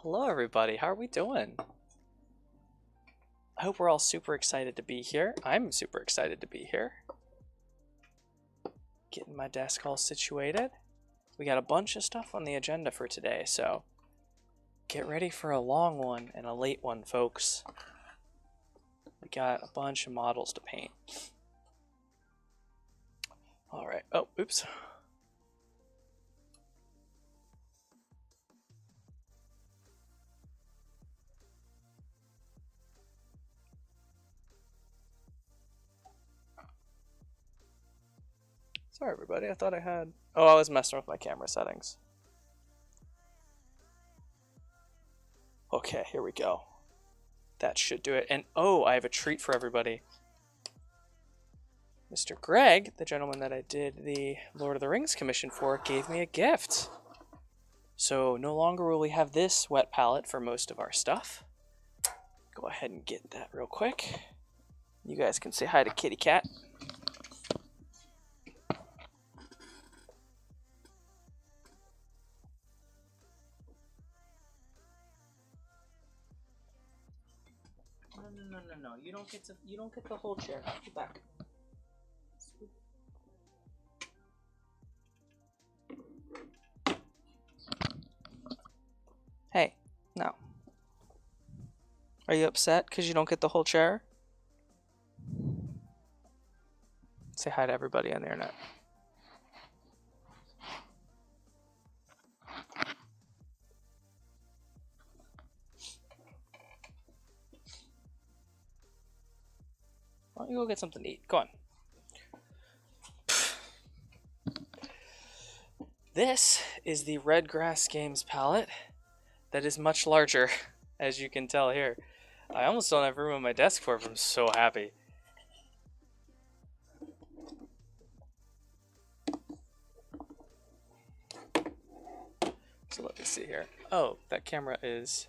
Hello everybody, how are we doing? I hope we're all super excited to be here. I'm super excited to be here. Getting my desk all situated. We got a bunch of stuff on the agenda for today, so get ready for a long one and a late one, folks. We got a bunch of models to paint. Alright, oh, oops. Sorry everybody, I thought I had... Oh, I was messing with my camera settings. Okay, here we go. That should do it. And oh, I have a treat for everybody. Mr. Greg, the gentleman that I did the Lord of the Rings commission for, gave me a gift. So no longer will we have this wet palette for most of our stuff. Go ahead and get that real quick. You guys can say hi to Kitty Cat. No. You don't get the whole chair. Get back. Hey, no. Are you upset because you don't get the whole chair? Say hi to everybody on the internet. Why don't you go get something to eat? Go on. This is the Red Grass Games palette that is much larger, as you can tell here. I almost don't have room on my desk for it, but I'm so happy. So let me see here. Oh, that camera is...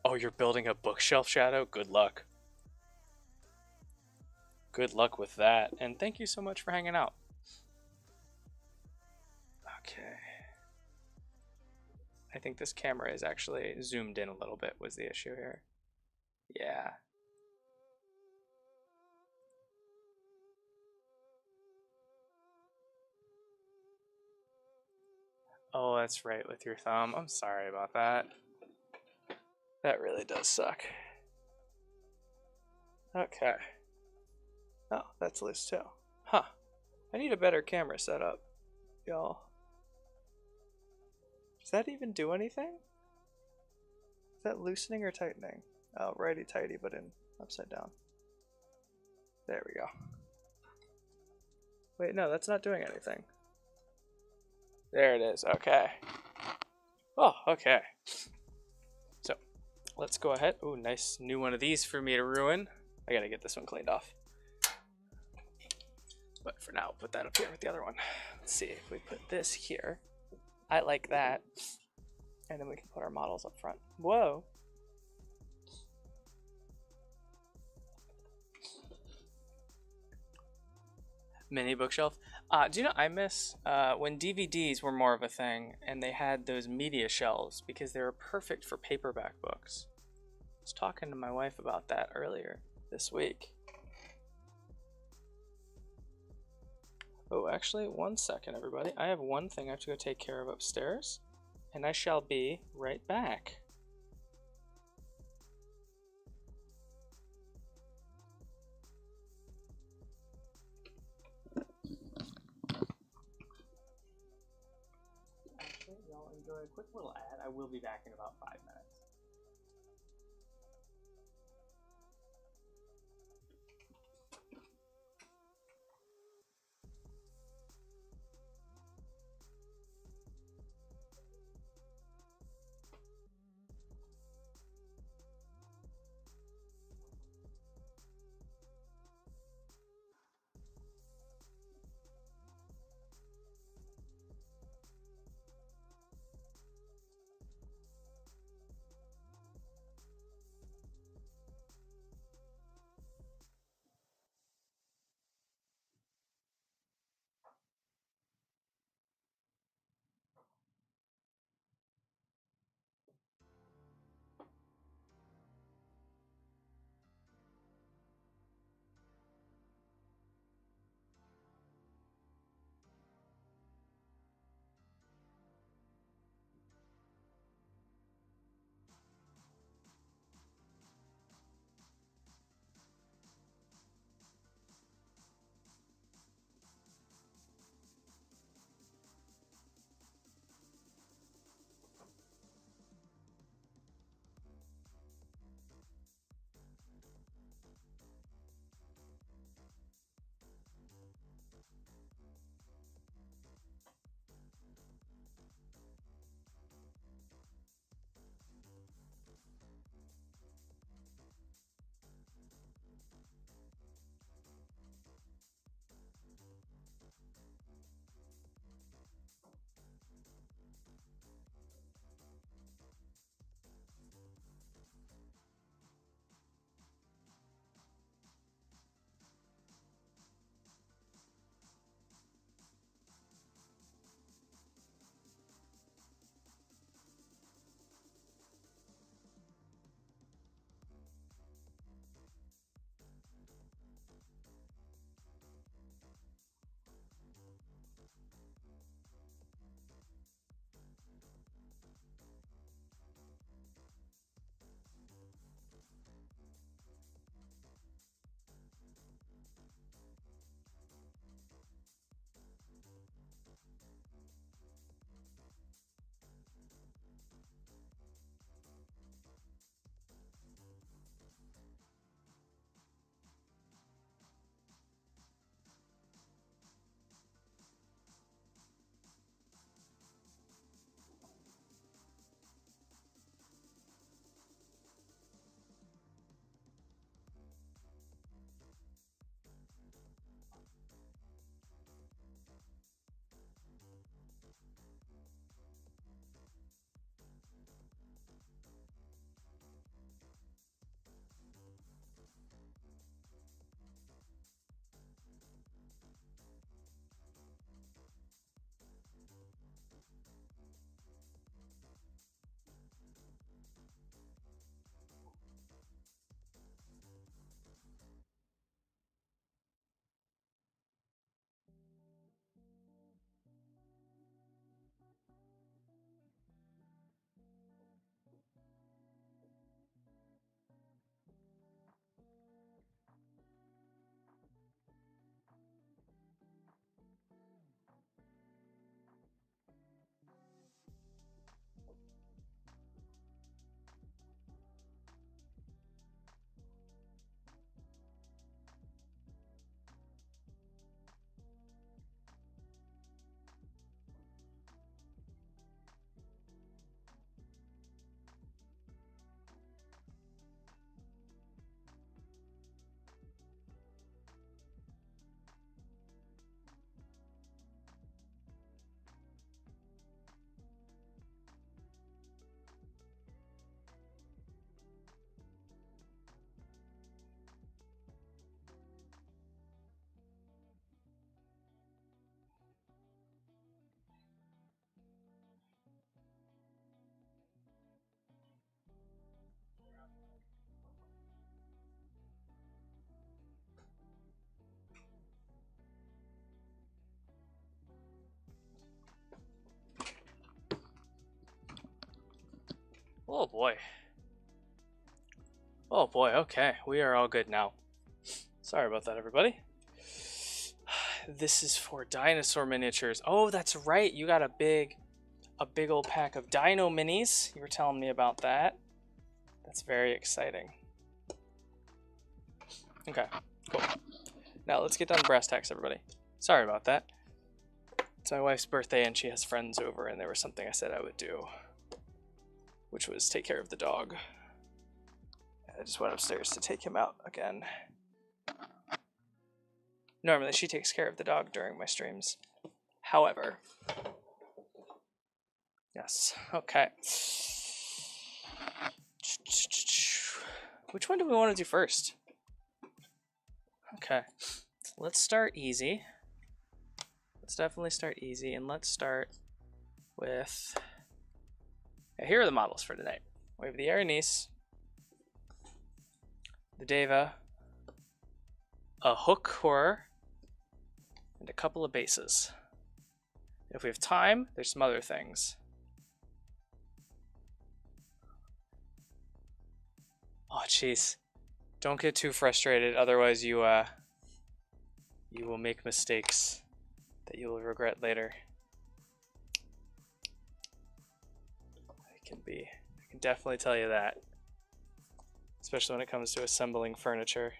Oh, you're building a bookshelf shadow? Good luck. Good luck with that. And thank you so much for hanging out. Okay. I think this camera is actually zoomed in a little bit was the issue here. Yeah. Oh, that's right, with your thumb. I'm sorry about that. That really does suck. Okay. Oh, that's loose too. Huh. I need a better camera setup, y'all. Does that even do anything? Is that loosening or tightening? Oh, righty-tighty, but in upside down. There we go. Wait, no, that's not doing anything. There it is, okay. Oh, okay. So, let's go ahead. Ooh, nice new one of these for me to ruin. I gotta get this one cleaned off. But for now, put that up here with the other one. Let's see if we put this here. I like that. And then we can put our models up front. Whoa. Mini bookshelf. Do you know I miss when DVDs were more of a thing and they had those media shelves because they were perfect for paperback books. I was talking to my wife about that earlier this week. Oh, actually, one second, everybody. I have one thing I have to go take care of upstairs, and I shall be right back. Actually, y'all enjoy a quick little ad. I will be back in about 5 minutes. Oh boy. Oh boy, okay. We are all good now. Sorry about that, everybody. This is for dinosaur miniatures. Oh, that's right. You got a big old pack of dino minis. You were telling me about that. That's very exciting. Okay, cool. Now let's get down to brass tacks, everybody. Sorry about that. It's my wife's birthday and she has friends over, and there was something I said I would do, which was take care of the dog. I just went upstairs to take him out again. Normally she takes care of the dog during my streams. However, yes, okay. Which one do we want to do first? Okay, let's start easy. Let's definitely start easy, and let's start with... Okay, here are the models for tonight. We have the Arenice, the Deva, a hook horror, and a couple of bases. If we have time, there's some other things. Oh, jeez. Don't get too frustrated, otherwise you will make mistakes that you will regret later. I can definitely tell you that. Especially when it comes to assembling furniture.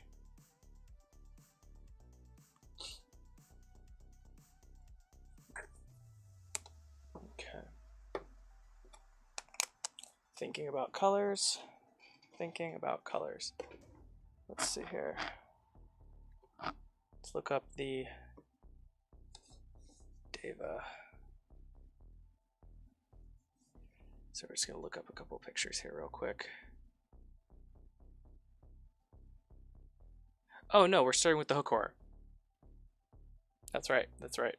Okay. Thinking about colors. Thinking about colors. Let's see here. Let's look up the Deva. So we're just going to look up a couple pictures here real quick. Oh no, we're starting with the hook horror. That's right, that's right.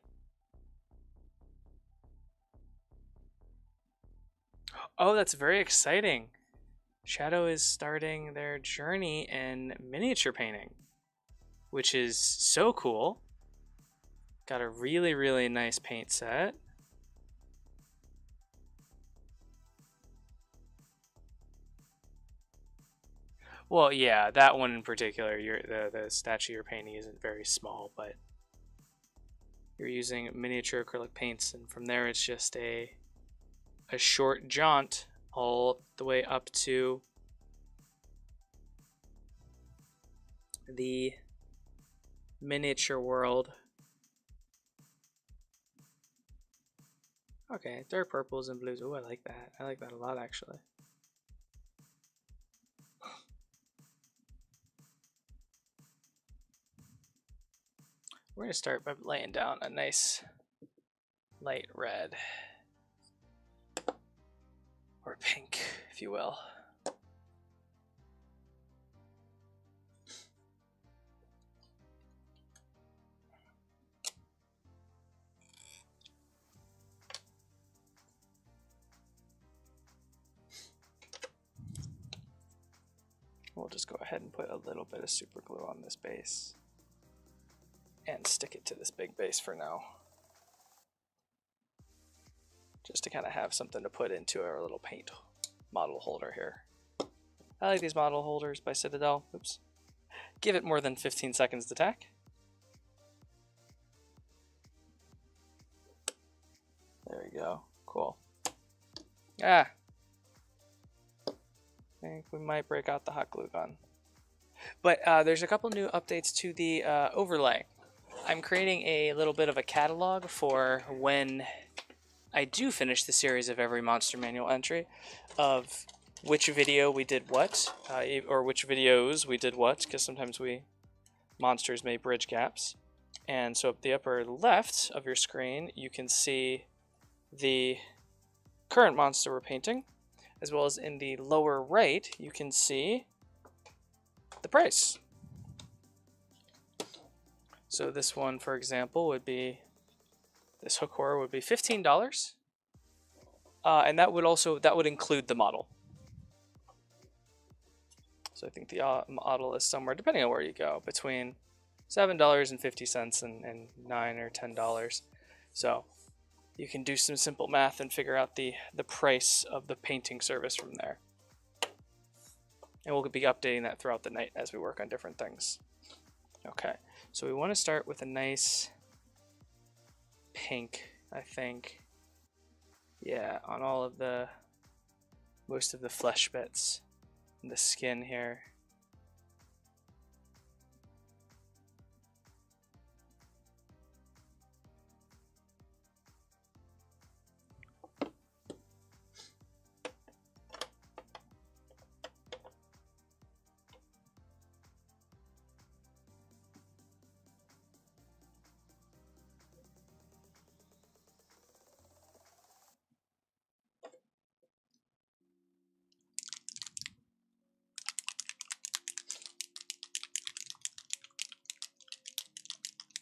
Oh, that's very exciting. Shadow is starting their journey in miniature painting, which is so cool. Got a really, really nice paint set. Well, yeah, that one in particular, the statue you're painting isn't very small, but you're using miniature acrylic paints, and from there it's just a short jaunt all the way up to the miniature world. Okay, dark purples and blues. Oh, I like that. I like that a lot, actually. We're going to start by laying down a nice light red, or pink, if you will. We'll just go ahead and put a little bit of super glue on this base and stick it to this big base for now, just to kind of have something to put into our little paint model holder here. I like these model holders by Citadel. Oops. Give it more than 15 seconds to tack. There we go. Cool. Ah. I think we might break out the hot glue gun. But there's a couple new updates to the overlay. I'm creating a little bit of a catalog for when I do finish the series of every Monster Manual entry of which video we did what, or which videos we did what, because sometimes monsters may bridge gaps. And so at the upper left of your screen, you can see the current monster we're painting, as well as in the lower right, you can see the price. So this one, for example, would be, this hook horror would be $15. And that would include the model. So I think the model is somewhere, depending on where you go, between $7.50 and $9 or $10. So you can do some simple math and figure out the price of the painting service from there. And we'll be updating that throughout the night as we work on different things. Okay, so we want to start with a nice pink, I think. Yeah, on all of most of the flesh bits and the skin here.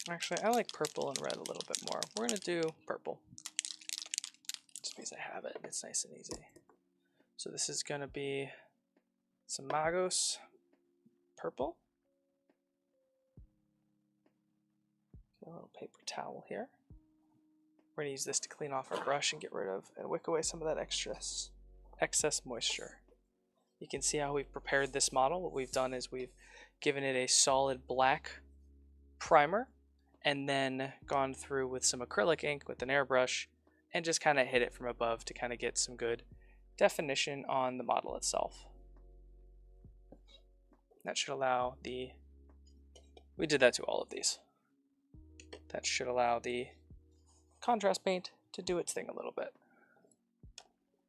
Actually, I like purple and red a little bit more. We're going to do purple. Just because I have it, it's nice and easy. So this is going to be some Magos purple. Get a little paper towel here. We're going to use this to clean off our brush and get rid of and wick away some of that excess moisture. You can see how we've prepared this model. What we've done is we've given it a solid black primer and then gone through with some acrylic ink with an airbrush and just kind of hit it from above to kind of get some good definition on the model itself. That should allow we did that to all of these. That should allow the contrast paint to do its thing a little bit.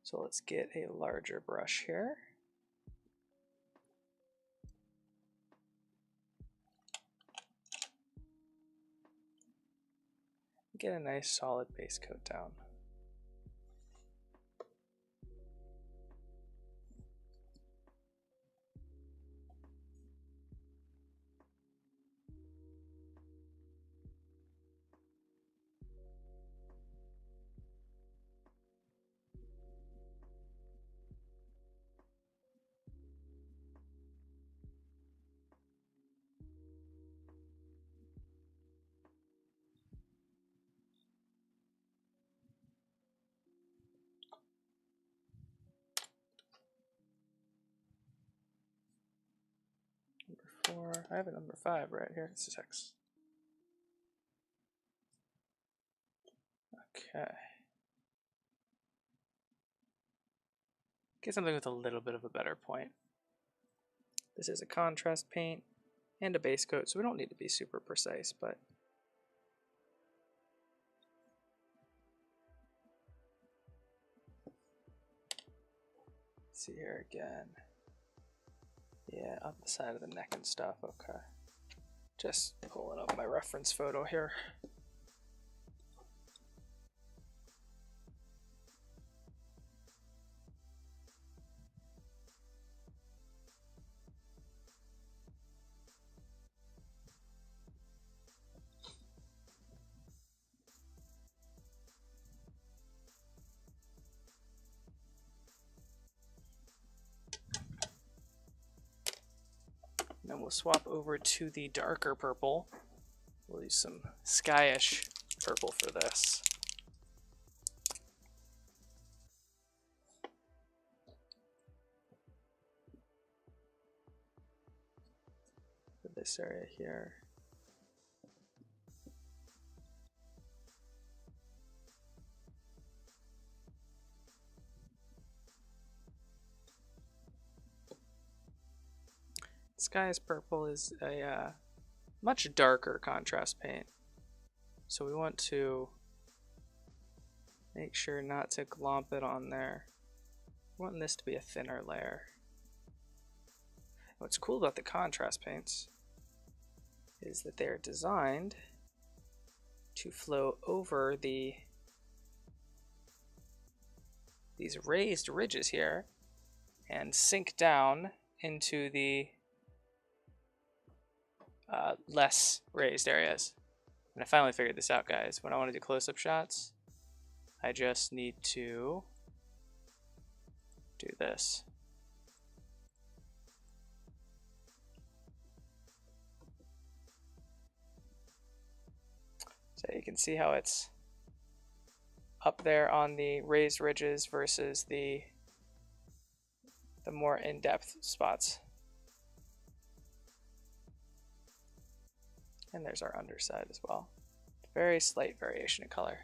So let's get a larger brush here. Get a nice solid base coat down. Number 4, I have a number 5 right here. It's 6. Okay. Get something with a little bit of a better point. This is a contrast paint and a base coat, so we don't need to be super precise, but let's see here again. Yeah, up the side of the neck and stuff. Okay. Just pulling up my reference photo here. Then we'll swap over to the darker purple. We'll use some skyish purple for this. For this area here. Sky's purple is a much darker contrast paint, so we want to make sure not to glomp it on there. We want this to be a thinner layer. What's cool about the contrast paints is that they're designed to flow over these raised ridges here and sink down into the less raised areas. And I finally figured this out, guys. When I want to do close-up shots, I just need to do this. So you can see how it's up there on the raised ridges versus the more in-depth spots. And there's our underside as well. Very slight variation in color.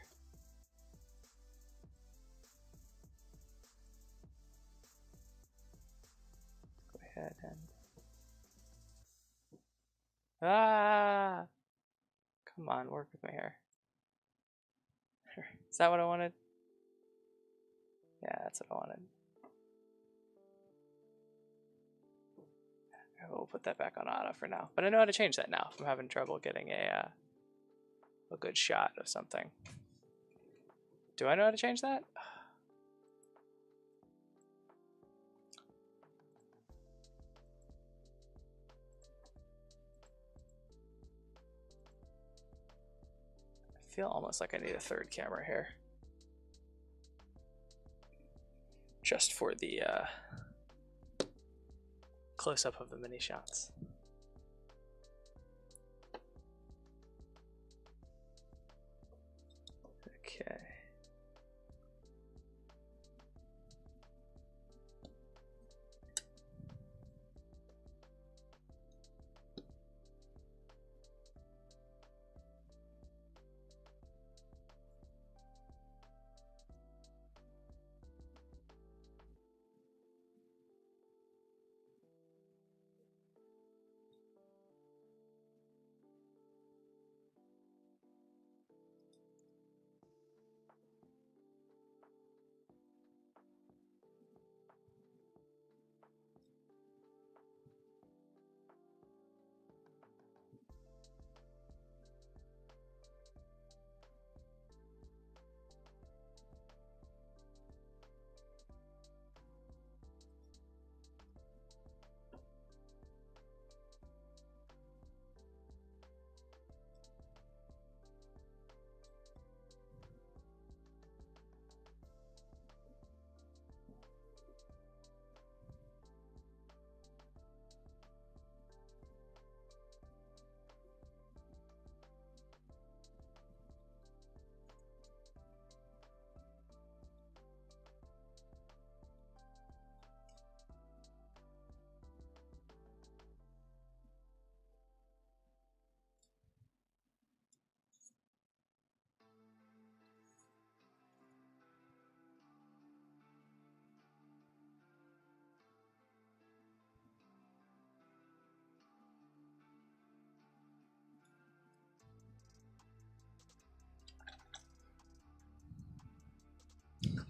Go ahead and... Ah! Come on, work with me here. Is that what I wanted? Yeah, that's what I wanted. We'll put that back on auto for now. But I know how to change that now if I'm having trouble getting a good shot of something. Do I know how to change that? I feel almost like I need a third camera here. Just for the close-up of the mini shots. Okay.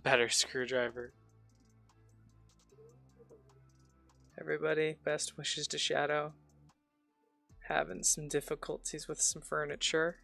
Better screwdriver. Everybody, best wishes to Shadow. Having some difficulties with some furniture.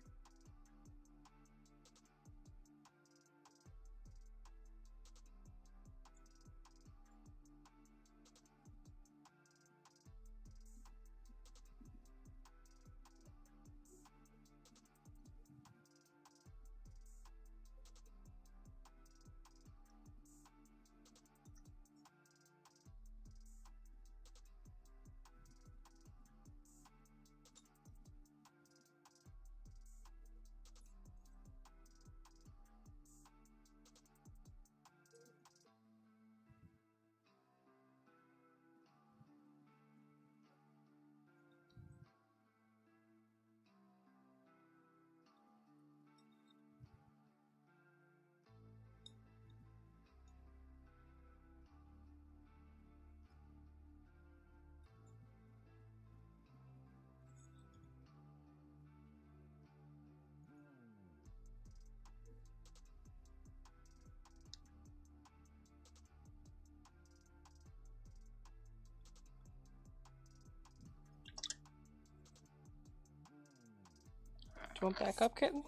Do you want back up, kitten?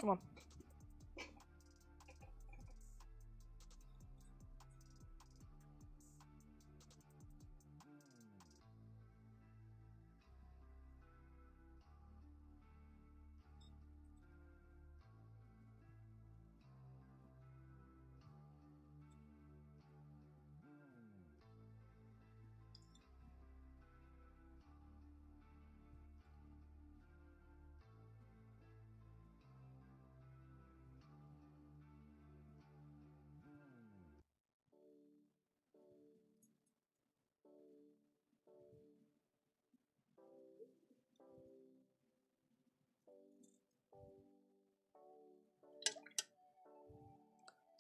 Come on.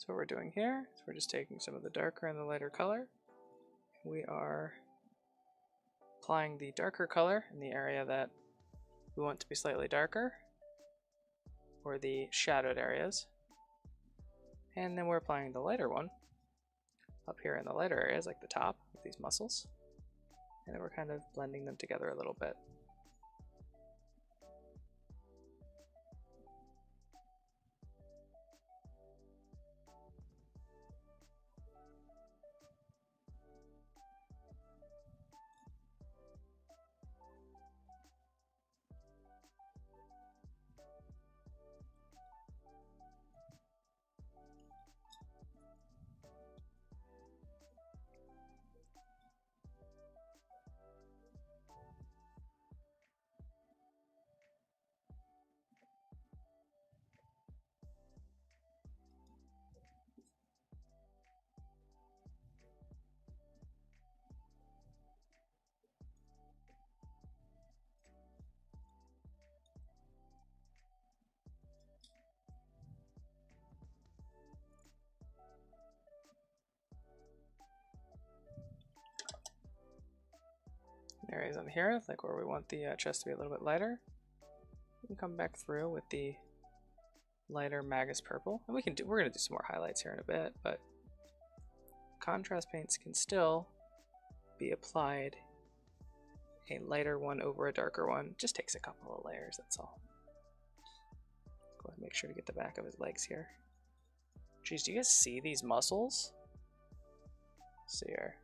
what we're doing here is we're just taking some of the darker and the lighter color. We are applying the darker color in the area that we want to be slightly darker, or the shadowed areas. And then we're applying the lighter one up here in the lighter areas, like the top with these muscles. And then we're kind of blending them together a little bit. Areas on here, like where we want the chest to be a little bit lighter, we can come back through with the lighter Magus purple, and we're gonna do some more highlights here in a bit, but contrast paints can still be applied a lighter one over a darker one. Just takes a couple of layers, that's all. Go ahead and make sure to get the back of his legs here. Jeez, do you guys see these muscles? Let's see here.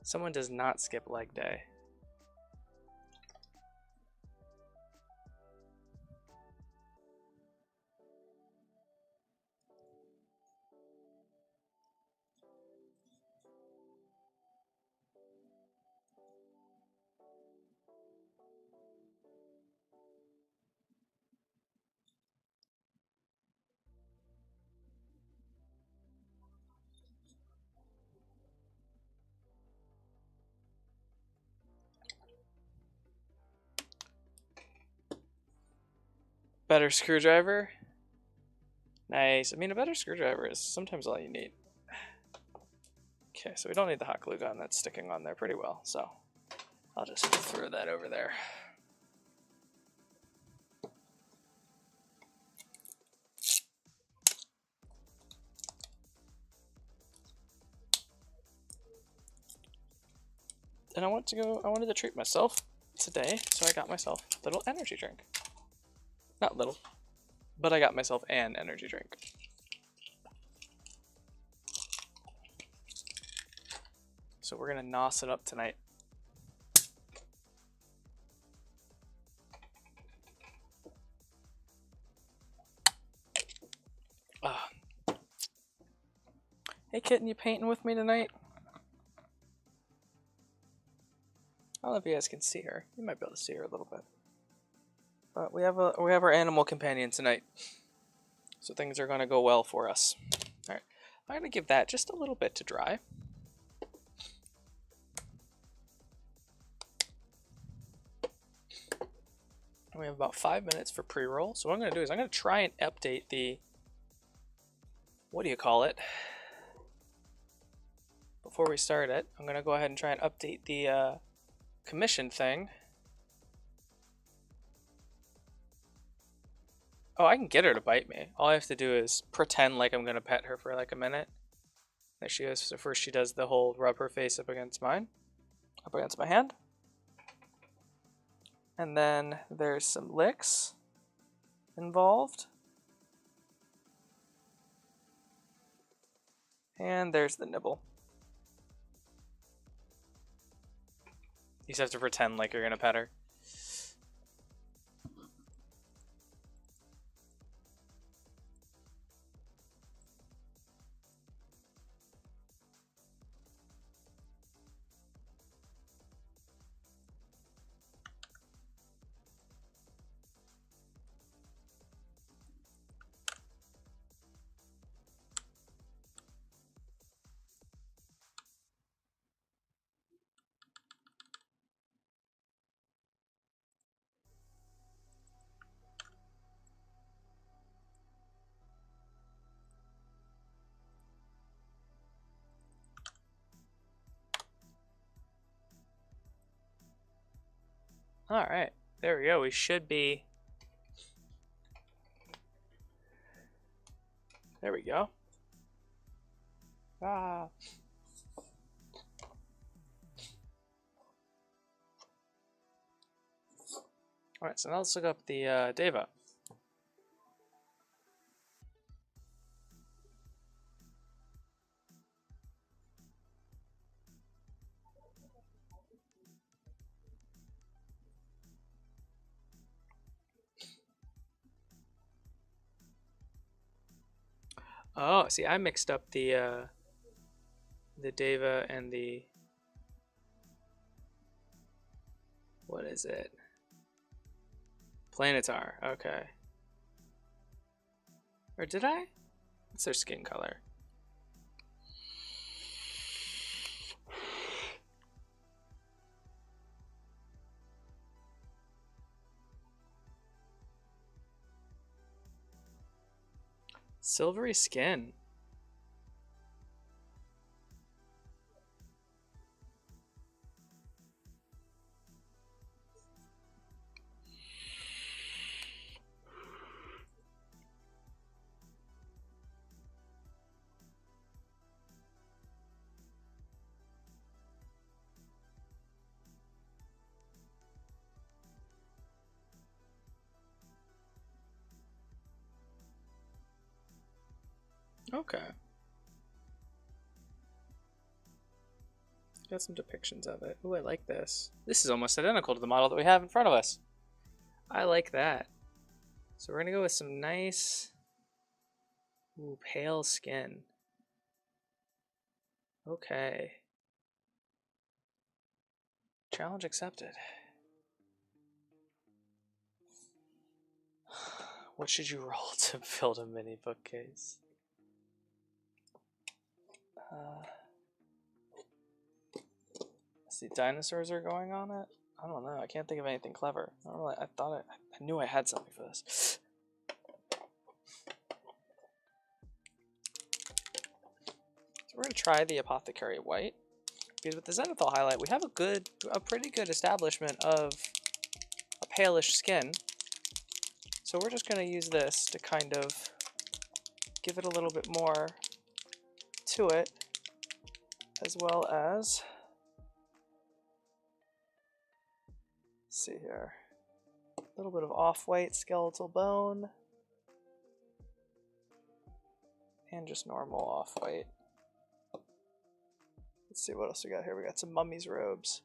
Someone does not skip leg day. Better screwdriver. Nice. I mean, a better screwdriver is sometimes all you need. Okay, so we don't need the hot glue gun. That's sticking on there pretty well. So I'll just throw that over there. And I wanted to treat myself today, so I got myself a little energy drink. Not little, but I got myself an energy drink. So we're gonna nos it up tonight. Hey kitten, you painting with me tonight? I don't know if you guys can see her. You might be able to see her a little bit. But we have our animal companion tonight, so things are gonna go well for us. All right, I'm gonna give that just a little bit to dry. We have about 5 minutes for pre-roll. So what I'm gonna do is I'm gonna try and update the, what do you call it? Before we start it, I'm gonna go ahead and try and update the commission thing. Oh, I can get her to bite me. All I have to do is pretend like I'm gonna pet her for like a minute. There she is. So first she does the whole rub her face up against mine, up against my hand. And then there's some licks involved. And there's the nibble. You just have to pretend like you're gonna pet her. All right, there we go. We should be. There we go. Ah. All right, so now let's look up the Deva. Oh, see, I mixed up the Deva and the, what is it? Planetar. Okay. Or did I? What's their skin color? Silvery skin. Okay. Got some depictions of it. Ooh, I like this. This is almost identical to the model that we have in front of us. I like that. So we're gonna go with some nice, ooh, pale skin. Okay. Challenge accepted. What should you roll to build a mini bookcase? See, dinosaurs are going on it? I don't know. I can't think of anything clever. I knew I had something for this. So we're going to try the Apothecary White. Because with the Zenithal highlight, we have a pretty good establishment of a palish skin. So we're just going to use this to kind of give it a little bit more to it, as well as, let's see here, a little bit of off-white skeletal bone, and just normal off-white. Let's see what else we got here. We got some mummy's robes.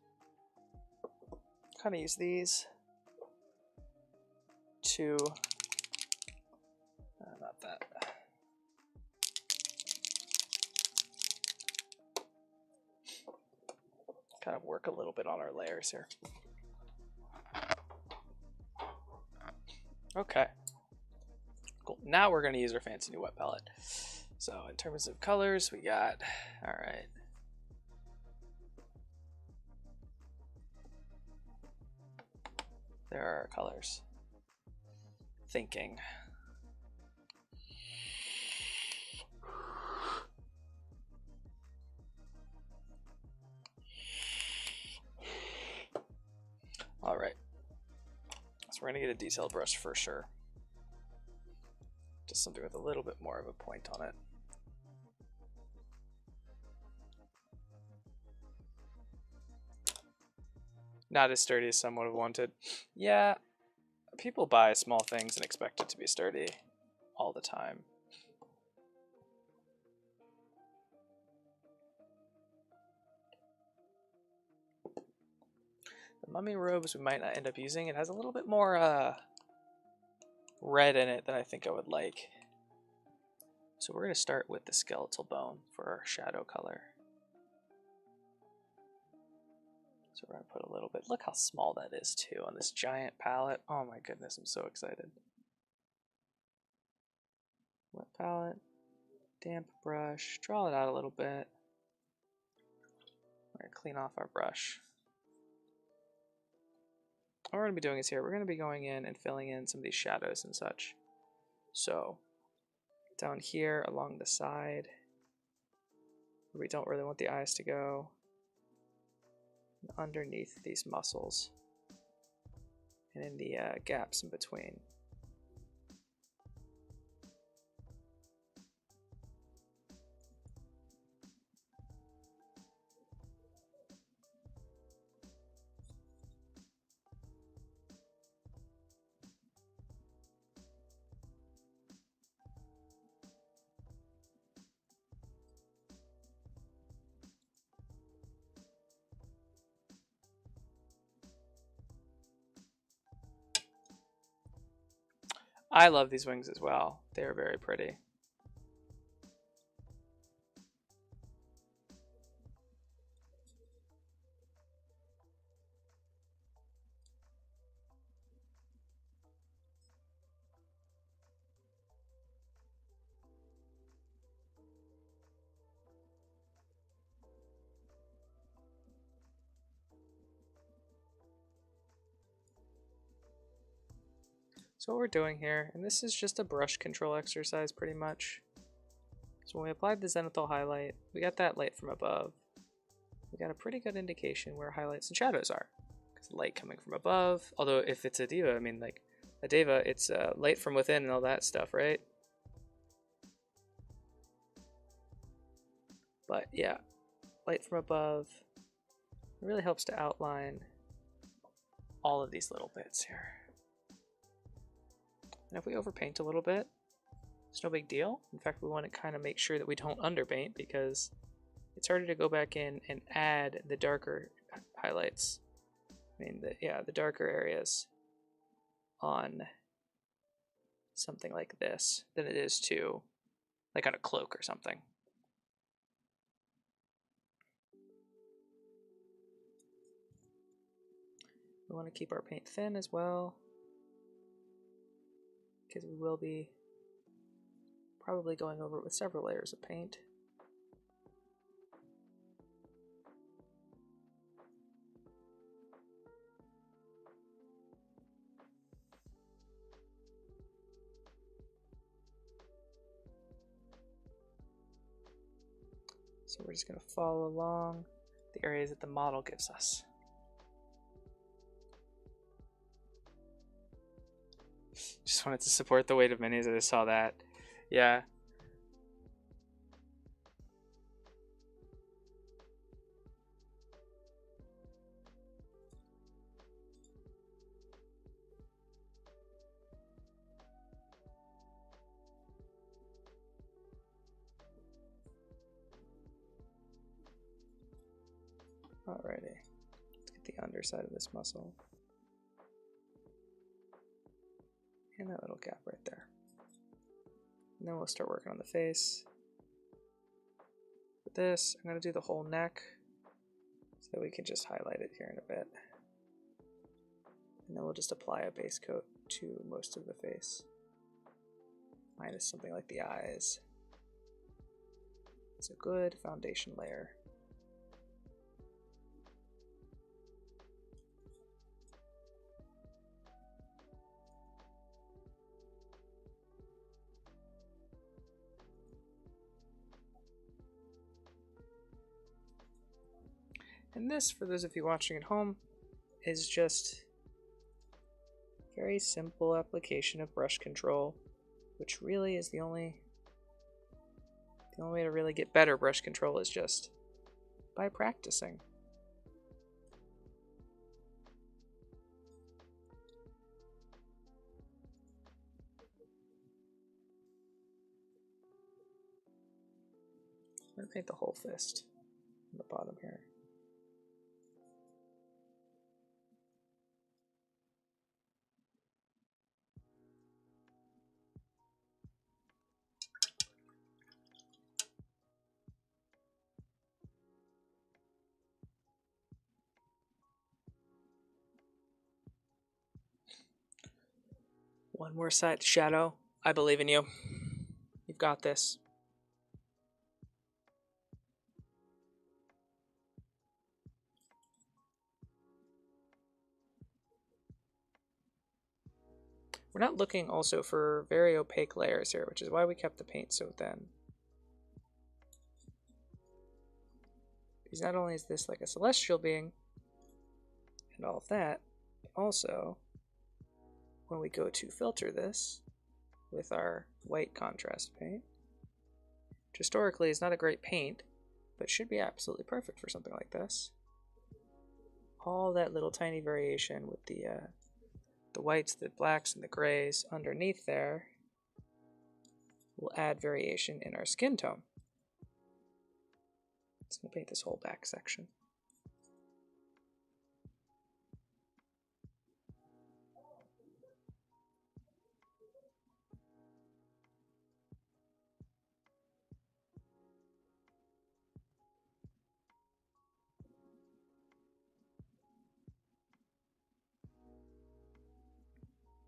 Kind of use these to, not that. Kind of work a little bit on our layers here. Okay. Cool. Now we're going to use our fancy new wet palette. So in terms of colors, we got, all right. There are our colors. Thinking. All right. So we're going to get a detailed brush for sure. Just something with a little bit more of a point on it. Not as sturdy as some would have wanted. Yeah, people buy small things and expect it to be sturdy all the time. The mummy robes we might not end up using. It has a little bit more red in it than I think I would like. So we're going to start with the skeletal bone for our shadow color. So we're going to put a little bit, look how small that is too on this giant palette. Oh my goodness, I'm so excited. Wet palette, damp brush, draw it out a little bit. We're going to clean off our brush. What we're going to be doing is here, we're going to be going in and filling in some of these shadows and such. So down here along the side, where we don't really want the eyes to go, underneath these muscles. and in the gaps in between. I love these wings as well. They're very pretty. So what we're doing here, and this is just a brush control exercise pretty much. So when we applied the zenithal highlight, we got that light from above. We got a pretty good indication where highlights and shadows are. Because light coming from above, although if it's a diva, I mean like a deva, it's light from within and all that stuff, right? But yeah, light from above. It really helps to outline all of these little bits here. And if we overpaint a little bit, it's no big deal. In fact, we want to kind of make sure that we don't underpaint because it's harder to go back in and add the darker highlights. I mean, the darker areas on something like this than it is to like on a cloak or something. We want to keep our paint thin as well, because we will be probably going over it with several layers of paint. So we're just going to follow along the areas that the model gives us. Just wanted to support the weight of minis. I just saw that. Yeah. Alrighty. Let's get the underside of this muscle. And that little gap right there. And then we'll start working on the face. With this, I'm going to do the whole neck so we can just highlight it here in a bit. And then we'll just apply a base coat to most of the face, minus something like the eyes. It's a good foundation layer. And this, for those of you watching at home, is just very simple application of brush control, which really is the only way to really get better brush control is just by practicing. I'm going to paint the whole fist on the bottom here. One more side shadow. I believe in you. You've got this. We're not looking also for very opaque layers here, which is why we kept the paint so thin. Because not only is this like a celestial being and all of that, but also when we go to filter this with our white contrast paint, which historically is not a great paint, but should be absolutely perfect for something like this. All that little tiny variation with the whites, the blacks, and the grays underneath there will add variation in our skin tone. It's going to paint this whole back section.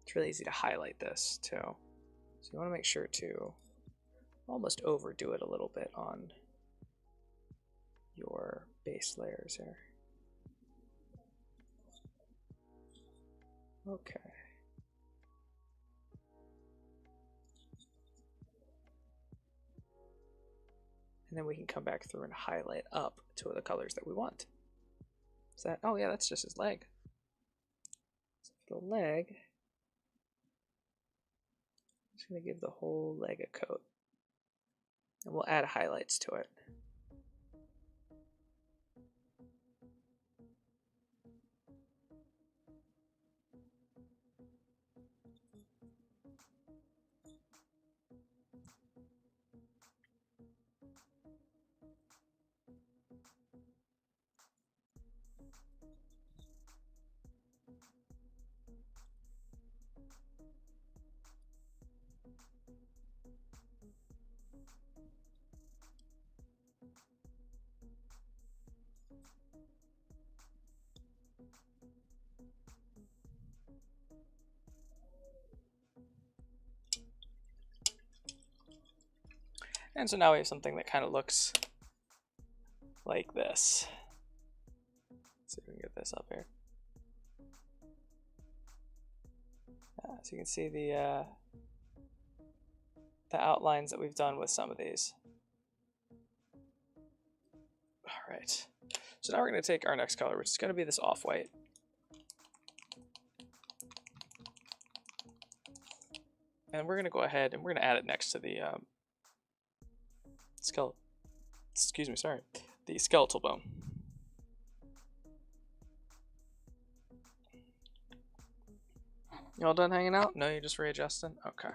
It's really easy to highlight this too. So you want to make sure to almost overdo it a little bit on your base layers here. Okay. And then we can come back through and highlight up to the colors that we want. Is that, oh yeah, that's just his leg. So for the leg, I'm just going to give the whole leg a coat. And we'll add highlights to it. And so now we have something that kind of looks like this. Let's see if we can get this up here. So you can see the outlines that we've done with some of these. All right. So now we're going to take our next color, which is going to be this off-white. And we're going to go ahead and we're going to add it next to the the skeletal bone. You all done hanging out? No, you're just readjusting? Okay.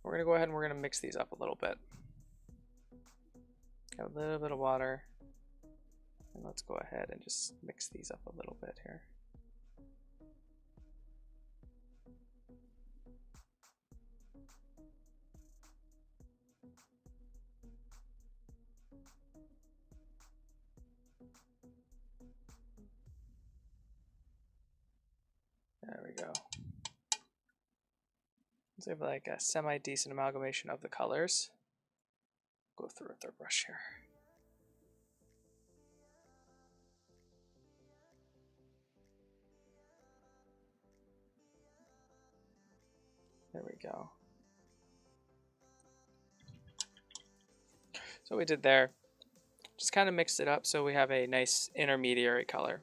We're going to go ahead and we're going to mix these up a little bit. Got a little bit of water. And let's go ahead and just mix these up a little bit here. There we go. Let's have like a semi-decent amalgamation of the colors. Go through with our brush here. There we go. So what we did there, just kind of mixed it up so we have a nice intermediary color.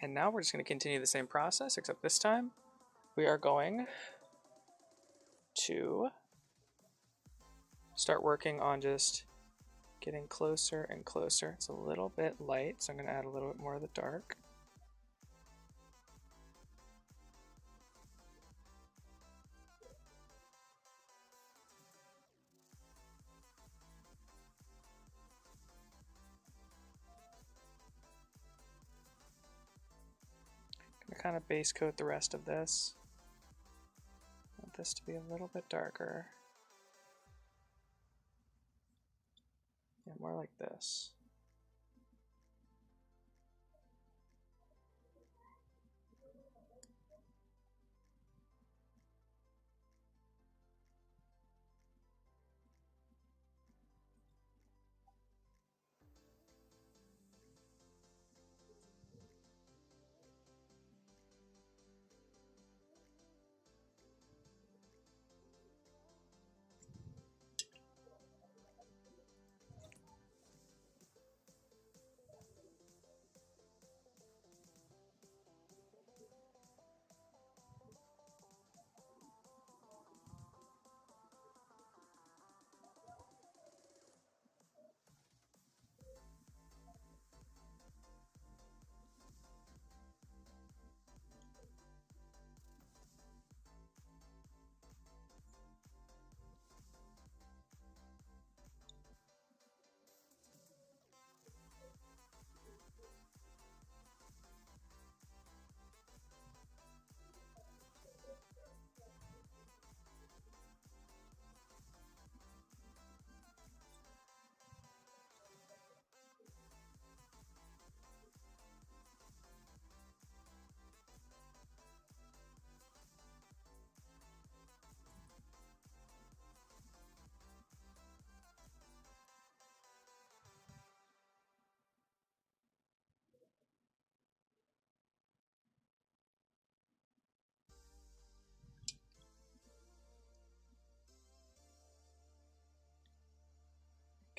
And now we're just going to continue the same process, except this time we are going to start working on just getting closer and closer. It's a little bit light, so I'm going to add a little bit more of the dark. Kind of base coat the rest of this. I want this to be a little bit darker. Yeah, more like this.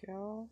Go.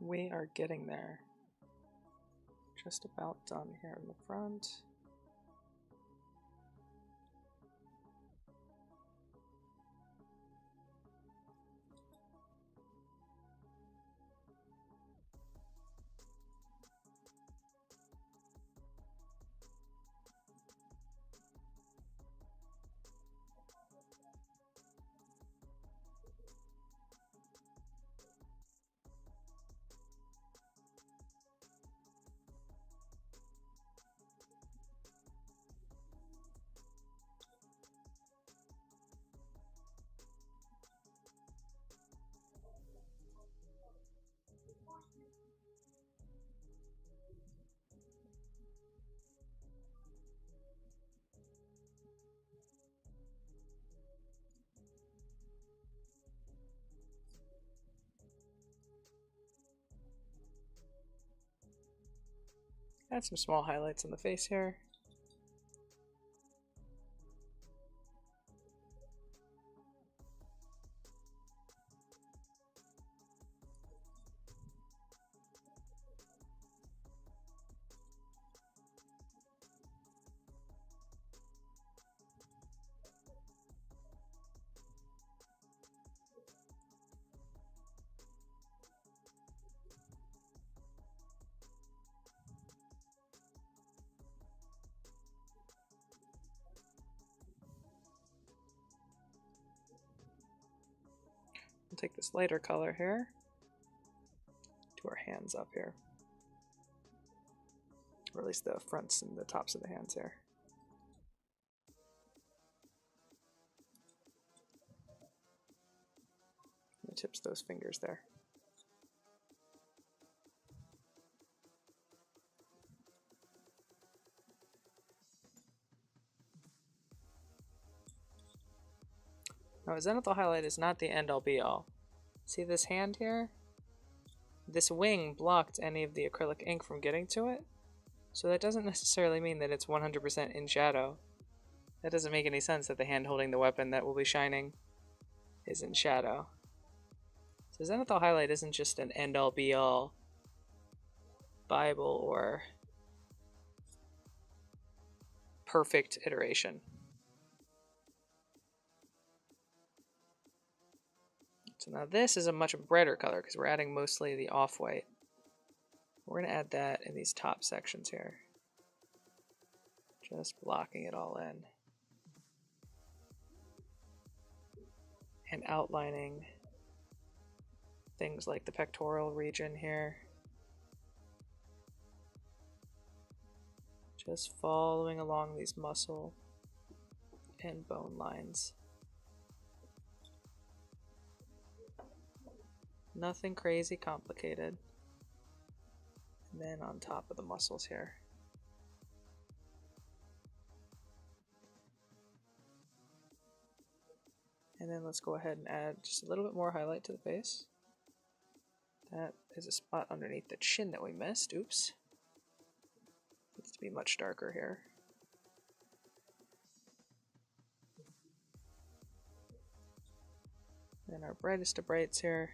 We are getting there. Just about done here in the front. Add some small highlights on the face here. We'll take this lighter color here. Do our hands up here. Or at least the fronts and the tops of the hands here. The tips of those fingers there. Now, a zenithal highlight is not the end-all be-all. See this hand here? This wing blocked any of the acrylic ink from getting to it, so that doesn't necessarily mean that it's 100% in shadow. That doesn't make any sense that the hand holding the weapon that will be shining is in shadow. So zenithal highlight isn't just an end-all be-all Bible or perfect iteration. So now this is a much brighter color because we're adding mostly the off-white. We're going to add that in these top sections here. Just blocking it all in. And outlining things like the pectoral region here. Just following along these muscle and bone lines. Nothing crazy complicated. And then on top of the muscles here. And then let's go ahead and add just a little bit more highlight to the face. That is a spot underneath the chin that we missed. Oops. Needs to be much darker here. And our brightest of brights here.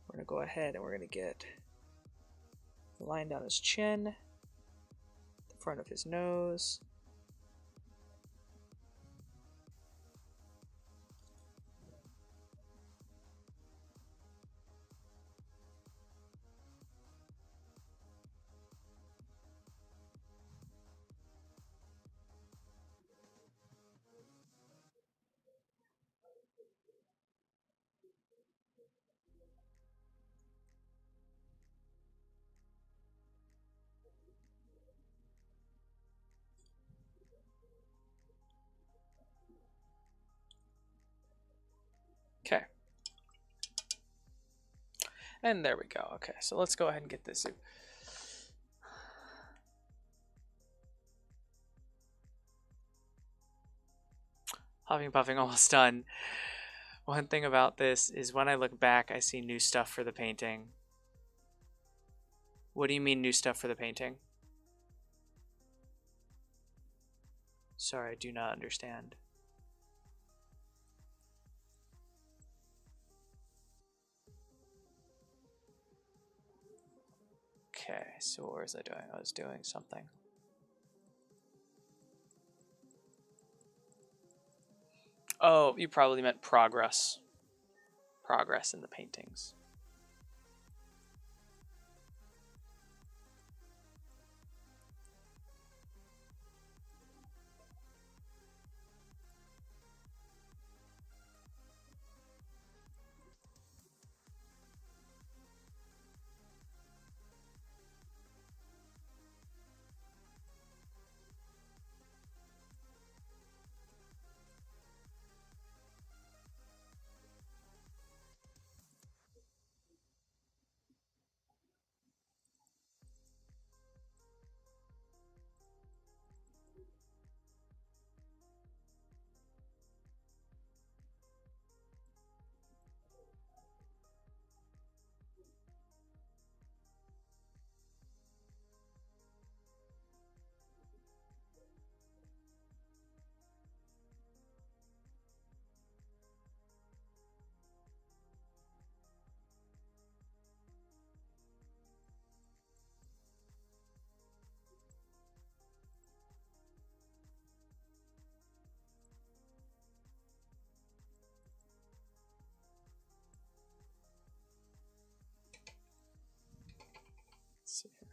We're going to go ahead and we're going to get the line down his chin, the front of his nose. Okay. And there we go. Okay, so let's go ahead and get this. Huffing Puffing almost done. One thing about this is when I look back, I see new stuff for the painting. What do you mean new stuff for the painting? Sorry, I do not understand. Okay, so what was I doing? I was doing something. Oh, you probably meant progress. Progress in the paintings. Let's see here.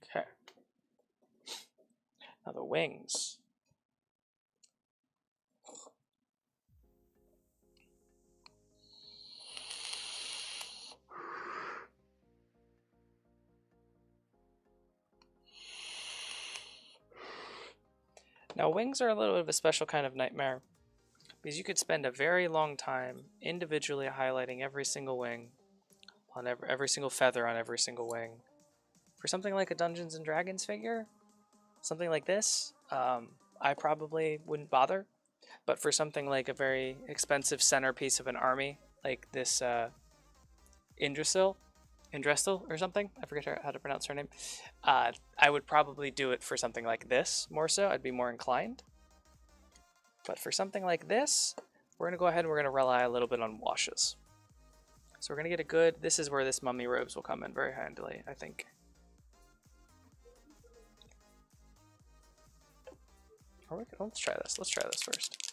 Okay. Now the wings. Now wings are a little bit of a special kind of nightmare because you could spend a very long time individually highlighting every single wing on every single feather on every single wing. For something like a Dungeons and Dragons figure, something like this, I probably wouldn't bother. But for something like a very expensive centerpiece of an army, like this Indrestil or something, I forget how to pronounce her name, I would probably do it for something like this more so. I'd be more inclined. But for something like this, we're going to go ahead and we're going to rely a little bit on washes. So we're going to get a good, this is where this mummy robes will come in very handily, I think. Or let's try this. Let's try this first.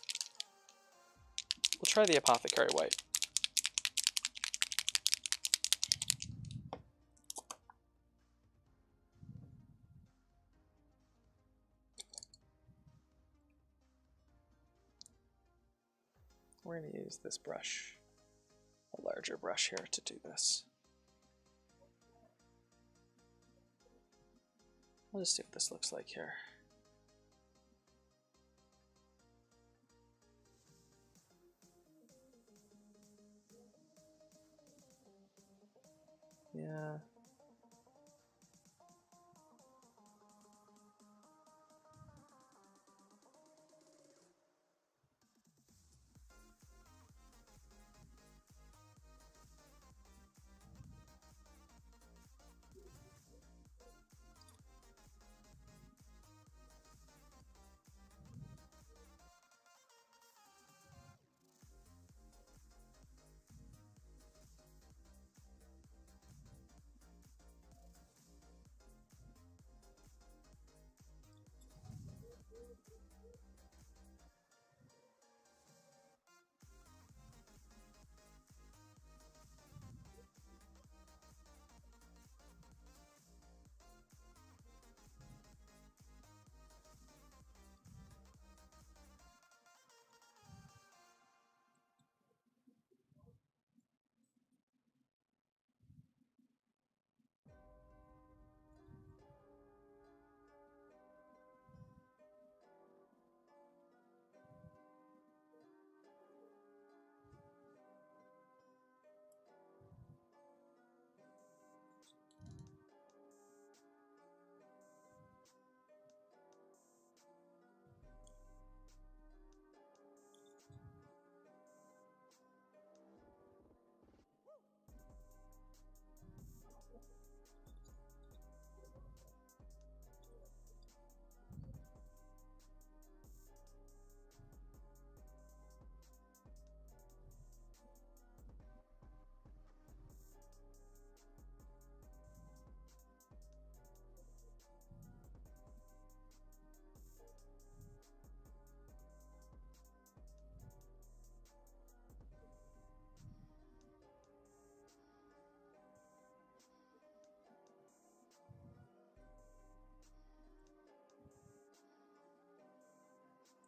We'll try the apothecary white. We're going to use this brush, a larger brush here to do this. Let's see what this looks like here. Yeah.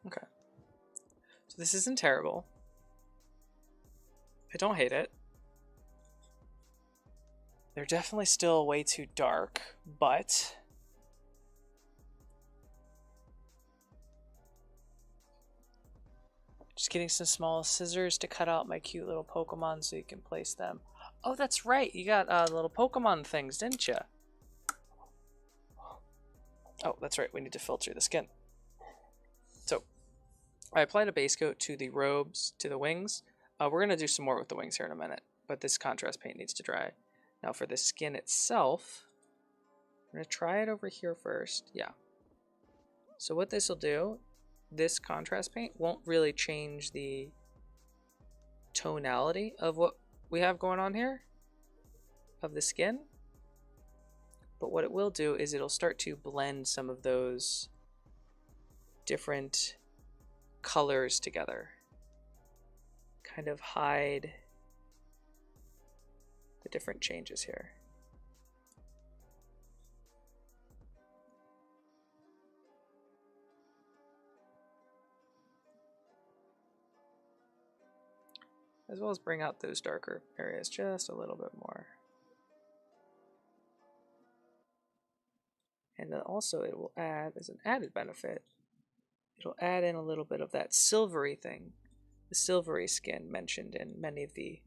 Okay. So this isn't terrible. I don't hate it. They're definitely still way too dark, but just getting some small scissors to cut out my cute little Pokemon so you can place them. Oh, that's right. You got little Pokemon things, didn't you? Oh, that's right. We need to filter the skin. So I applied a base coat to the robes, to the wings. We're going to do some more with the wings here in a minute, but this contrast paint needs to dry. Now for the skin itself, I'm going to try it over here first. Yeah. So what this will do, this contrast paint won't really change the tonality of what we have going on here, of the skin. But what it will do is it'll start to blend some of those different colors together. Kind of hide the different changes here. As well as bring out those darker areas just a little bit more. And then also it will add, as an added benefit, it'll add in a little bit of that silvery thing, the silvery skin mentioned in many of the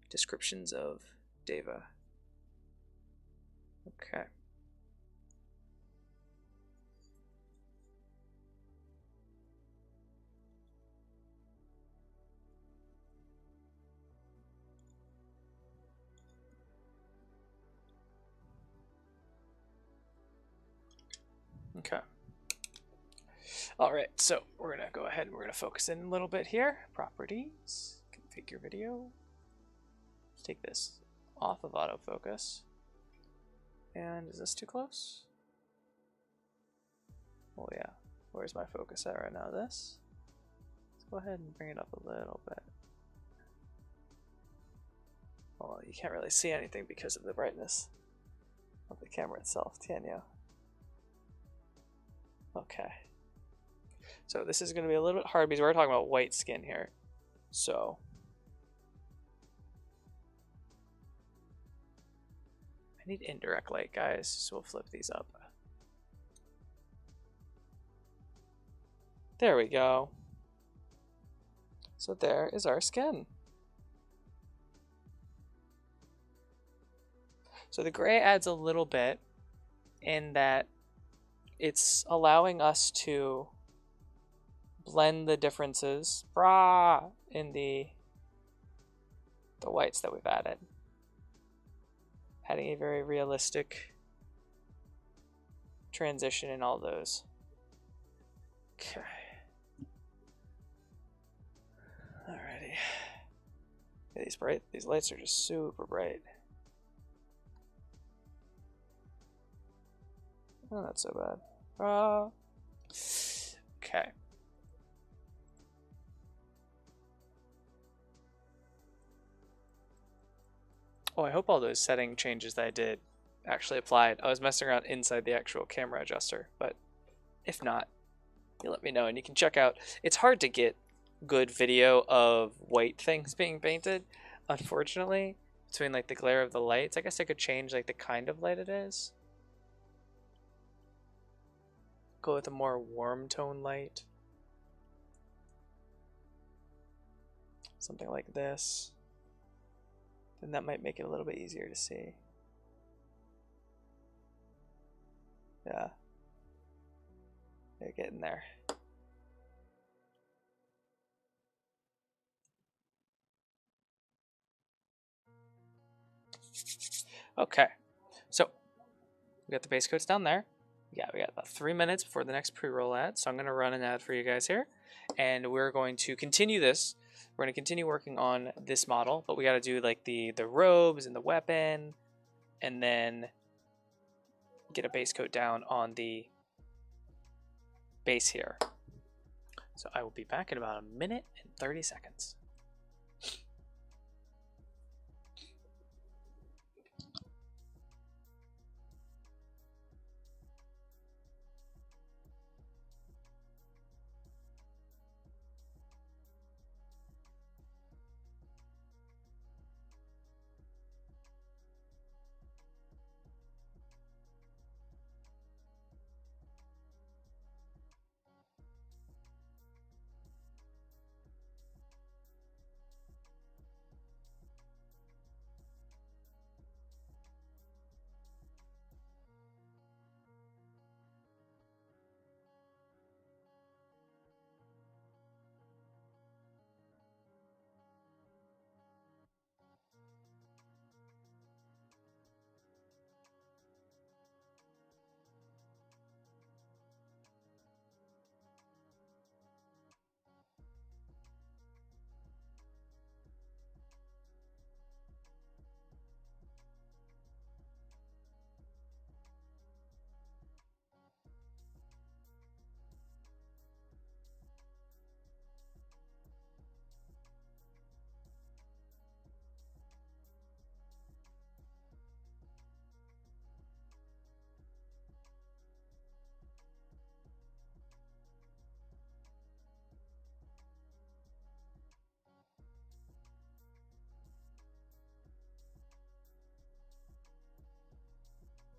descriptions of Deva. Okay. Okay. All right, so we're gonna go ahead and we're gonna focus in a little bit here. Properties, configure video. Let's take this off of autofocus. And is this too close? Oh yeah, where's my focus at right now? This? Let's go ahead and bring it up a little bit. Well, you can't really see anything because of the brightness of the camera itself, can you? Okay. So this is going to be a little bit hard because we're talking about white skin here. So I need indirect light, guys, so we'll flip these up. There we go. So there is our skin. So the gray adds a little bit in that it's allowing us to blend the differences in the whites that we've added. Adding a very realistic transition in all those. Okay. Alrighty. Yeah, these lights are just super bright. Oh, not so bad. Okay. Oh, I hope all those setting changes that I did actually applied. I was messing around inside the actual camera adjuster, but if not, you let me know and you can check out. It's hard to get good video of white things being painted, unfortunately, between like the glare of the lights. I guess I could change like the kind of light it is. Go with a more warm tone light. Something like this. Then that might make it a little bit easier to see. Yeah. They're getting there. Okay. So we got the base coats down there. Yeah, we got about 3 minutes before the next pre-roll ad, so I'm going to run an ad for you guys here, and we're going to continue this. We're going to continue working on this model, but we got to do like the robes and the weapon, and then get a base coat down on the base here. So I will be back in about 1 minute and 30 seconds.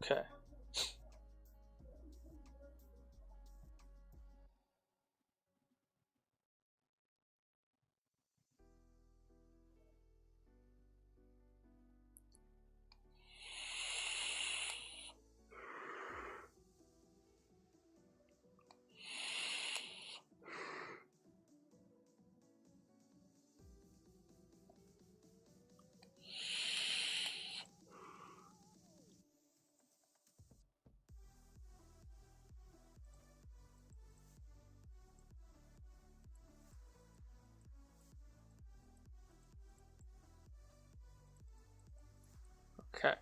Okay. Okay.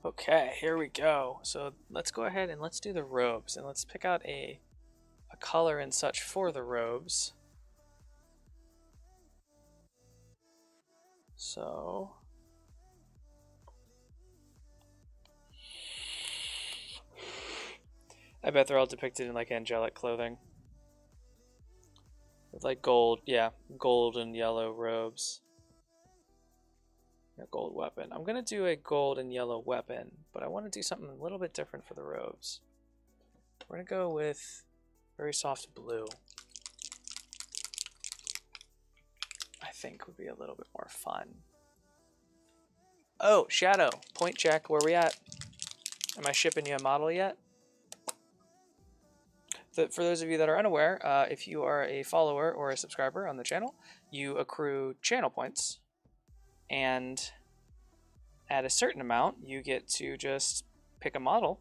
Okay, here we go. So let's go ahead and let's do the robes, and let's pick out a color and such for the robes. So I bet they're all depicted in like angelic clothing. With like gold, yeah, gold and yellow robes. A gold weapon. I'm gonna do a gold and yellow weapon, but I want to do something a little bit different for the robes. We're gonna go with very soft blue. I think would be a little bit more fun. Oh, Shadow, point check, where we at? Am I shipping you a model yet? For those of you that are unaware, if you are a follower or a subscriber on the channel, you accrue channel points, and at a certain amount, you get to just pick a model,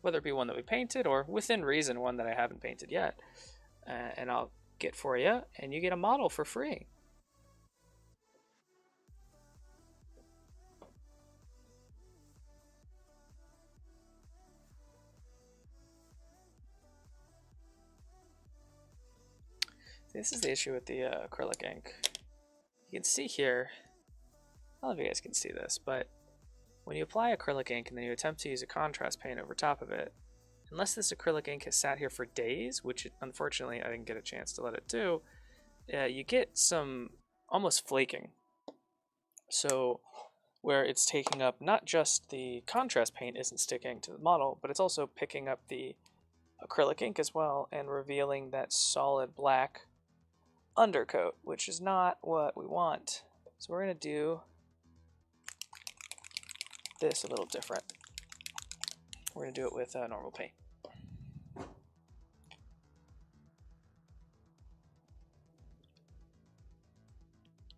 whether it be one that we painted or within reason one that I haven't painted yet, and I'll get for you, and you get a model for free. This is the issue with the acrylic ink. You can see here, I don't know if you guys can see this, but when you apply acrylic ink and then you attempt to use a contrast paint over top of it, unless this acrylic ink has sat here for days, which unfortunately I didn't get a chance to let it do, you get some almost flaking. So where it's taking up not just the contrast paint isn't sticking to the model, but it's also picking up the acrylic ink as well and revealing that solid black undercoat, which is not what we want. So we're going to do this a little different. We're going to do it with normal paint.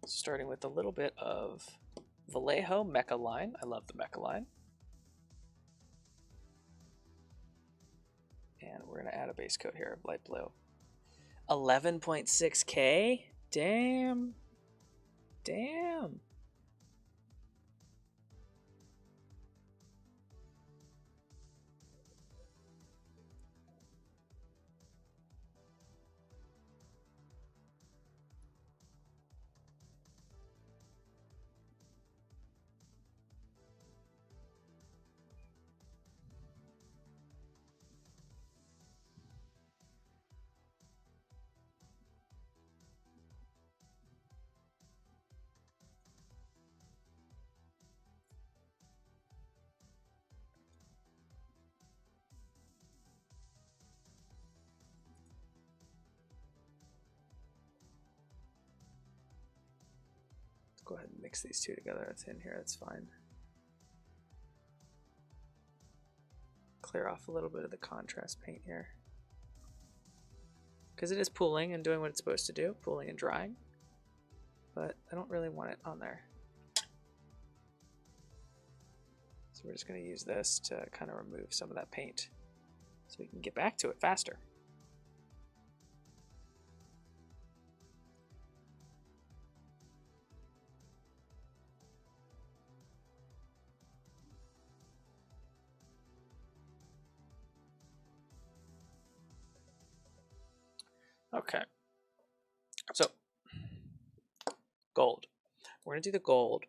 Starting with a little bit of Vallejo Mecha line. I love the Mecha line. And we're going to add a base coat here of light blue. 11.6K? Damn. Damn. Go ahead and mix these two together. It's in here, that's fine. Clear off a little bit of the contrast paint here. Because it is pooling and doing what it's supposed to do, pooling and drying. But I don't really want it on there. So we're just going to use this to kind of remove some of that paint so we can get back to it faster. Okay, so gold. We're going to do the gold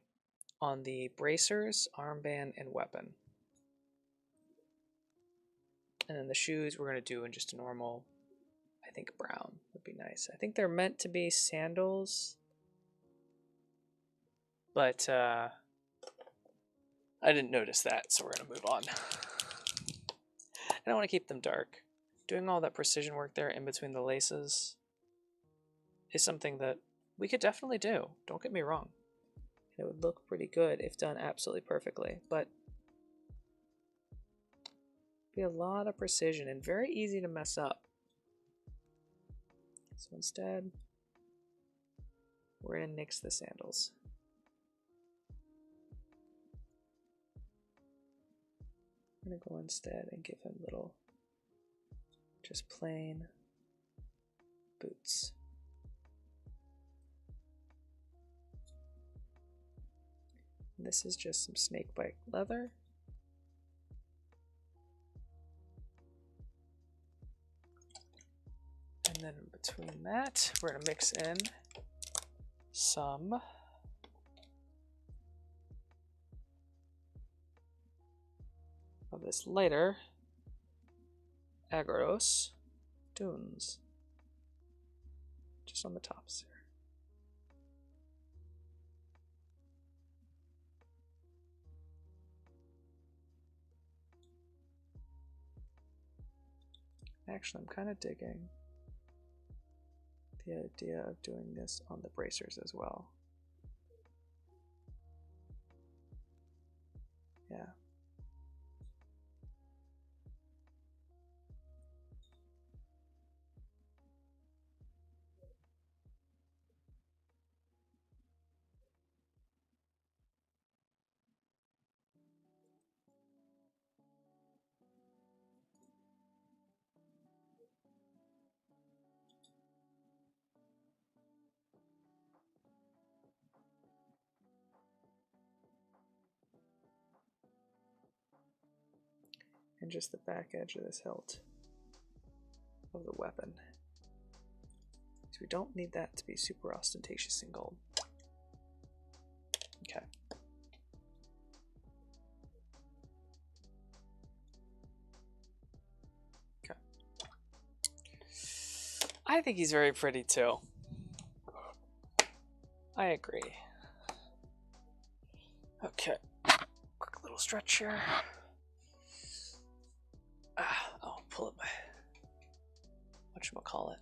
on the bracers, armband, and weapon. And then the shoes we're going to do in just a normal, I think brown would be nice. I think they're meant to be sandals, but I didn't notice that, so we're going to move on. I don't want to keep them dark. Doing all that precision work there in between the laces is something that we could definitely do. Don't get me wrong. It would look pretty good if done absolutely perfectly, but be a lot of precision and very easy to mess up. So instead, We're gonna nix the sandals. I'm gonna go instead and give him little, just plain boots. And this is just some snakebite leather. And then in between that, we're gonna mix in some of this lighter Agarose Dunes, just on the tops here. Actually, I'm kind of digging the idea of doing this on the bracers as well. Yeah. And just the back edge of this hilt of the weapon. So we don't need that to be super ostentatious in gold. Okay. Okay. I think he's very pretty too. I agree. Okay. Quick little stretch here. I'll pull up my, whatchamacallit.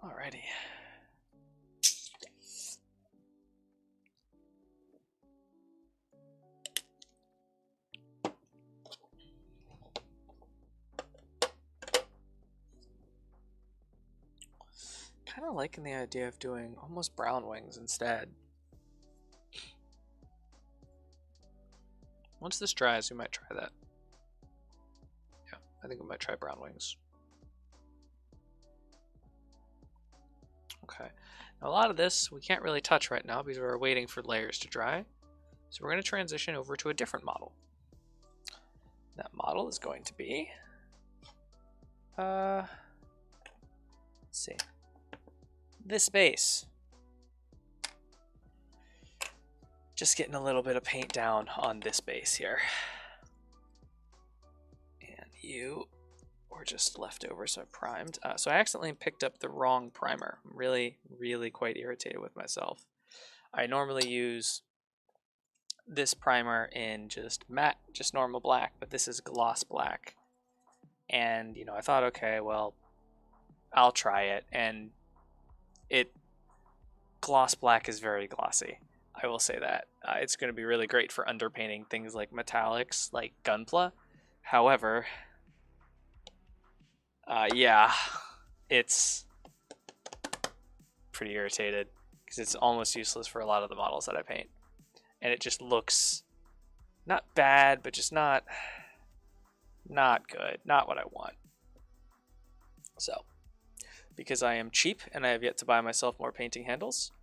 Alrighty. Kind of liking the idea of doing almost brown wings instead. Once this dries, we might try that. Yeah, I think we might try brown wings. Okay, now a lot of this we can't really touch right now because we're waiting for layers to dry. So we're going to transition over to a different model. That model is going to be, let's see, this base. Just getting a little bit of paint down on this base here. And you were just left over, so I primed. So I accidentally picked up the wrong primer. I'm really quite irritated with myself. I normally use this primer in just matte, just normal black, but this is gloss black. And, you know, I thought, okay, well, I'll try it. And gloss black is very glossy. I will say that. It's going to be really great for underpainting things like metallics, like Gunpla. However, yeah, it's pretty irritated because it's almost useless for a lot of the models that I paint. And it just looks not bad, but just not good. Not what I want. So, because I am cheap and I have yet to buy myself more painting handles,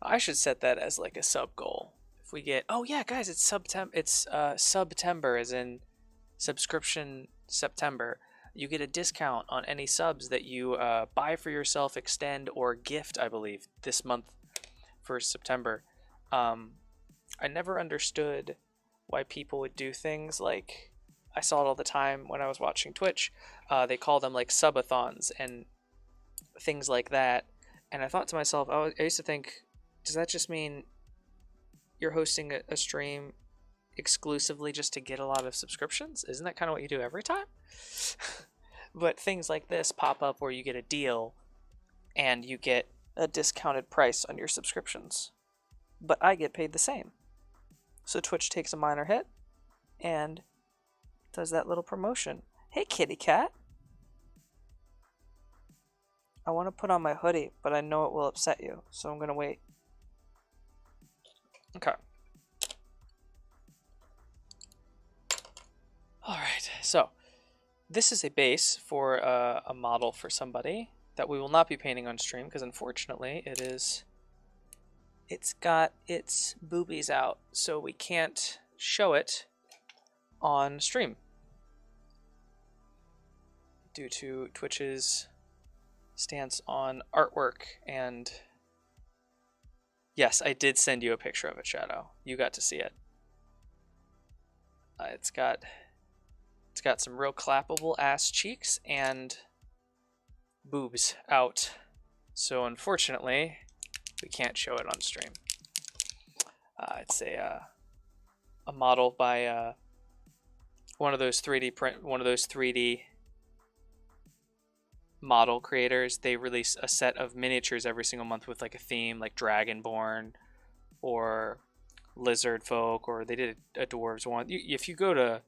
I should set that as like a sub goal. If we get, oh yeah, guys, it's September, as in subscription September. You get a discount on any subs that you buy for yourself, extend, or gift, I believe, this month for September. I never understood why people would do things like, I saw it all the time when I was watching Twitch. They call them like subathons and things like that. And I thought to myself, I used to think, does that just mean you're hosting a stream exclusively just to get a lot of subscriptions? Isn't that kind of what you do every time? But things like this pop up where you get a deal and you get a discounted price on your subscriptions. But I get paid the same. So Twitch takes a minor hit and does that little promotion. Hey, kitty cat. I want to put on my hoodie, but I know it will upset you, so I'm going to wait. Okay. Alright, so this is a base for a model for somebody that we will not be painting on stream because unfortunately it's got its boobies out, so we can't show it on stream due to Twitch's stance on artwork. And yes, I did send you a picture of it, Shadow. You got to see it. It's got some real clappable ass cheeks and boobs out, so unfortunately we can't show it on stream. It's a model by one of those 3D model creators. They release a set of miniatures every single month with like a theme, like Dragonborn or Lizard Folk, or they did a dwarves one. If you go to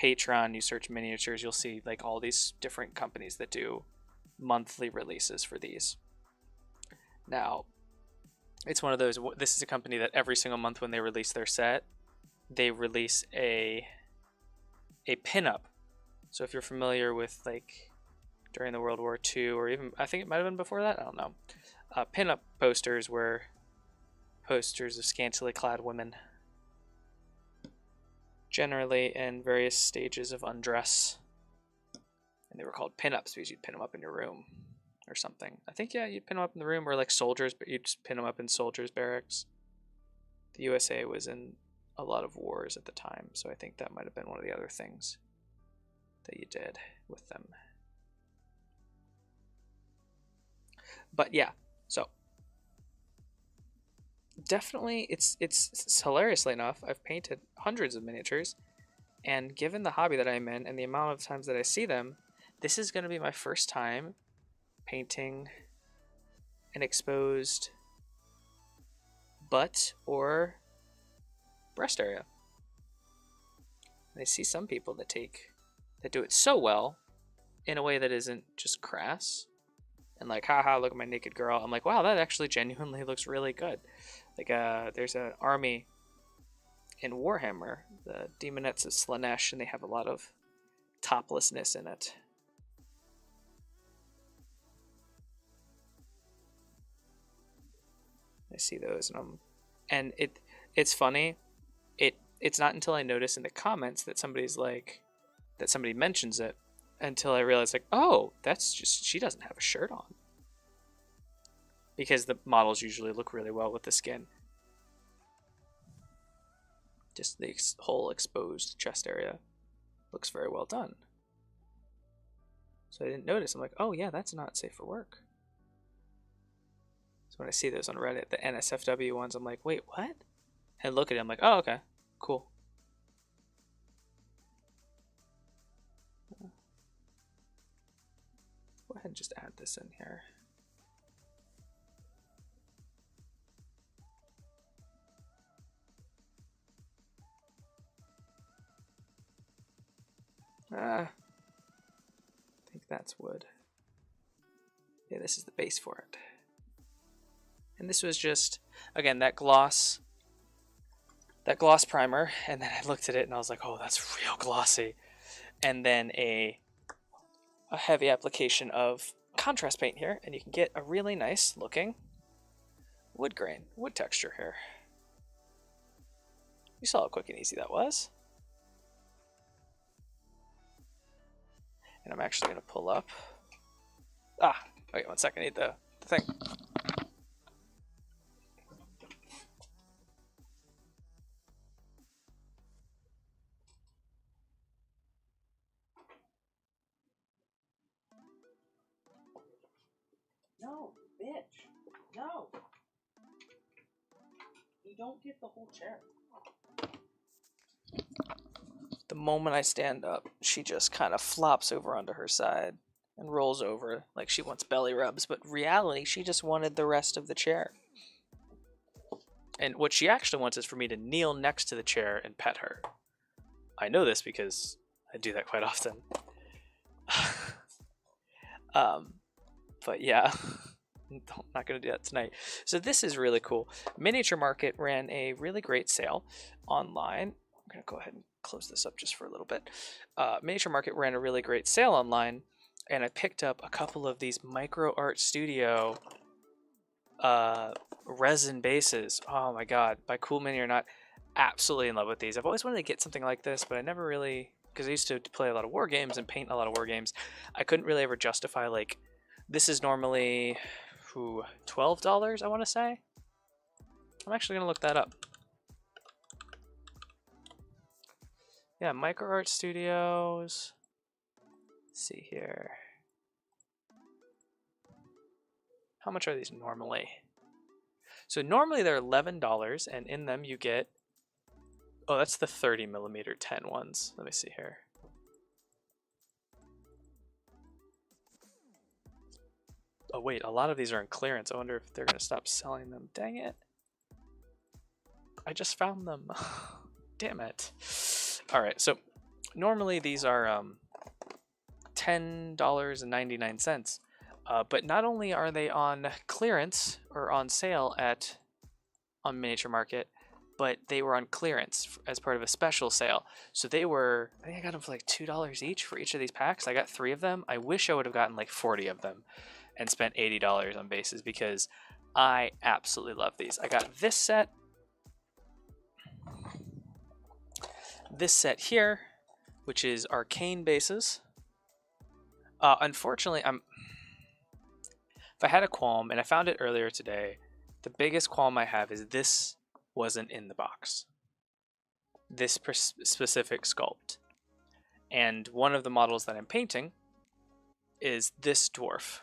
Patreon, you search miniatures, you'll see like all these different companies that do monthly releases for these. Now, it's one of those, this is a company that every single month when they release their set, they release a pinup. So if you're familiar with like during the World War II, or even I think it might have been before that, I don't know, pinup posters were posters of scantily clad women, generally in various stages of undress, and they were called pinups because you'd pin them up in your room or something. I think, yeah, you'd pin them up in the room, or like soldiers, but you'd just pin them up in soldiers' barracks. The USA was in a lot of wars at the time, so I think that might have been one of the other things that you did with them. But yeah, so definitely it's hilariously enough, I've painted hundreds of miniatures, and given the hobby that I'm in and the amount of times that I see them, this is going to be my first time painting an exposed butt or breast area. And I see some people that do it so well in a way that isn't just crass and like, haha, look at my naked girl. I'm like, wow, that actually genuinely looks really good. Like there's an army in Warhammer, the Demonettes of Slaanesh, and they have a lot of toplessness in it. I see those, and it's funny. It's not until I notice in the comments that somebody mentions it until I realize, like, oh, that's just, she doesn't have a shirt on. Because the models usually look really well with the skin. Just the whole exposed chest area looks very well done. So I didn't notice. I'm like, oh yeah, that's not safe for work. So when I see those on Reddit, the NSFW ones, I'm like, wait, what? And look at it, I'm like, oh, okay, cool. Go ahead and just add this in here. I think that's wood. Yeah, this is the base for it. And this was just, again, that gloss primer, and then I looked at it and I was like, oh, that's real glossy. And then a heavy application of contrast paint here, and you can get a really nice looking wood grain, wood texture here. You saw how quick and easy that was. And I'm actually going to pull up. Wait 1 second, I need the thing. No, bitch. No. You don't get the whole chair. The moment I stand up, she just kind of flops over onto her side and rolls over like she wants belly rubs, but in reality, she just wanted the rest of the chair. And what she actually wants is for me to kneel next to the chair and pet her. I know this because I do that quite often. But yeah, I'm not going to do that tonight. So this is really cool. Miniature Market ran a really great sale online. I'm going to go ahead and close this up just for a little bit. Miniature Market ran a really great sale online, and I picked up a couple of these Micro Art Studio resin bases. Oh my god, by Cool Mini or not, absolutely in love with these. I've always wanted to get something like this, but I never really, because I used to play a lot of war games and paint a lot of war games, I couldn't really ever justify, like, this is normally $12, I want to say. I'm actually going to look that up. Yeah, Micro Art Studios. Let's see here. How much are these normally? So normally they're $11, and in them you get, oh, that's the 30mm 10 ones. Let me see here. Oh wait, a lot of these are in clearance. I wonder if they're going to stop selling them. Dang it. I just found them. Damn it. Alright, so normally these are $10.99. But not only are they on clearance or on sale on Miniature Market, but they were on clearance as part of a special sale. So they were, I think I got them for like $2 each for each of these packs. I got 3 of them. I wish I would have gotten like 40 of them and spent $80 on bases because I absolutely love these. I got this set here, which is arcane bases. Unfortunately, if I had a qualm, and I found it earlier today, the biggest qualm I have is this wasn't in the box. This specific sculpt. And one of the models that I'm painting is this dwarf.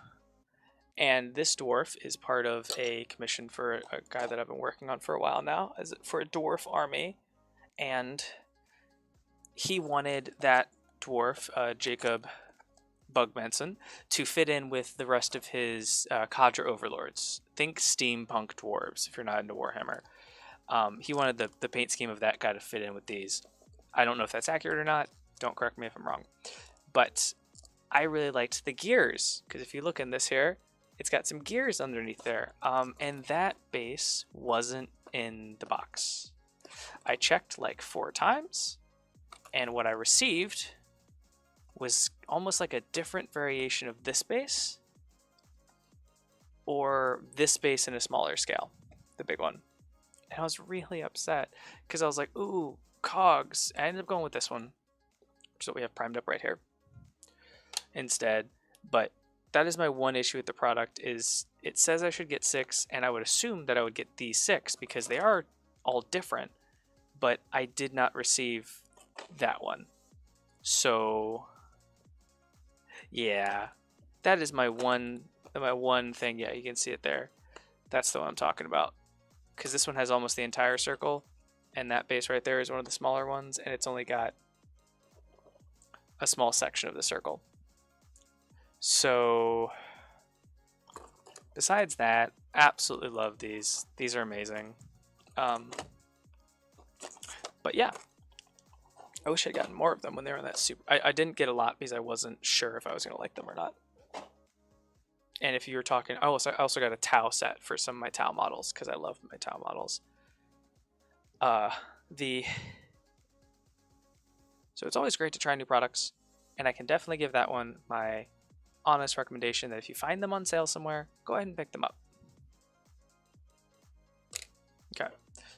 And this dwarf is part of a commission for a guy that I've been working on for a while now, for a dwarf army. And he wanted that dwarf, Jacob Bugmanson, to fit in with the rest of his cadre overlords. Think steampunk dwarves if you're not into Warhammer. He wanted the paint scheme of that guy to fit in with these. I don't know if that's accurate or not. Don't correct me if I'm wrong. But I really liked the gears, because if you look in this here, it's got some gears underneath there. And that base wasn't in the box. I checked like 4 times, and what I received was almost like a different variation of this base, or this base in a smaller scale, the big one. And I was really upset because I was like, ooh, cogs. I ended up going with this one, which is what we have primed up right here instead. But that is my one issue with the product, is it says I should get 6, and I would assume that I would get these 6 because they are all different, but I did not receive that one. So yeah, that is my one thing. Yeah, you can see it there. That's the one I'm talking about, because this one has almost the entire circle, and that base right there is one of the smaller ones, and it's only got a small section of the circle. So besides that, absolutely love these. These are amazing. But yeah, I wish I'd gotten more of them when they were in that super. I didn't get a lot because I wasn't sure if I was going to like them or not. And if you were talking, I also got a Tau set for some of my Tau models because I love my Tau models. So it's always great to try new products, and I can definitely give that one my honest recommendation that if you find them on sale somewhere, go ahead and pick them up. Okay,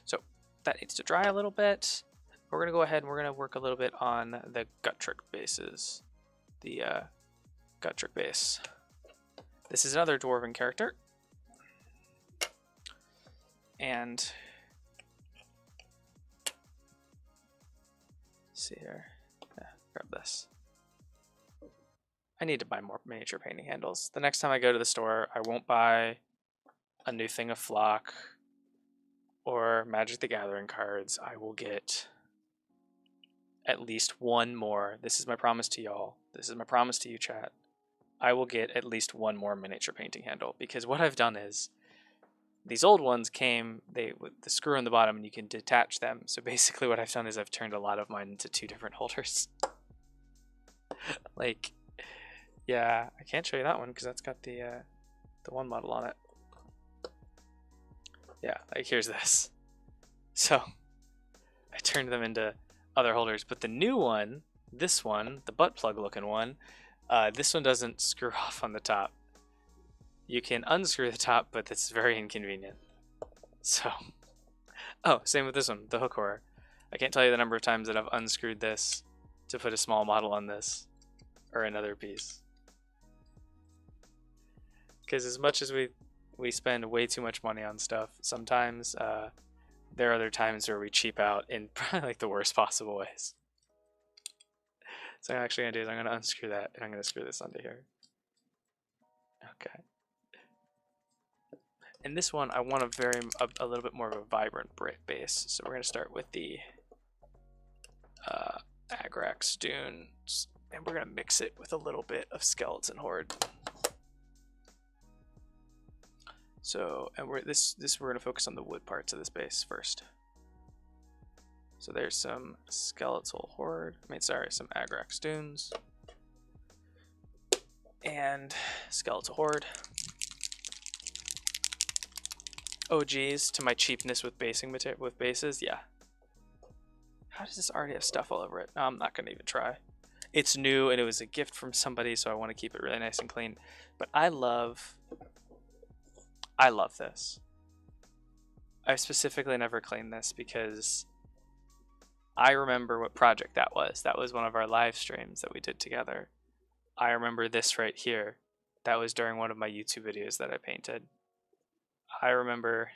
so that needs to dry a little bit. We're going to go ahead and we're going to work a little bit on the gut trick bases. The gut trick base. This is another dwarven character. And let's see here. Yeah, grab this. I need to buy more miniature painting handles. The next time I go to the store, I won't buy a new thing of Flock or Magic the Gathering cards. I will get at least one more. This is my promise to y'all. This is my promise to you, chat. I will get at least one more miniature painting handle, because what I've done is these old ones came with the screw on the bottom and you can detach them. So basically what I've done is I've turned a lot of mine into 2 different holders. Like, yeah, I can't show you that one because that's got the the one model on it. Yeah, like here's this. So I turned them into other holders, but the new one, this one, the butt plug looking one, this one doesn't screw off on the top. You can unscrew the top, but it's very inconvenient. So, oh, same with this one, the hook horror. I can't tell you the number of times that I've unscrewed this to put a small model on this or another piece. Because as much as we spend way too much money on stuff, sometimes there are other times where we cheap out in probably like the worst possible ways. So what I'm actually going to do is I'm going to unscrew that and I'm going to screw this onto here. Okay. And this one I want a little bit more of a vibrant base. So we're going to start with the Agrax Dunes, and we're going to mix it with a little bit of Skeleton Horde. So, and we're going to focus on the wood parts of this base first. So there's some Skeletal Horde, some Agrax Dunes, and Skeletal Horde. Oh geez, to my cheapness with bases, yeah. How does this already have stuff all over it? No, I'm not gonna even try. It's new and it was a gift from somebody, so I want to keep it really nice and clean. But I love this. I specifically never cleaned this because I remember what project that was. That was one of our live streams that we did together. I remember this right here. That was during one of my YouTube videos that I painted. I remember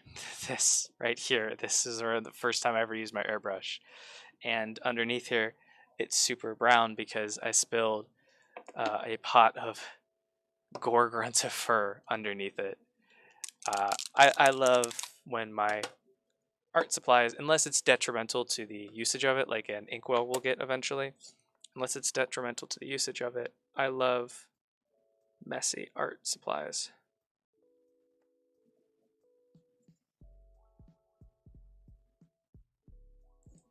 this right here. This is the first time I ever used my airbrush. And underneath here, it's super brown because I spilled a pot of gore grunts of fur underneath it. I love when my art supplies, unless it's detrimental to the usage of it, like an inkwell will get eventually, unless it's detrimental to the usage of it, I love messy art supplies.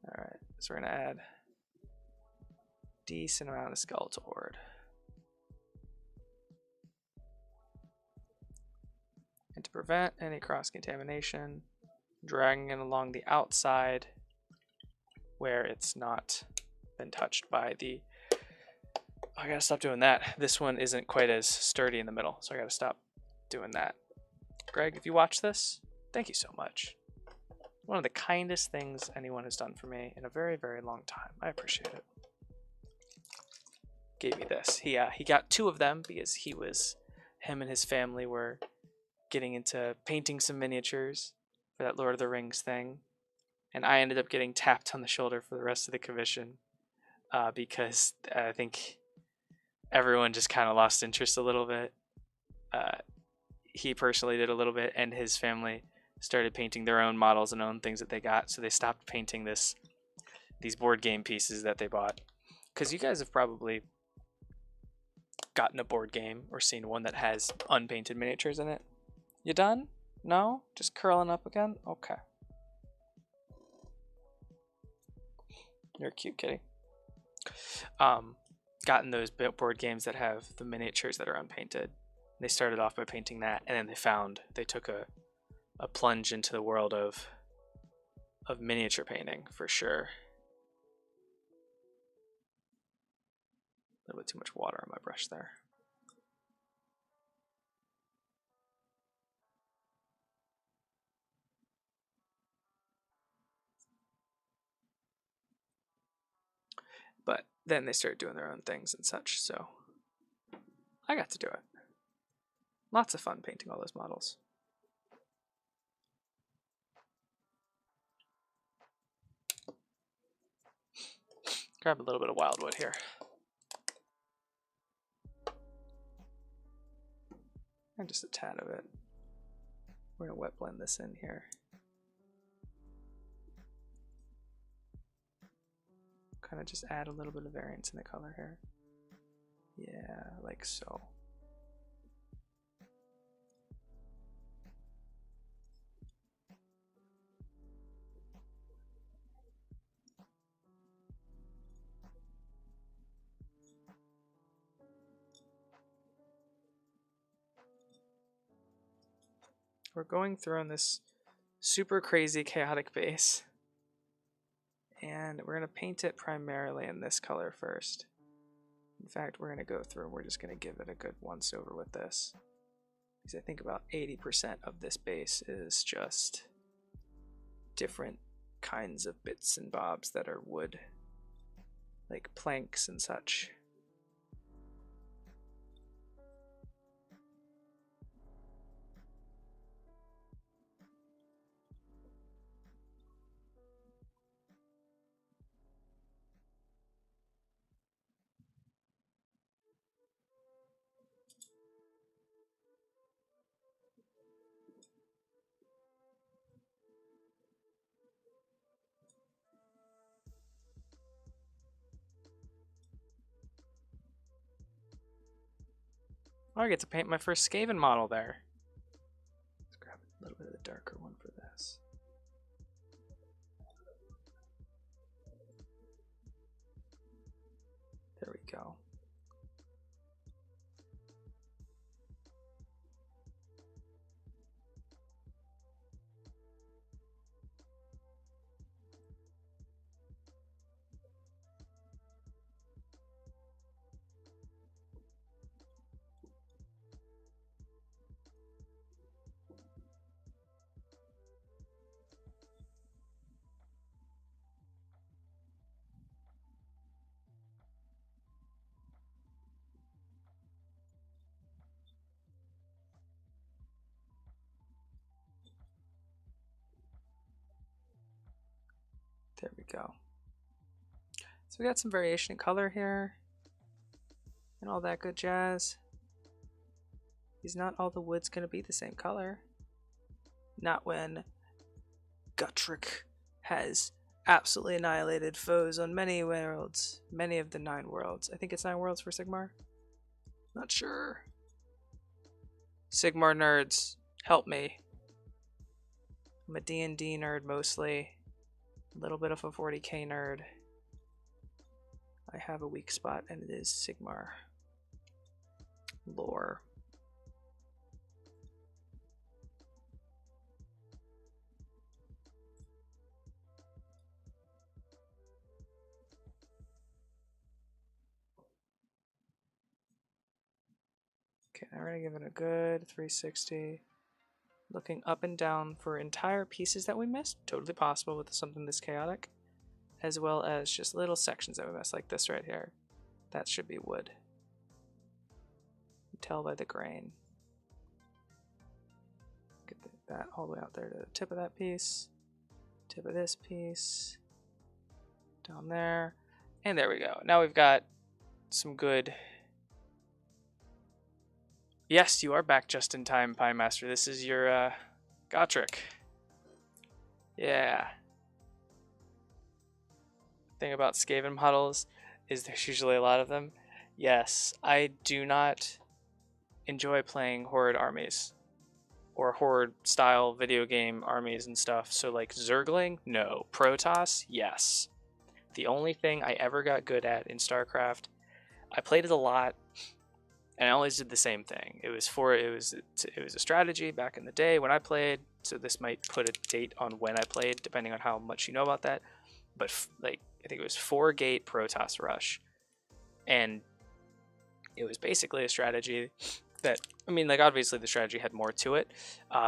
Alright, so we're going to add a decent amount of Skeletal Horde. And to prevent any cross-contamination, dragging it along the outside where it's not been touched by the... Oh, I gotta stop doing that. This one isn't quite as sturdy in the middle, so I gotta stop doing that. Greg, if you watch this, thank you so much. One of the kindest things anyone has done for me in a very, very long time. I appreciate it. Gave me this. He got 2 of them because him and his family were getting into painting some miniatures for that Lord of the Rings thing, and I ended up getting tapped on the shoulder for the rest of the commission because I think everyone just kind of lost interest a little bit. He personally did a little bit, and his family started painting their own models and own things that they got, so they stopped painting these board game pieces that they bought. Because you guys have probably gotten a board game or seen one that has unpainted miniatures in it. You done? No? Just curling up again? Okay. You're a cute kitty. Gotten those board games that have the miniatures that are unpainted. They started off by painting that, and then they took a plunge into the world of miniature painting for sure. A little bit too much water on my brush there. But then they started doing their own things and such, so I got to do it. Lots of fun painting all those models. Grab a little bit of wildwood here. And just a tad of it. We're going to wet blend this in here. Kind of just add a little bit of variance in the color here. Yeah, like so. we're going through on this super crazy chaotic base. And we're going to paint it primarily in this color first. In fact, we're going to go through and we're just going to give it a good once over with this. Because I think about 80% of this base is just different kinds of bits and bobs that are wood, like planks and such. Oh, I get to paint my first Skaven model there. Let's grab a little bit of the darker one for this. There we go. There we go. So we got some variation in color here and all that good jazz. Because not all the wood's going to be the same color. Not when Gutrick has absolutely annihilated foes on many worlds. Many of the 9 worlds. I think it's 9 worlds for Sigmar. Not sure. Sigmar nerds, help me. I'm a D&D nerd mostly. A little bit of a 40k nerd. I have a weak spot and it is Sigmar lore. Okay, now we're gonna give it a good 360. Looking up and down for entire pieces that we missed, totally possible with something this chaotic, as well as just little sections that we missed, like this right here. That should be wood. You tell by the grain. Get that all the way out there to the tip of that piece, tip of this piece, down there, and there we go. Now we've got some good. Yes, you are back just in time, Pie Master. This is your Gotrek. Yeah. Thing about Skaven models is there's usually a lot of them. Yes, I do not enjoy playing horde armies or horde style video game armies and stuff. So like Zergling, no. Protoss, yes. The only thing I ever got good at in StarCraft, I played it a lot. And I always did the same thing. It was a strategy back in the day when I played. So this might put a date on when I played, depending on how much you know about that. But like I think it was 4-gate Protoss Rush, and it was basically a strategy that like obviously the strategy had more to it,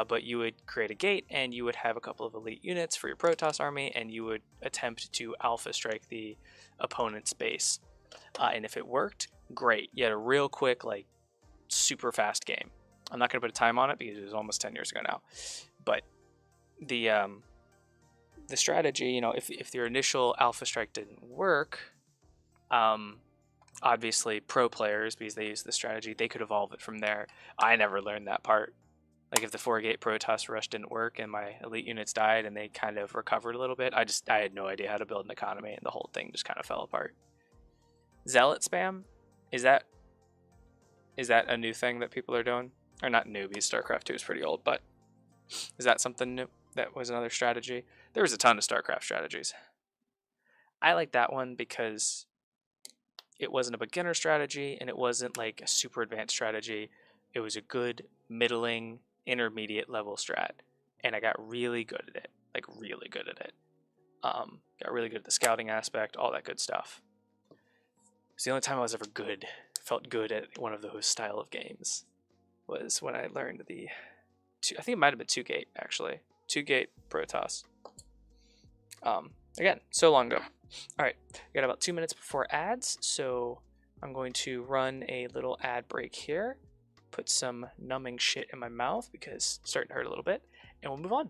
but you would create a gate and you would have a couple of elite units for your Protoss army, and you would attempt to alpha strike the opponent's base. And if it worked, great. You had a real quick, like, super fast game. I'm not going to put a time on it because it was almost 10 years ago now. But the strategy, if your initial alpha strike didn't work, obviously pro players, because they use the strategy, they could evolve it from there. I never learned that part. Like if the 4-gate Protoss Rush didn't work and my elite units died and they kind of recovered a little bit, I had no idea how to build an economy, and the whole thing just kind of fell apart. Zealot spam, is that a new thing that people are doing? Or not new, because StarCraft 2 is pretty old, but is that something new? That was another strategy. There was a ton of StarCraft strategies. I like that one because it wasn't a beginner strategy and it wasn't like a super advanced strategy. It was a good middling intermediate level strat, and I got really good at it, like really good at it. Got really good at the scouting aspect, all that good stuff. It's the only time I was ever good, felt good at one of those style of games, was when I learned the, I think it might have been 2-gate actually, 2-gate Protoss. Again, so long ago. All right, we got about 2 minutes before ads, so I'm going to run a little ad break here, put some numbing shit in my mouth because it's starting to hurt a little bit, and we'll move on.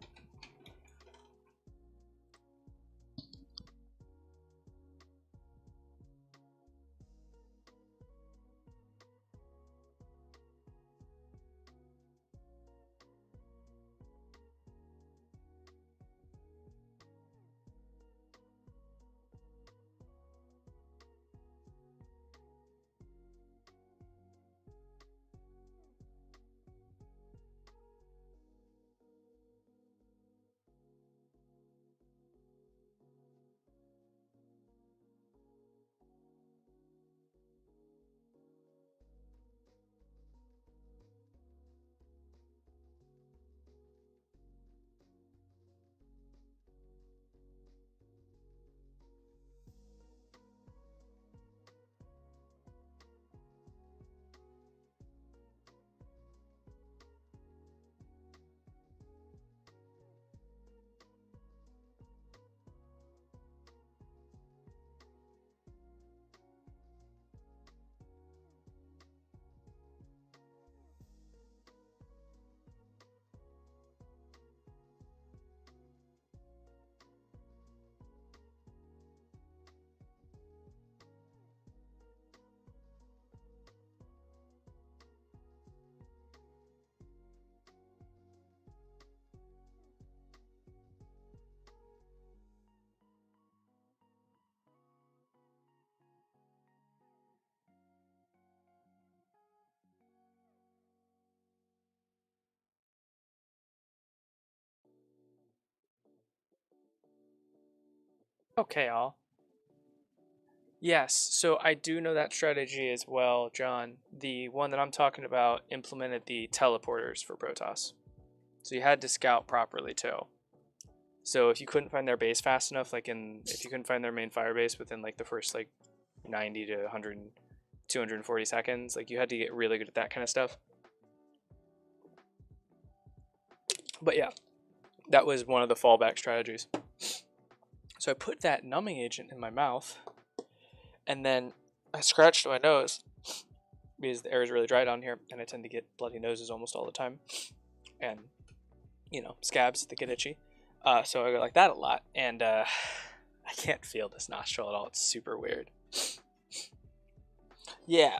Okay, all. Yes, so I do know that strategy as well, John. The one that I'm talking about implemented the teleporters for Protoss. So you had to scout properly too. So if you couldn't find their base fast enough, like if you couldn't find their main fire base within like the first like 90 to 100, 240 seconds, like you had to get really good at that kind of stuff. But yeah, that was one of the fallback strategies. So I put that numbing agent in my mouth, and then I scratched my nose because the air is really dry down here, and I tend to get bloody noses almost all the time, and you know, scabs that get itchy. So I go like that a lot, and I can't feel this nostril at all. It's super weird. Yeah,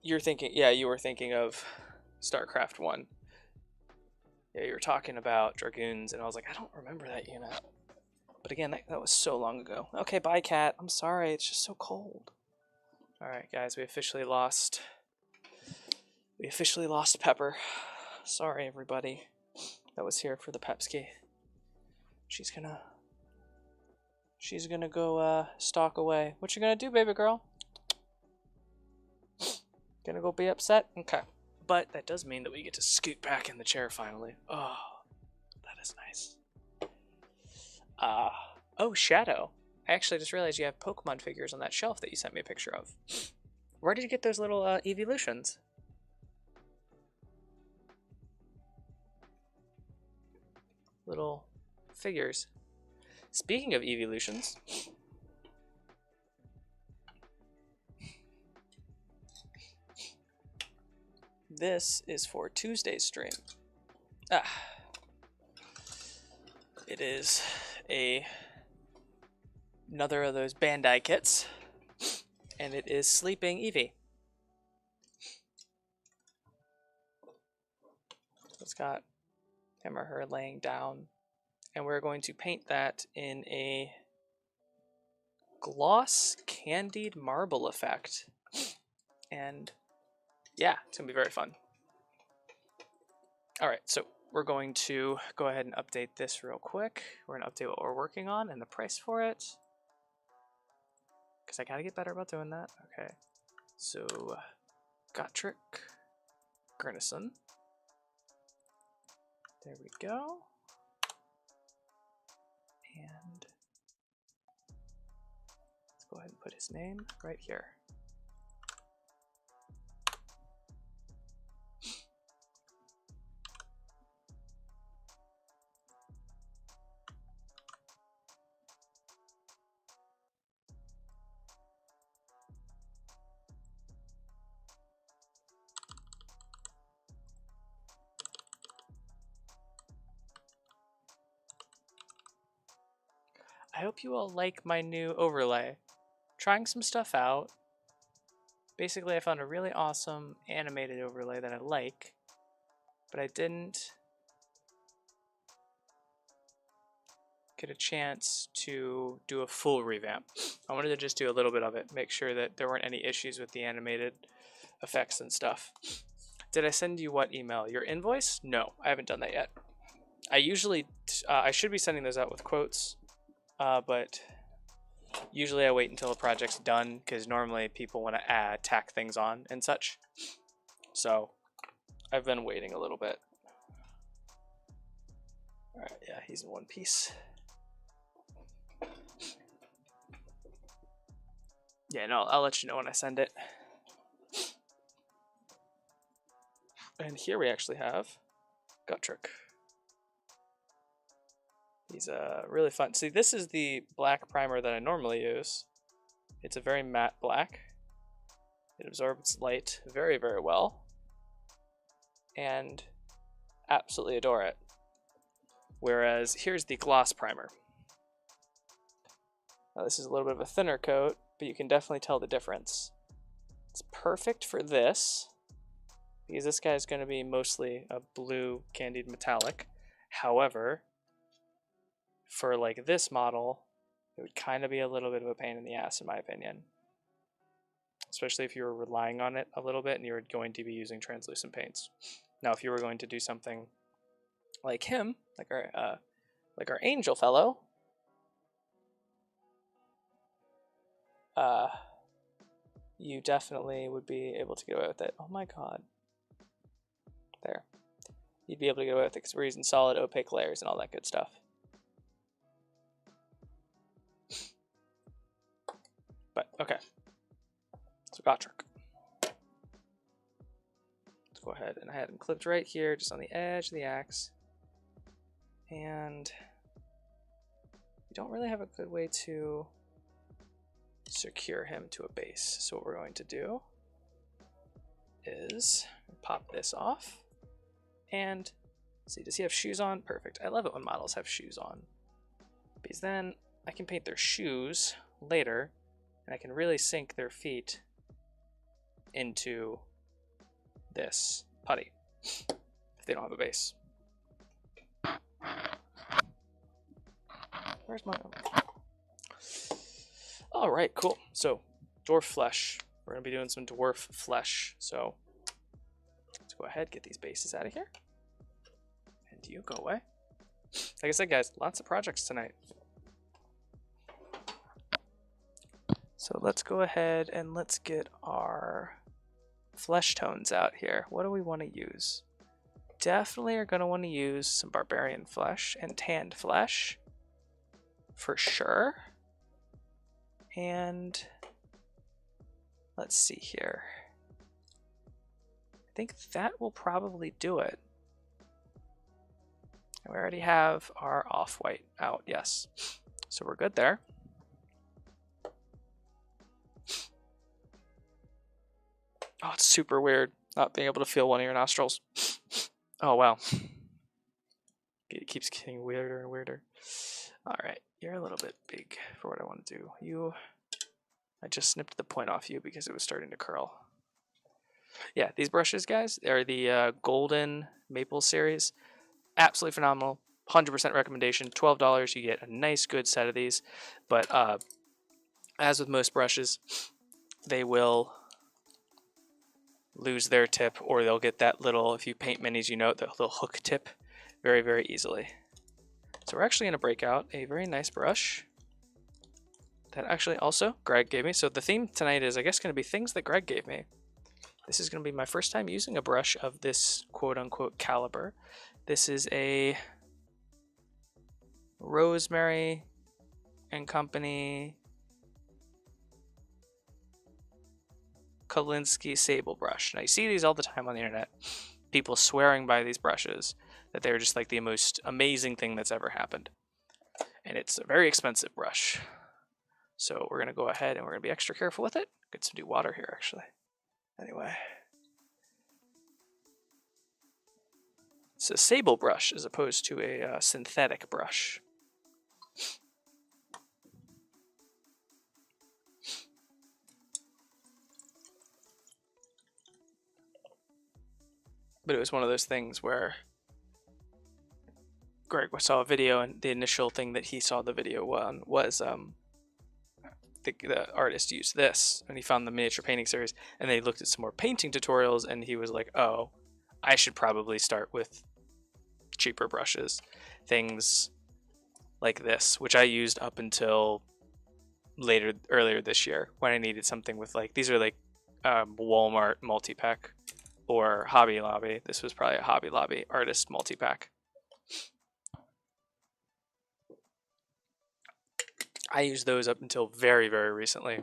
you're thinking. Yeah, you were thinking of StarCraft 1. Yeah, you were talking about Dragoons, and I was like, I don't remember that unit. But again, that was so long ago. Okay, bye, cat. I'm sorry. It's just so cold. All right, guys, we officially lost Pepper. Sorry, everybody that was here for the Pepski. She's gonna go stalk away. What you gonna do, baby girl? Gonna go be upset? Okay. But that does mean that we get to scoot back in the chair finally. Oh, that is nice. Oh, Shadow. I actually just realized you have Pokemon figures on that shelf that you sent me a picture of. Where did you get those little evolutions? Little figures. Speaking of evolutions, this is for Tuesday's stream. It is another of those Bandai kits, and it is Sleeping Eevee. It's got him or her laying down, and we're going to paint that in a gloss candied marble effect. And yeah, it's gonna be very fun. All right, so we're going to go ahead and update this real quick. We're gonna update what we're working on and the price for it, because I gotta get better about doing that. Okay, so Gotrick, Gurnison, There we go. And let's go ahead and put his name right here. I hope you all like my new overlay. Trying some stuff out. Basically, I found a really awesome animated overlay that I like, but I didn't get a chance to do a full revamp. I wanted to just do a little bit of it, make sure that there weren't any issues with the animated effects and stuff. Did I send you what email? Your invoice? No, I haven't done that yet. I usually, I should be sending those out with quotes, but usually I wait until a project's done because normally people want to tack things on and such. So I've been waiting a little bit. All right, yeah, he's in one piece. Yeah, no, I'll let you know when I send it. And here we actually have Gutrick. He's really fun. See, this is the black primer that I normally use. It's a very matte black. It absorbs light very, very well. And absolutely adore it. Whereas here's the gloss primer. Now this is a little bit of a thinner coat, but you can definitely tell the difference. It's perfect for this, because this guy is going to be mostly a blue candied metallic. However, for like this model, it would kind of be a little bit of a pain in the ass in my opinion. Especially if you were relying on it a little bit and you were going to be using translucent paints. Now if you were going to do something like him, like our angel fellow, you definitely would be able to get away with it. Oh my god. There. You'd be able to get away with it because we're using solid opaque layers and all that good stuff. But, okay. So Gutrick. Let's go ahead, and I had him clipped right here, just on the edge of the axe. And we don't really have a good way to secure him to a base. So what we're going to do is pop this off. And see, does he have shoes on? Perfect. I love it when models have shoes on, because then I can paint their shoes later and I can really sink their feet into this putty if they don't have a base. Where's my... All right, cool. So dwarf flesh. We're going to be doing some dwarf flesh. So let's go ahead, get these bases out of here. And you go away. Like I said, guys, lots of projects tonight. So let's go ahead and let's get our flesh tones out here. What do we want to use? Definitely are going to want to use some barbarian flesh and tanned flesh for sure. And let's see here. I think that will probably do it. And we already have our off-white out, yes. So we're good there. Oh, it's super weird not being able to feel one of your nostrils. Oh, wow. It keeps getting weirder and weirder. All right, you're a little bit big for what I want to do. I just snipped the point off you because it was starting to curl. Yeah, these brushes, guys, they're the Golden Maple series. Absolutely phenomenal. 100% recommendation. $12, you get a nice, good set of these. But as with most brushes, they will lose their tip, or they'll get that little, if you paint minis, you know, the little hook tip very, very easily. So we're actually going to break out a very nice brush that actually also Greg gave me. So the theme tonight is, I guess, going to be things that Greg gave me. This is going to be my first time using a brush of this quote-unquote caliber, This is a Rosemary and Company Kolinsky Sable brush. Now you see these all the time on the internet. People swearing by these brushes that they're just like the most amazing thing that's ever happened. And it's a very expensive brush. So we're going to go ahead and we're going to be extra careful with it. Get some new water here, actually. Anyway. It's a sable brush as opposed to a synthetic brush. But it was one of those things where Greg saw a video, and the initial thing that he saw the video on was the artist used this, and he found the miniature painting series, and they looked at some more painting tutorials, and he was like, oh, I should probably start with cheaper brushes. Things like this, which I used up until earlier this year when I needed something with like, these are like Walmart multi-pack or Hobby Lobby. This was probably a Hobby Lobby artist multi-pack. I used those up until very, very recently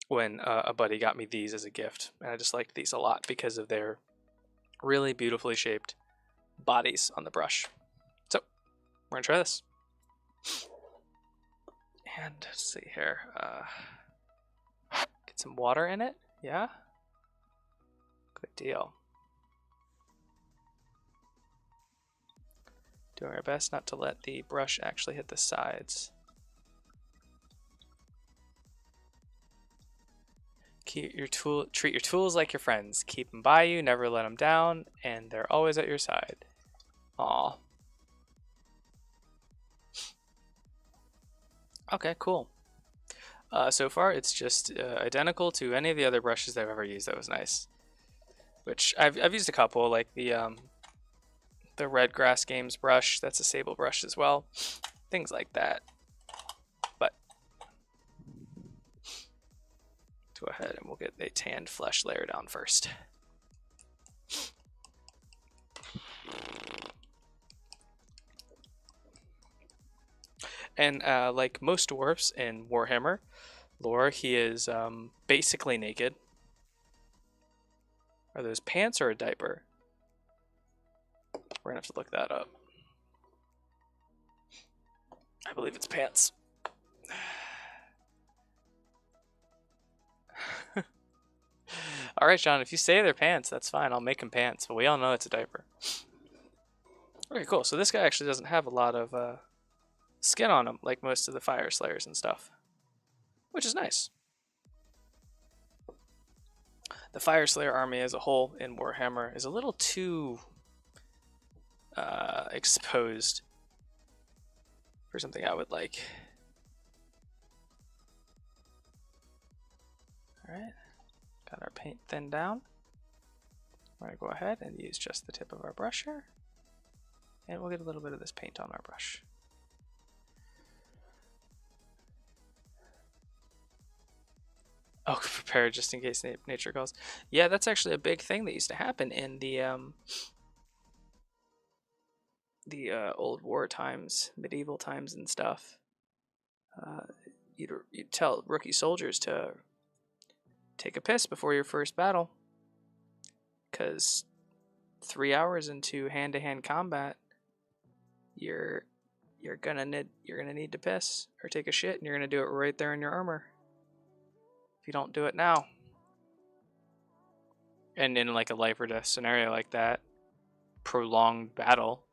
when a buddy got me these as a gift. And I just liked these a lot because of their really beautifully shaped bodies on the brush. So we're gonna try this. And let's see here. Get some water in it. Yeah. Good deal. Doing our best not to let the brush actually hit the sides. Treat your tools like your friends. Keep them by you, never let them down, and they're always at your side. Aw. Okay, cool. So far, it's just identical to any of the other brushes I've ever used. That was nice. Which I've used a couple, like the Red Grass Games brush. That's a sable brush as well. Things like that. But go ahead and we'll get a tanned flesh layer down first. And like most dwarfs in Warhammer lore, he is basically naked. Are those pants or a diaper? We're gonna have to look that up. I believe it's pants. Alright, John, if you say they're pants, that's fine. I'll make them pants, but we all know it's a diaper. Okay, cool. So this guy actually doesn't have a lot of skin on him, like most of the Fire Slayers and stuff, which is nice. The Fire Slayer army as a whole in Warhammer is a little too exposed for something I would like. Alright, got our paint thinned down. We're going to go ahead and use just the tip of our brush here, and we'll get a little bit of this paint on our brush. Oh, prepare just in case nature calls. Yeah, that's actually a big thing that used to happen in the old war times, medieval times and stuff. You'd tell rookie soldiers to take a piss before your first battle, because 3 hours into hand-to-hand combat, you're gonna need to piss or take a shit, and you're gonna do it right there in your armor. If you don't do it now. And in like a life or death scenario like that, prolonged battle,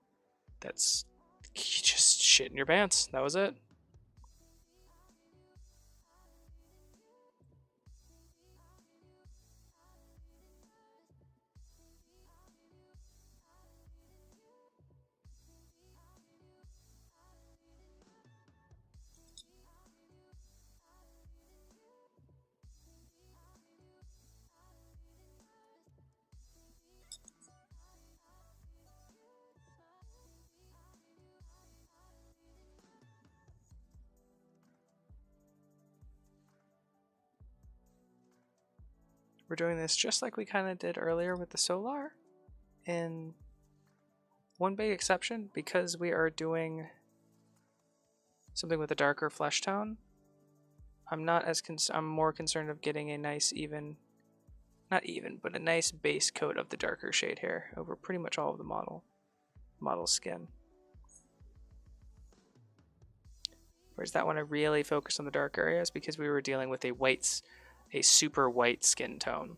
that's just shit in your pants. That was it. We're doing this just like we kind of did earlier with the Solar in one big exception, because we are doing something with a darker flesh tone. I'm not as I'm more concerned of getting a nice not even, but a nice base coat of the darker shade here over pretty much all of the model's skin. Whereas that one I really focused on the dark areas because we were dealing with a super white skin tone.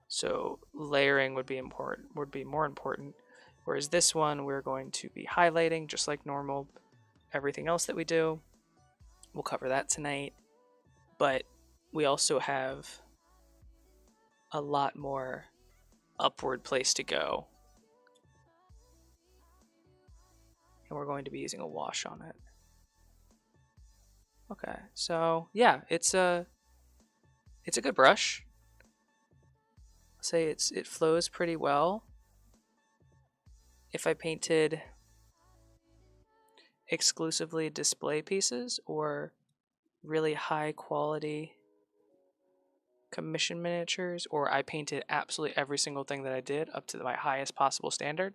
So layering would be more important. Whereas this one we're going to be highlighting just like normal. Everything else that we do, we'll cover that tonight. But we also have a lot more upward place to go. And we're going to be using a wash on it. Okay, so yeah, it's a good brush. I'll say it flows pretty well. If I painted exclusively display pieces or really high quality commission miniatures, or I painted absolutely every single thing that I did up to my highest possible standard,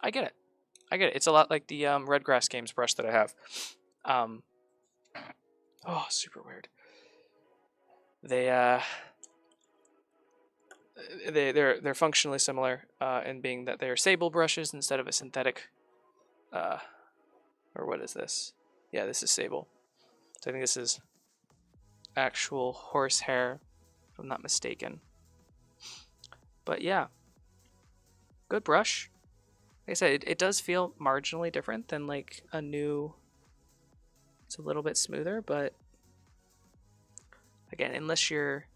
I get it. It's a lot like the Red Grass Games brush that I have. Oh, super weird. They're functionally similar in being that they are sable brushes instead of a synthetic. Or what is this? Yeah, this is sable. So I think this is actual horsehair, if I'm not mistaken. But yeah, good brush. Like I said, it does feel marginally different than like a new. It's a little bit smoother, but again, unless you're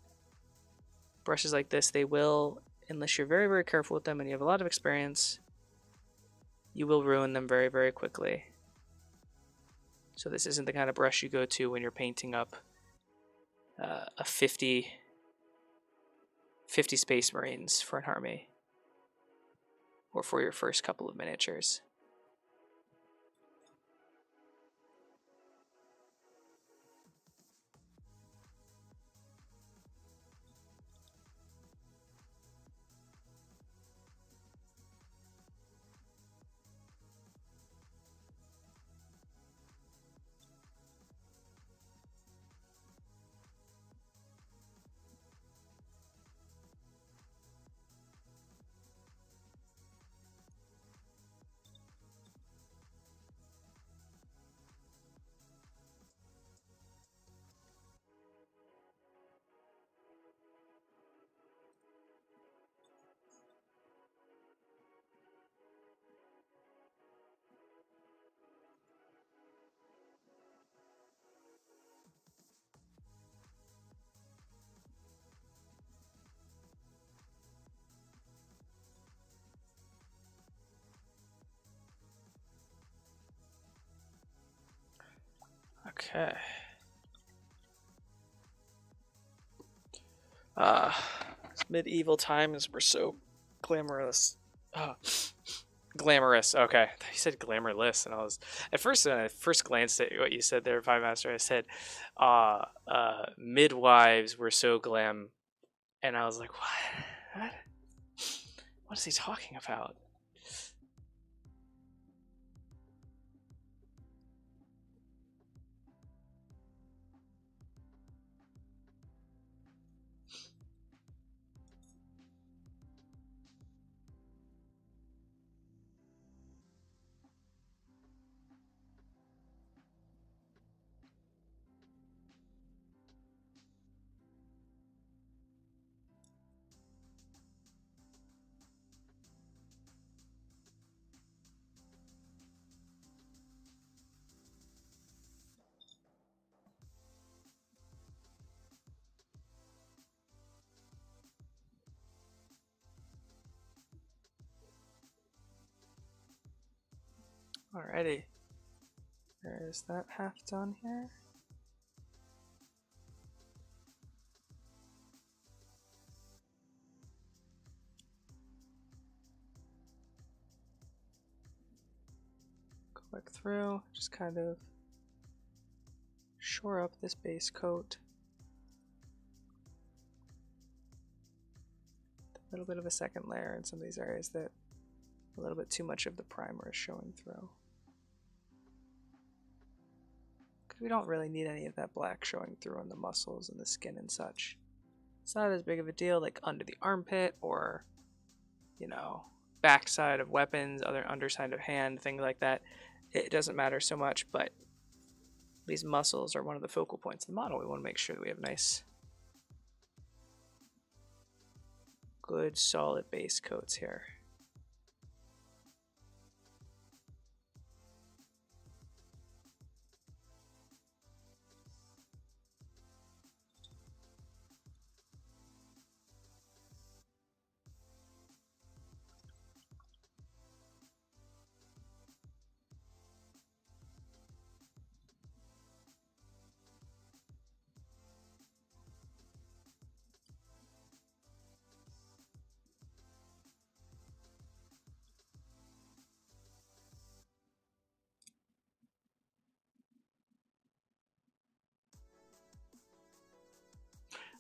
brushes like this, they will, unless you're very, very careful with them and you have a lot of experience, you will ruin them very, very quickly. So this isn't the kind of brush you go to when you're painting up a 50 Space Marines for an army, or for your first couple of miniatures. Okay. Medieval times were so glamorous. Glamorous. Okay, you said glamorless, and I was at first when I first glanced at what you said there, Pie Master. I said, midwives were so glam, and I was like, what? What is he talking about? Alrighty. There's that half done here. Click through, just kind of shore up this base coat. A little bit of a second layer in some of these areas that A little bit too much of the primer is showing through. Because we don't really need any of that black showing through on the muscles and the skin and such. It's not as big of a deal like under the armpit or, you know, backside of weapons, other underside of hand, things like that. It doesn't matter so much, but these muscles are one of the focal points of the model. We want to make sure that we have nice, good, solid base coats here.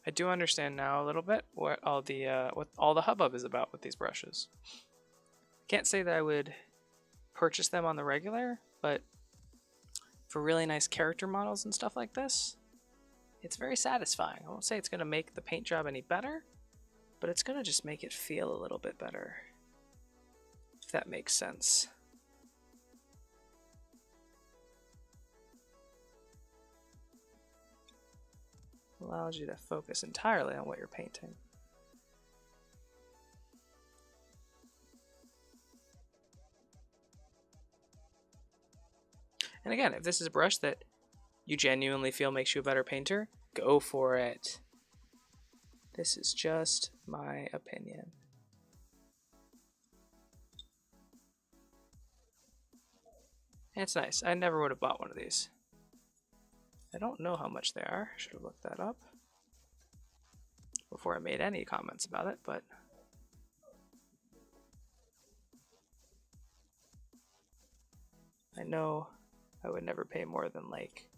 I do understand now a little bit what all the hubbub is about with these brushes. Can't say that I would purchase them on the regular, but for really nice character models and stuff like this, it's very satisfying. I won't say it's going to make the paint job any better, but it's going to just make it feel a little bit better, if that makes sense. Allows you to focus entirely on what you're painting. And again, if this is a brush that you genuinely feel makes you a better painter, go for it. This is just my opinion. And it's nice. I never would have bought one of these. I don't know how much they are. I should have looked that up before I made any comments about it, but I know I would never pay more than like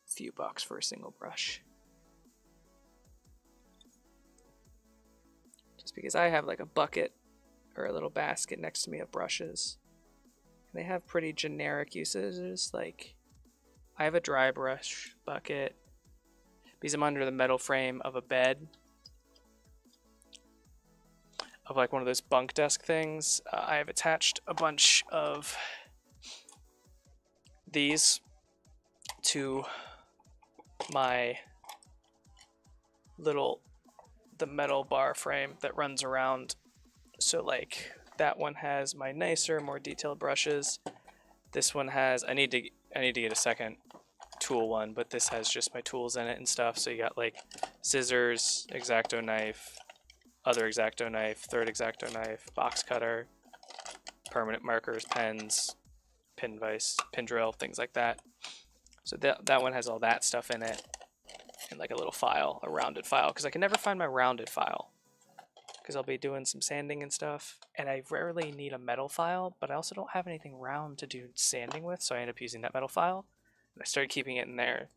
a few bucks for a single brush. Just because I have like a bucket or a little basket next to me of brushes. And they have pretty generic usages, like I have a dry brush bucket because I'm under the metal frame of a bed, of like one of those bunk desk things. I have attached a bunch of these to my the metal bar frame that runs around. So like that one has my nicer, more detailed brushes. This one has, I need to get a second tool one, but this has just my tools in it and stuff. So you got like scissors, X-Acto knife, other X-Acto knife, third X-Acto knife, box cutter, permanent markers, pens, pin vise, pin drill, things like that. So that one has all that stuff in it, and like a little file, a rounded file, because I can never find my rounded file because I'll be doing some sanding and stuff, and I rarely need a metal file, but I also don't have anything round to do sanding with, so I end up using that metal file. I started keeping it in there.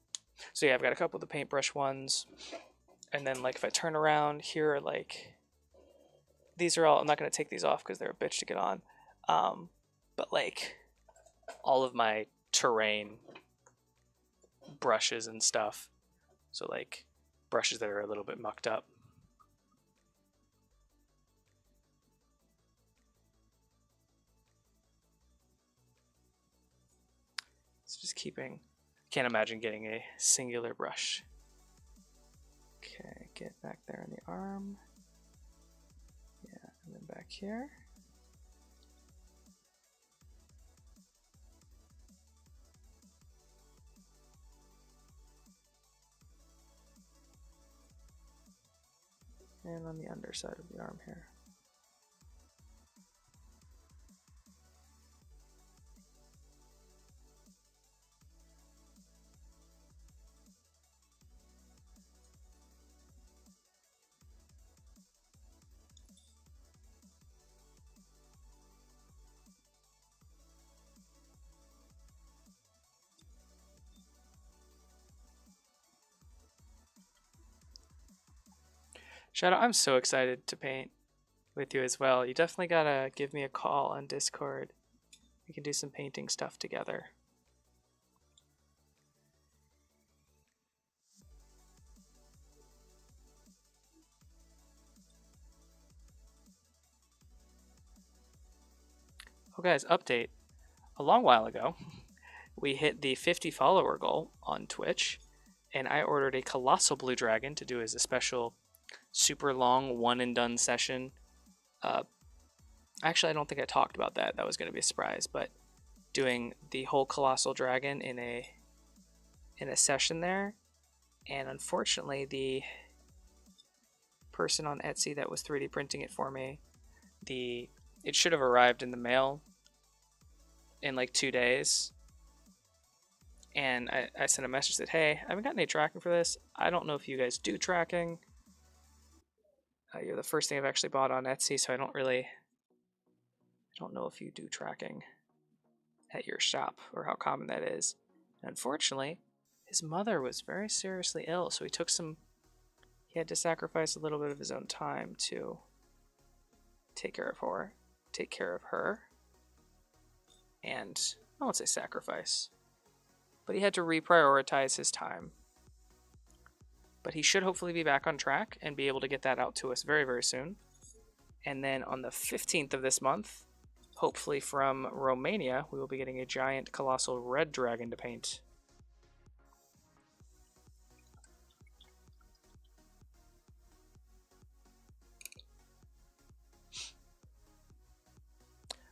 So yeah, I've got a couple of the paintbrush ones. And then like if I turn around, here are like, these are all, I'm not going to take these off because they're a bitch to get on. But like all of my terrain brushes and stuff. So like brushes that are a little bit mucked up. So just keeping, can't imagine getting a singular brush. Okay, get back there in the arm. Yeah, and then back here. And on the underside of the arm here. Shadow, I'm so excited to paint. with you as well. You definitely gotta give me a call on Discord. We can do some painting stuff together. Oh guys, update. A long while ago, we hit the 50 follower goal on Twitch, and I ordered a colossal blue dragon to do as a special super long one and done session. Actually, I don't think I talked about that. That was going to be a surprise, but doing the whole colossal dragon in a session there, and unfortunately the person on Etsy that was 3D printing it for me, it should have arrived in the mail in like 2 days, and I sent a message that, hey, I haven't gotten any tracking for this. I don't know if you guys do tracking. You're the first thing I've actually bought on Etsy, so I don't know if you do tracking at your shop or how common that is. And unfortunately, his mother was very seriously ill, so he had to sacrifice a little bit of his own time to take care of her. And I won't say sacrifice, but he had to reprioritize his time. But he should hopefully be back on track and be able to get that out to us very, very soon. And then on the 15th of this month, hopefully from Romania, we will be getting a giant colossal red dragon to paint.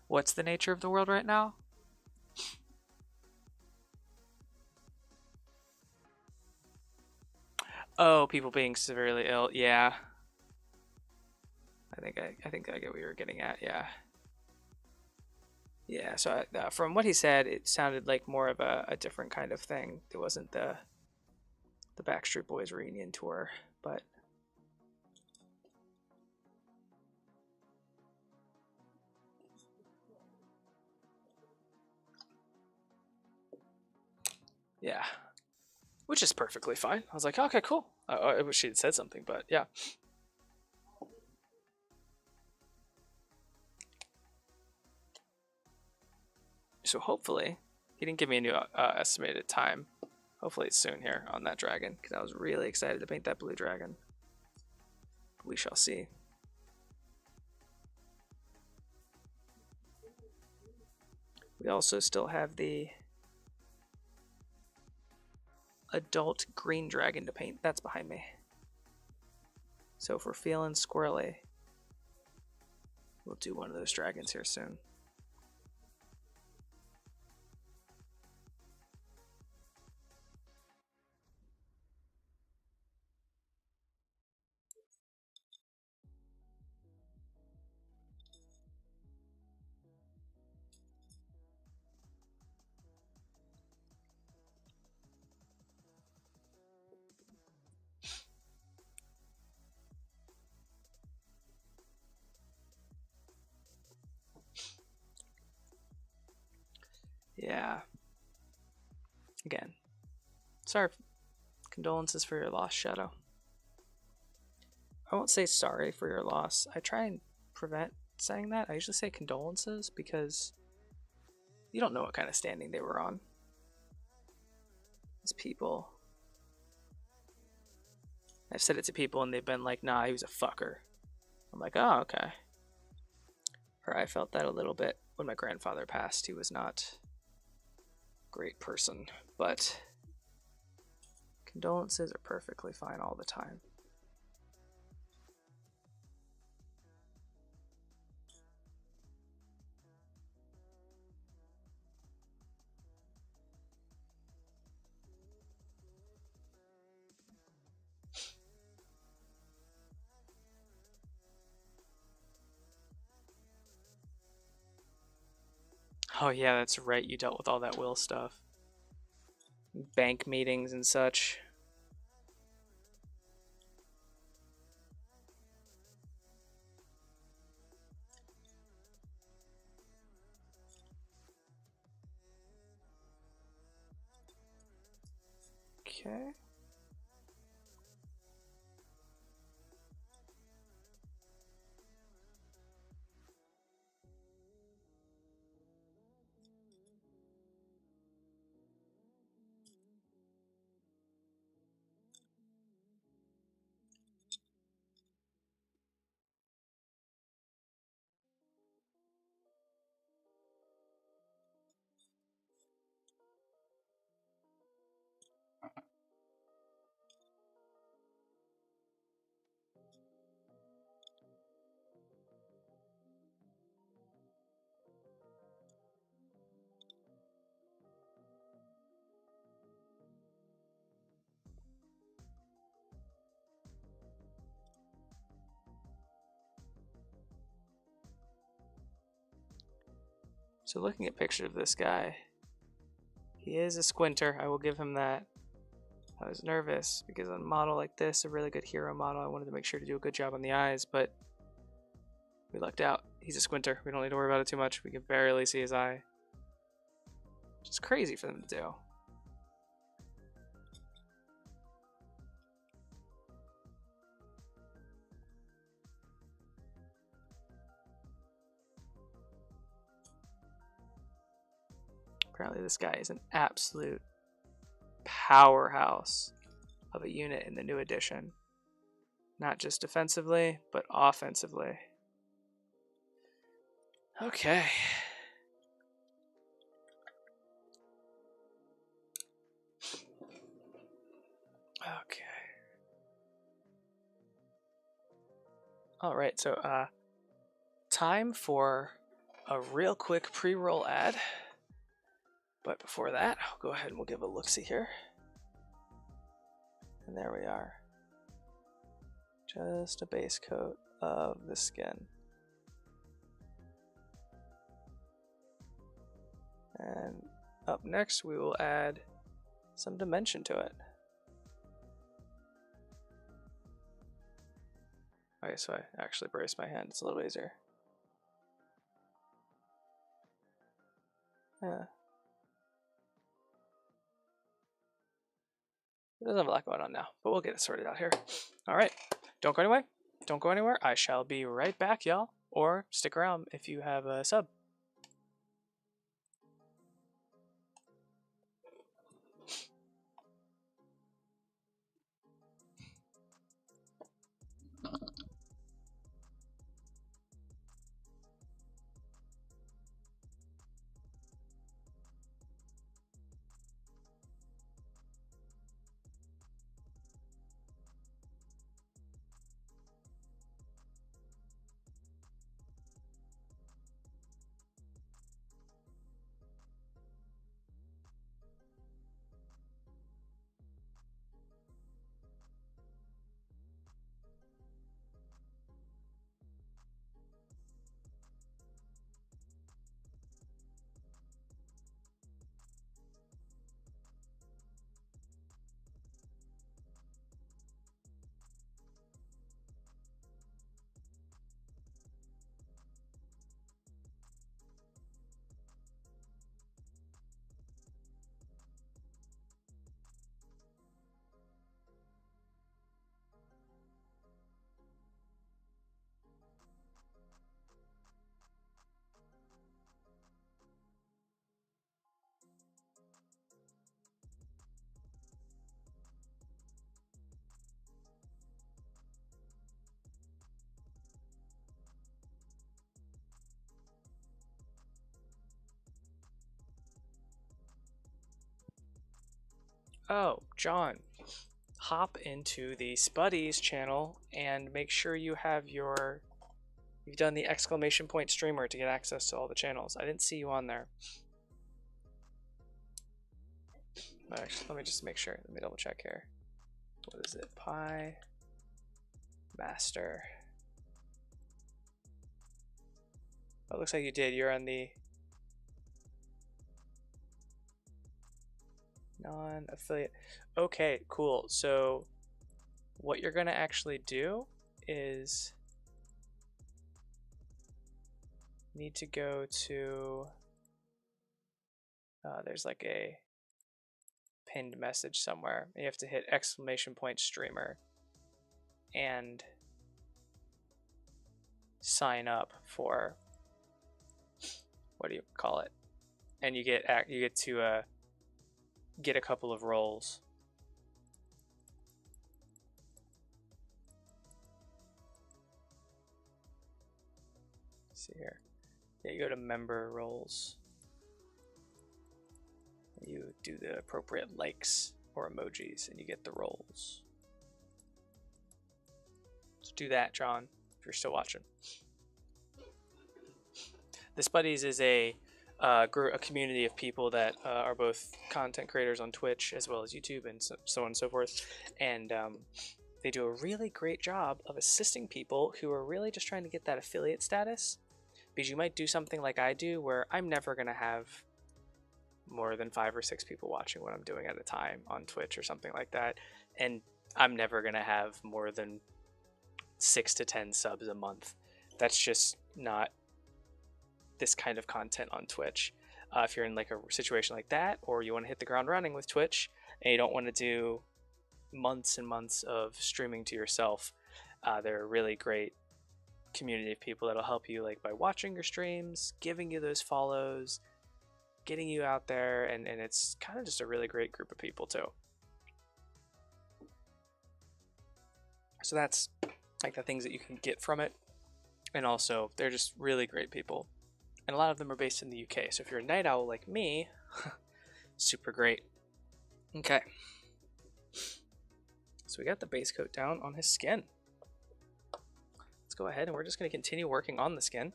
What's the nature of the world right now? Oh, people being severely ill. Yeah. I think I get what you were getting at. Yeah. Yeah, so from what he said, it sounded like more of a different kind of thing. It wasn't the Backstreet Boys reunion tour, but yeah, which is perfectly fine. I was like, okay, cool. I wish she had said something, but yeah. So hopefully, he didn't give me a new estimated time. Hopefully it's soon here on that dragon, because I was really excited to paint that blue dragon. We shall see. We also still have the adult green dragon to paint. That's behind me. So if we're feeling squirrely, we'll do one of those dragons here soon. Yeah. Again, sorry. Condolences for your loss, Shadow. I won't say sorry for your loss. I try and prevent saying that. I usually say condolences because you don't know what kind of standing they were on. These people. I've said it to people and they've been like, nah, he was a fucker. I'm like, oh, okay. Or I felt that a little bit when my grandfather passed. He was not a great person, but condolences are perfectly fine all the time. Oh yeah, that's right, you dealt with all that will stuff. Bank meetings and such. Okay. So looking at pictures of this guy, he is a squinter. I will give him that. I was nervous because on a model like this, a really good hero model, I wanted to make sure to do a good job on the eyes, but we lucked out. He's a squinter. We don't need to worry about it too much. We can barely see his eye. Which is crazy for them to do. Apparently this guy is an absolute powerhouse of a unit in the new edition. Not just defensively, but offensively. Okay. Okay. Alright, so time for a real quick pre-roll ad. But before that, I'll go ahead and we'll give a look-see here. And there we are. Just a base coat of the skin. And up next, we will add some dimension to it. Okay, so I actually braced my hand. It's a little easier. Yeah. It doesn't have a lot going on now, but we'll get it sorted out here. All right, don't go anywhere. Don't go anywhere. I shall be right back, y'all. Or stick around if you have a sub. Oh, John, hop into the Spuddies channel and make sure you've done the exclamation point streamer to get access to all the channels. I didn't see you on there. Actually, let me just make sure. Let me double check here. What is it? Pi Master. Oh, it looks like you did. You're on the non-affiliate. Okay, cool. So what you're gonna actually do is need to go to there's like a pinned message somewhere. You have to hit exclamation point streamer and sign up for, what do you call it? And you get to get a couple of roles. Let's see here. Yeah, you go to member roles. You do the appropriate likes or emojis and you get the roles. So do that, John, if you're still watching. The Spuddies is a community of people that are both content creators on Twitch as well as YouTube and so on and so forth. And they do a really great job of assisting people who are really just trying to get that affiliate status, because you might do something like I do where I'm never going to have more than 5 or 6 people watching what I'm doing at a time on Twitch or something like that. And I'm never going to have more than 6 to 10 subs a month. That's just not this kind of content on Twitch. If you're in like a situation like that, or you want to hit the ground running with Twitch and you don't want to do months and months of streaming to yourself, they're a really great community of people that'll help you, like by watching your streams, giving you those follows, getting you out there, and it's kind of just a really great group of people too. So that's like the things that you can get from it. And also, they're just really great people. And a lot of them are based in the UK. So if you're a night owl like me, super great. Okay. So we got the base coat down on his skin. Let's go ahead and we're just going to continue working on the skin.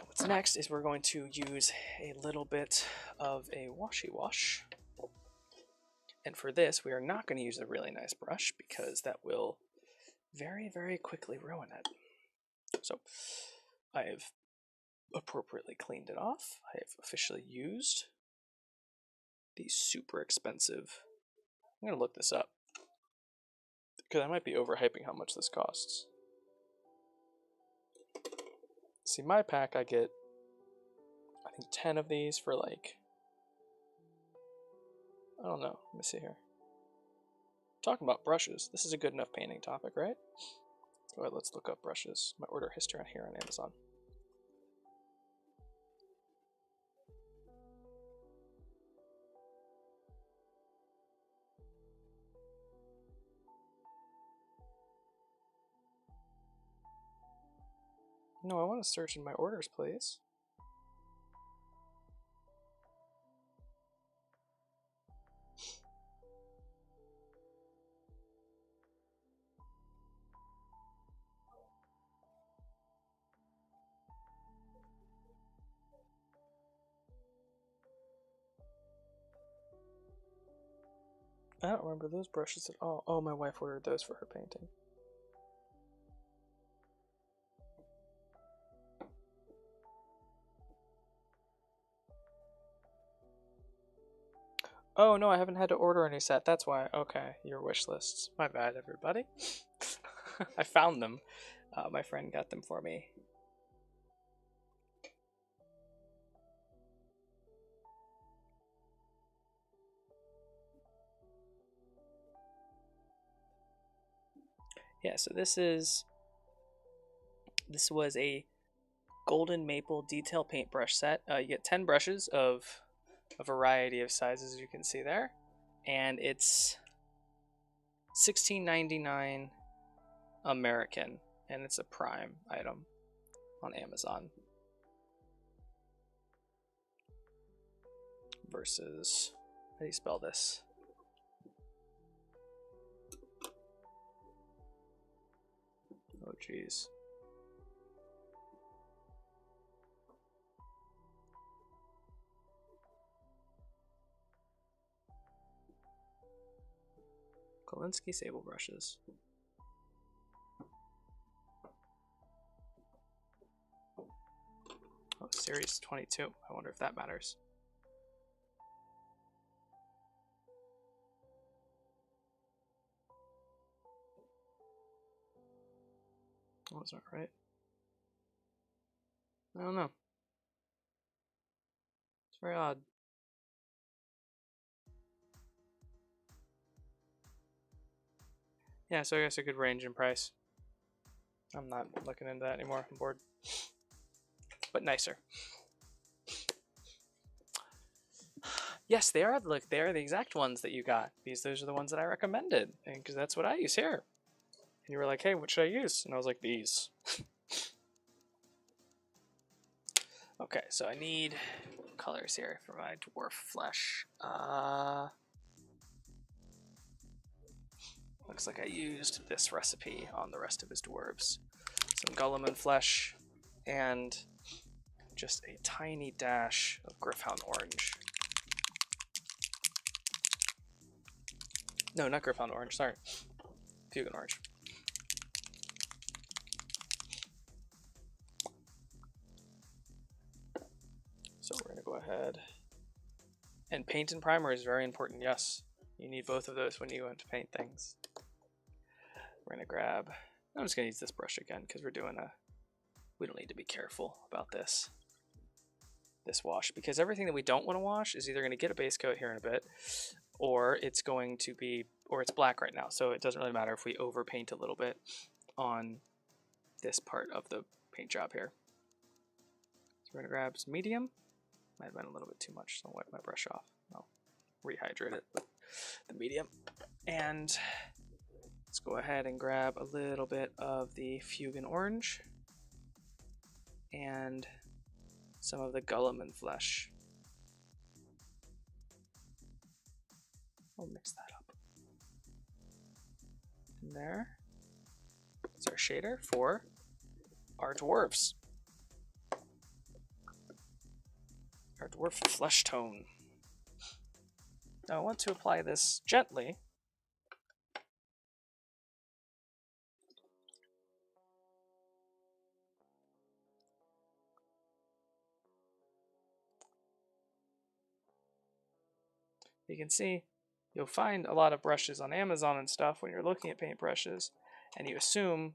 What's next is we're going to use a little bit of a washy wash. And for this, we are not going to use a really nice brush because that will very, very quickly ruin it. So I have appropriately cleaned it off. I have officially used these super expensive. I'm going to look this up because I might be overhyping how much this costs. See, my pack, I get, I think 10 of these for like, I don't know. Let me see here. Talking about brushes, this is a good enough painting topic, right? Go ahead, let's look up brushes. My order history on here on Amazon. No, I want to search in my orders, please. I don't remember those brushes at all. Oh, my wife ordered those for her painting. Oh, no, I haven't had to order any set. That's why. Okay, your wish lists. My bad, everybody. I found them. My friend got them for me. Yeah, so this was a golden maple detail paintbrush set. You get 10 brushes of a variety of sizes, as you can see there, and it's $16.99 American, and it's a Prime item on Amazon. Versus, how do you spell this? Oh, geez. Kolinsky sable brushes. Oh, series 22. I wonder if that matters. Oh, that's not right. I don't know. It's very odd. Yeah, so I guess a good range in price. I'm not looking into that anymore. I'm bored. But nicer. Yes, they are. Look, they are the exact ones that you got. Those are the ones that I recommended, and because that's what I use here. And you were like, "Hey, what should I use?" And I was like, "These." Okay, so I need colors here for my dwarf flesh. Looks like I used this recipe on the rest of his dwarves. Some Gulliman flesh and just a tiny dash of Griffhound orange. No, not Griffhound orange, sorry. Fugan orange. And paint and primer is very important, yes. You need both of those when you want to paint things. We're gonna grab, I'm just gonna use this brush again because we don't need to be careful about this wash, because everything that we don't want to wash is either gonna get a base coat here in a bit, or it's going to be, or it's black right now, so it doesn't really matter if we overpaint a little bit on this part of the paint job here. So we're gonna grab some medium. Might have been a little bit too much, so I'll wipe my brush off. I'll rehydrate it with the medium. And let's go ahead and grab a little bit of the Fugan Orange and some of the Gulliman Flesh. We'll mix that up. And there. That's our shader for our dwarves. Our dwarf flesh tone. Now I want to apply this gently. You can see you'll find a lot of brushes on Amazon and stuff when you're looking at paint brushes, and you assume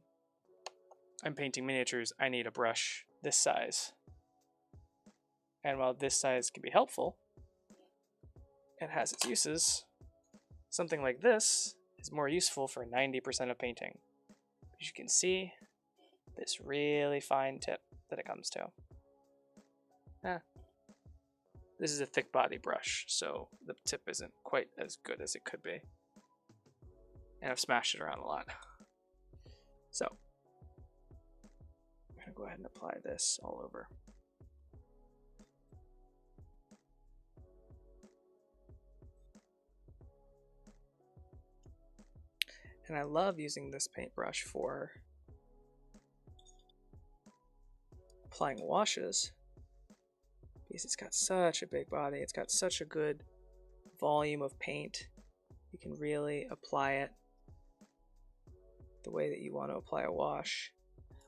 I'm painting miniatures, I need a brush this size. And while this size can be helpful, it has its uses. Something like this is more useful for 90% of painting. As you can see, this really fine tip that it comes to. This is a thick body brush, so the tip isn't quite as good as it could be. And I've smashed it around a lot. So, I'm gonna go ahead and apply this all over. And I love using this paintbrush for applying washes because it's got such a big body, it's got such a good volume of paint. You can really apply it the way that you want to apply a wash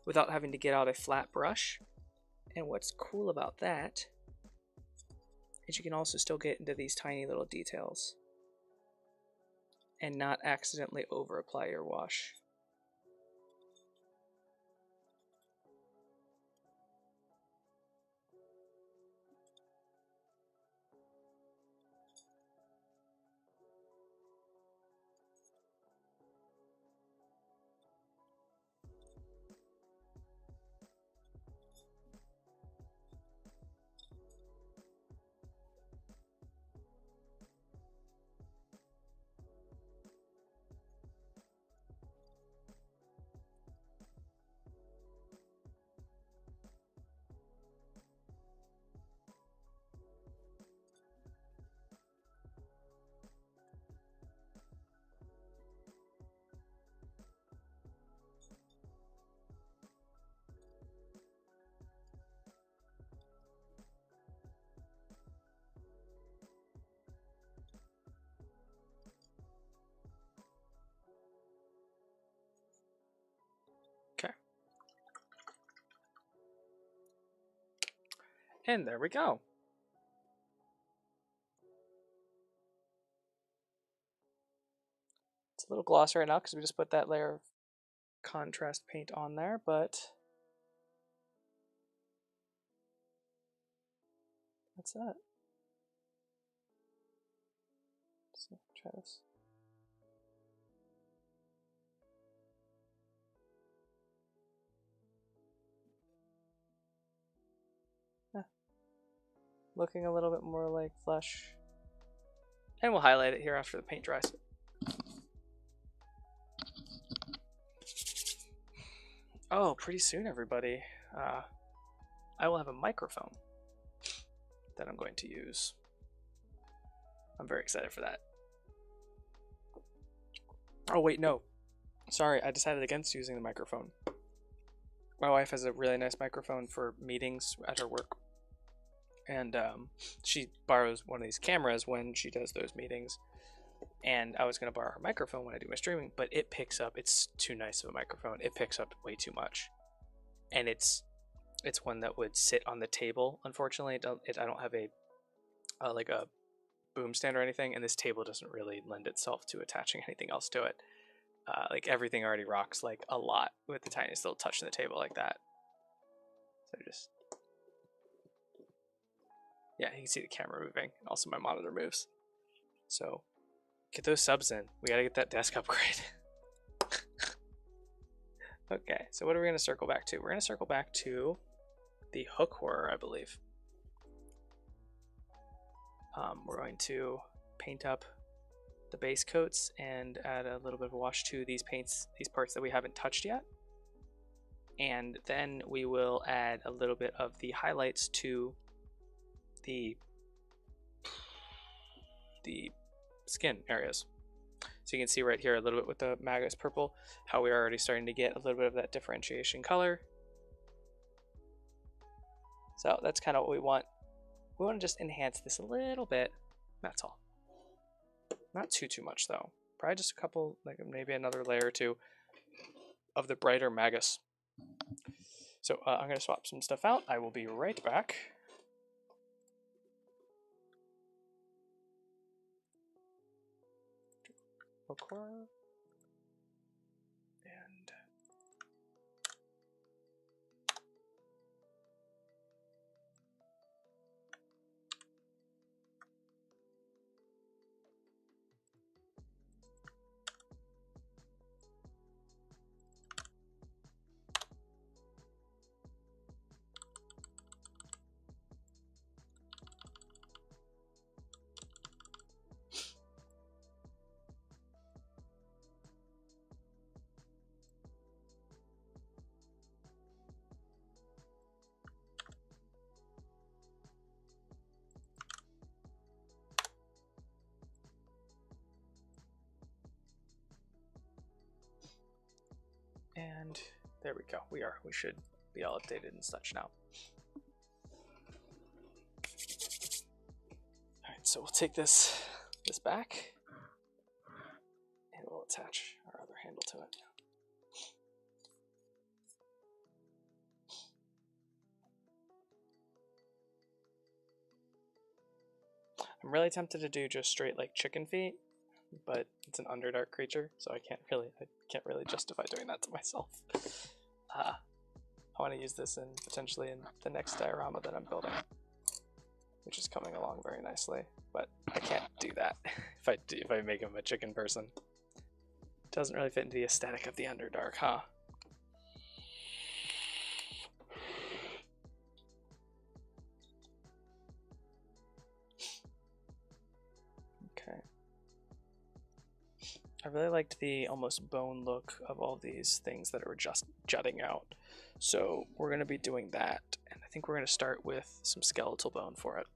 without having to get out a flat brush. And what's cool about that is you can also still get into these tiny little details and not accidentally over apply your wash. Okay. And there we go. It's a little glossy right now because we just put that layer of contrast paint on there, but that's that. So try this. Looking a little bit more like flesh. And we'll highlight it here after the paint dries. Oh, pretty soon, everybody. I will have a microphone that I'm going to use. I'm very excited for that. Oh, wait, no. Sorry, I decided against using the microphone. My wife has a really nice microphone for meetings at her work. And she borrows one of these cameras when she does those meetings. And I was going to borrow her microphone when I do my streaming, but it picks up, it's too nice of a microphone. It picks up way too much. And it's one that would sit on the table, unfortunately. I don't have a boom stand or anything, and this table doesn't really lend itself to attaching anything else to it. Like everything already rocks like a lot with the tiniest little touch in the table like that. So just, yeah, you can see the camera moving, and also my monitor moves. So get those subs in. We gotta get that desk upgrade. Okay, so what are we gonna circle back to? We're gonna circle back to the hook horror, I believe. We're going to paint up the base coats and add a little bit of a wash to these paints, these parts that we haven't touched yet. And then we will add a little bit of the highlights to the skin areas. So you can see right here a little bit with the Magus purple, how we're already starting to get a little bit of that differentiation color. So that's kind of what we want. We want to just enhance this a little bit. That's all. Not too much though. Probably just a couple, like maybe another layer or two of the brighter Magus. So I'm going to swap some stuff out. I will be right back. And there we go. We should be all updated and such now. All right, so we'll take this back and we'll attach our other handle to it. I'm really tempted to do just straight like chicken feet, but it's an Underdark creature, so I can't really justify doing that to myself. I want to use this potentially in the next diorama that I'm building, which is coming along very nicely, but I can't do that if I make him a chicken person. It doesn't really fit into the aesthetic of the Underdark, huh? Okay. I really liked the almost bone look of all these things that are just jutting out. So we're going to be doing that, and I think we're going to start with some skeletal bone for it.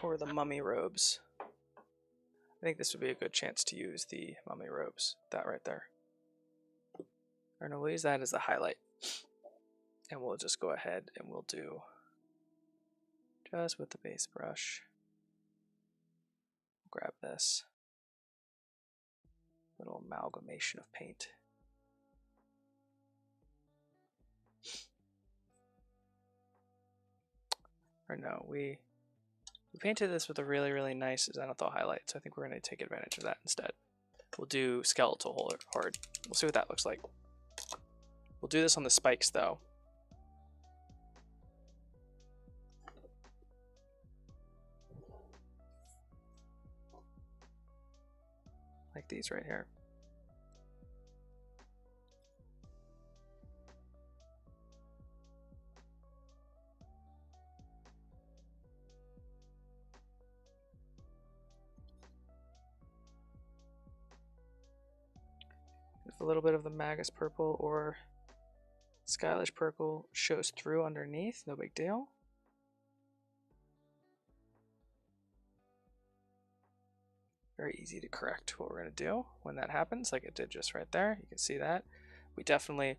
Or the mummy robes. I think this would be a good chance to use the mummy robes, that right there. Or no, we'll use that as the highlight. And we'll just go ahead and we'll do just with the base brush. Grab this little amalgamation of paint. Or no, we painted this with a really nice zenithal highlight, so I think we're going to take advantage of that instead. We'll do skeletal horde. We'll see what that looks like. We'll do this on the spikes though. Like these right here. If a little bit of the Magus purple or Skylish purple shows through underneath, no big deal. Very easy to correct what we're going to do when that happens, like it did just right there. You can see that. We definitely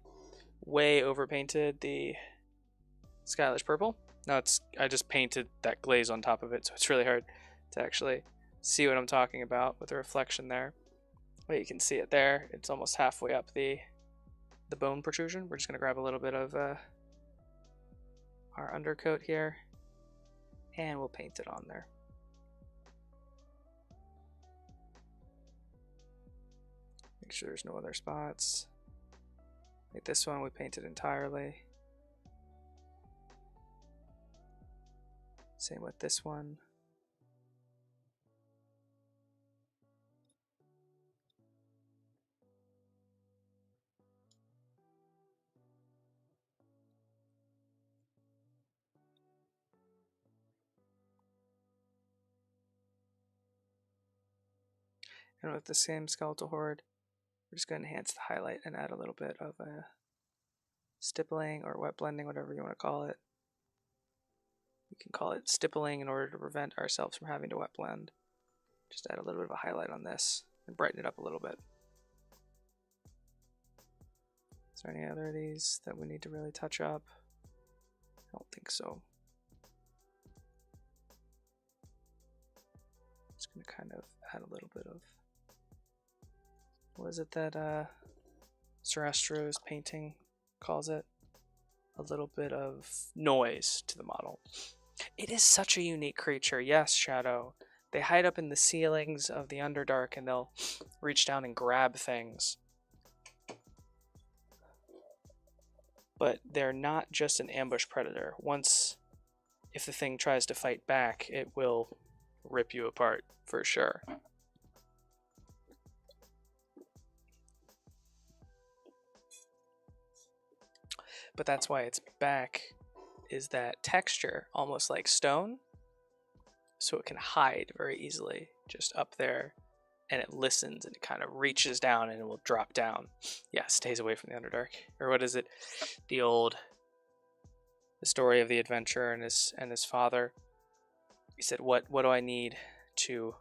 way overpainted the Skylish purple. Now I just painted that glaze on top of it, so it's really hard to actually see what I'm talking about with the reflection there. But you can see it there. It's almost halfway up the bone protrusion. We're just going to grab a little bit of our undercoat here, and we'll paint it on there. Make sure there's no other spots. Like this one, we painted entirely. Same with this one. And with the same skeletal horde, we're just going to enhance the highlight and add a little bit of a stippling or wet blending, whatever you want to call it. We can call it stippling in order to prevent ourselves from having to wet blend. Just add a little bit of a highlight on this and brighten it up a little bit. Is there any other of these that we need to really touch up? I don't think so. Just going to kind of add a little bit of, what is it that Sarastro's painting calls it? A little bit of noise to the model. It is such a unique creature. Yes, Shadow. They hide up in the ceilings of the Underdark and they'll reach down and grab things. But they're not just an ambush predator. Once, if the thing tries to fight back, it will rip you apart for sure. But that's why its back is that texture, almost like stone, so it can hide very easily just up there, and it listens and it kind of reaches down and it will drop down. Yeah, stays away from the Underdark. Or what is it? The story of the adventurer and his father. He said, what do I need to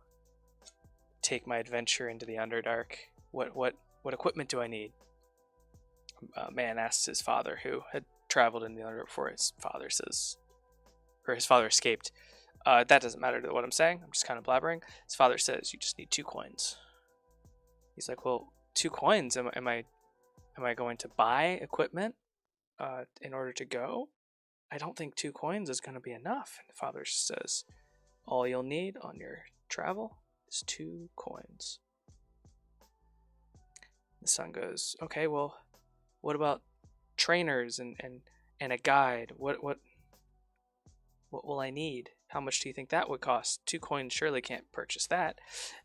take my adventure into the Underdark? What equipment do I need? A man asks his father, who had traveled in the Underdark before. His father says, or his father escaped. That doesn't matter to what I'm saying. I'm just kind of blabbering. His father says, you just need 2 coins. He's like, well, 2 coins? Am I going to buy equipment in order to go? I don't think 2 coins is going to be enough. And the father says, all you'll need on your travel is 2 coins. The son goes, okay, well, what about trainers and a guide? What will I need? How much do you think that would cost? 2 coins surely can't purchase that.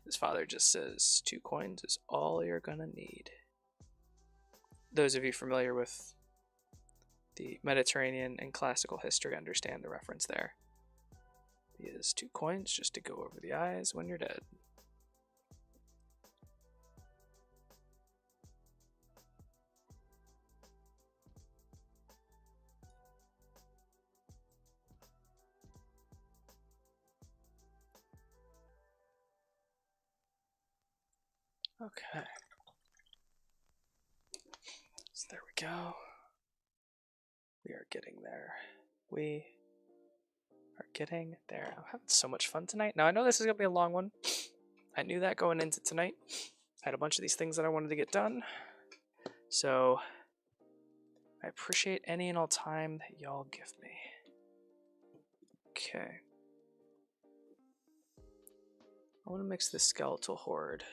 His father just says 2 coins is all you're gonna need. Those of you familiar with the Mediterranean and classical history understand the reference there. He is 2 coins just to go over the eyes when you're dead. Okay. So there we go. We are getting there. We are getting there. I'm having so much fun tonight. Now, I know this is going to be a long one. I knew that going into tonight. I had a bunch of these things that I wanted to get done. So, I appreciate any and all time that y'all give me. Okay. I want to mix this skeletal horde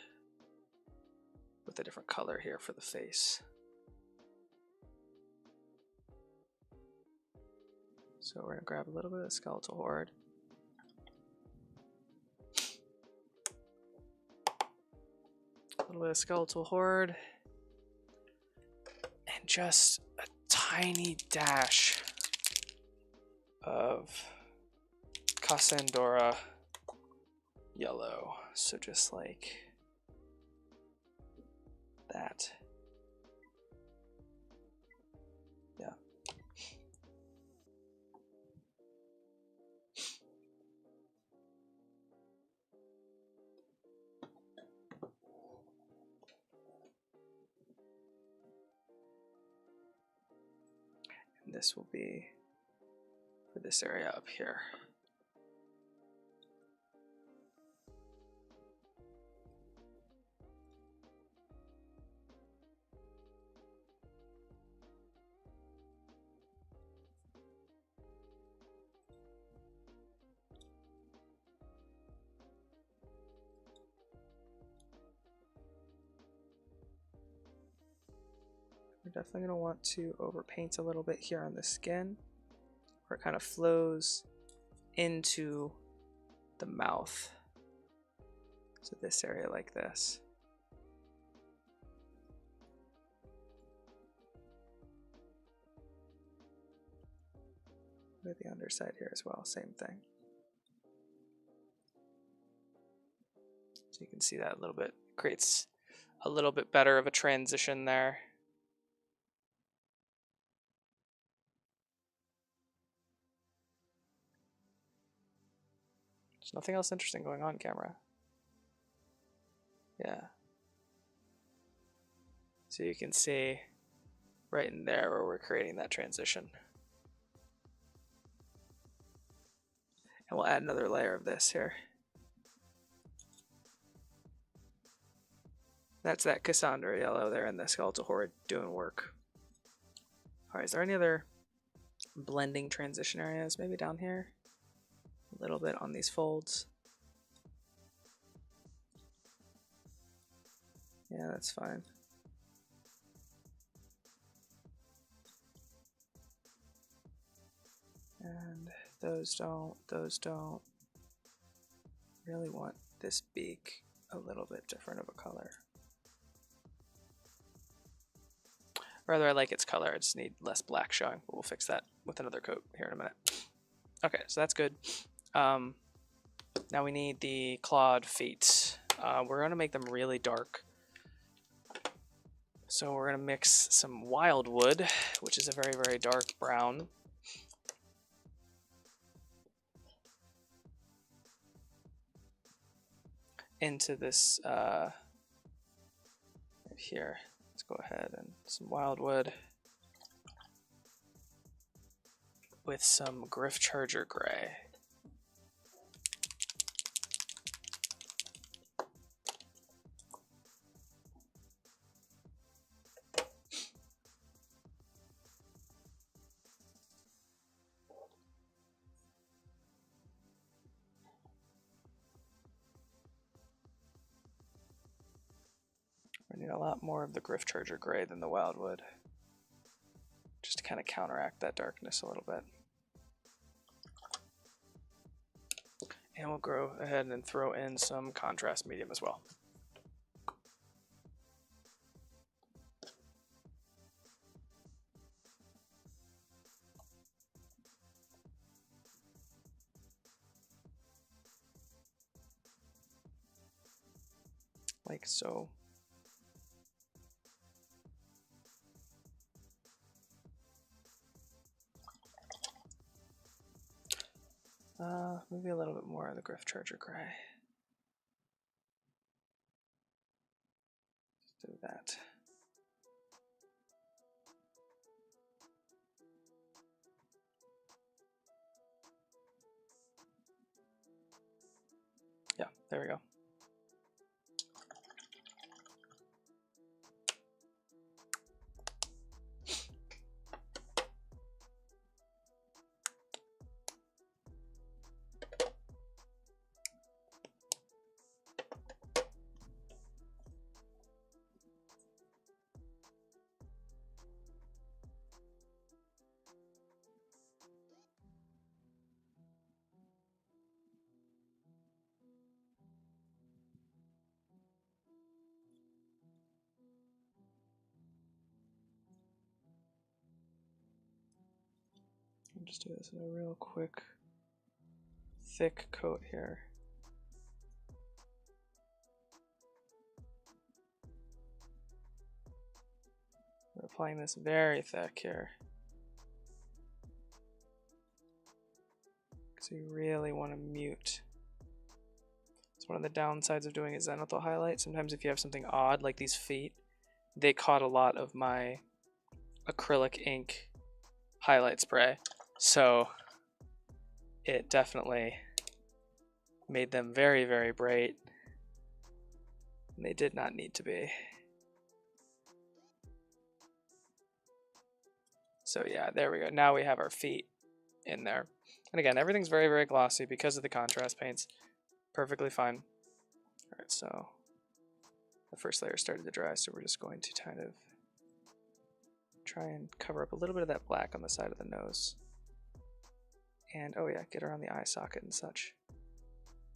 with a different color here for the face. So we're going to grab a little bit of skeletal horde. A little bit of skeletal horde. And just a tiny dash of Cassandra yellow. So just like that. Yeah. And this will be for this area up here. we're definitely going to want to overpaint a little bit here on the skin, where it kind of flows into the mouth. So this area like this. With the underside here as well, same thing. So you can see that a little bit, creates a little bit better of a transition there. There's nothing else interesting going on camera. Yeah. So you can see right in there where we're creating that transition. And we'll add another layer of this here. That's that Cassandra yellow there in the skeletal horde doing work. Alright, is there any other blending transition areas? Maybe down here? A little bit on these folds. Yeah, that's fine. And those don't. Really want this beak a little bit different of a color. Rather, I like its color. I just need less black showing, but we'll fix that with another coat here in a minute. Okay, so that's good. Now we need the clawed feet. We're going to make them really dark. So we're going to mix some wildwood, which is a very, very dark brown. Into this right here. Let's go ahead and some wildwood with some Griff Charger gray. We need a lot more of the Griff Charger gray than the wildwood, just to kind of counteract that darkness a little bit. And we'll go ahead and throw in some contrast medium as well. Like so. Maybe a little bit more of the Griff Charger gray. Let's do that. Yeah, there we go. I'll just do this in a real quick, thick coat here. We're applying this very thick here. So you really want to mute. It's one of the downsides of doing a zenithal highlight. Sometimes if you have something odd like these feet, they caught a lot of my acrylic ink highlight spray. So it definitely made them very, very bright. And they did not need to be. So yeah, there we go. Now we have our feet in there. And again, everything's very, very glossy because of the contrast paints. Perfectly fine. All right, so the first layer started to dry, so we're just going to kind of try and cover up a little bit of that black on the side of the nose. And oh yeah, get around the eye socket and such.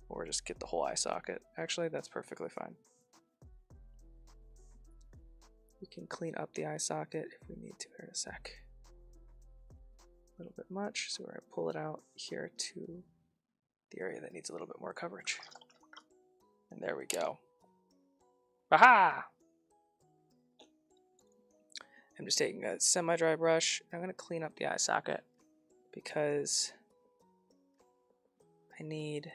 Or just get the whole eye socket. Actually, that's perfectly fine. We can clean up the eye socket if we need to here in a sec. A little bit much, so we're going to pull it out here to the area that needs a little bit more coverage. And there we go. Aha! I'm just taking a semi-dry brush. I'm going to clean up the eye socket because I need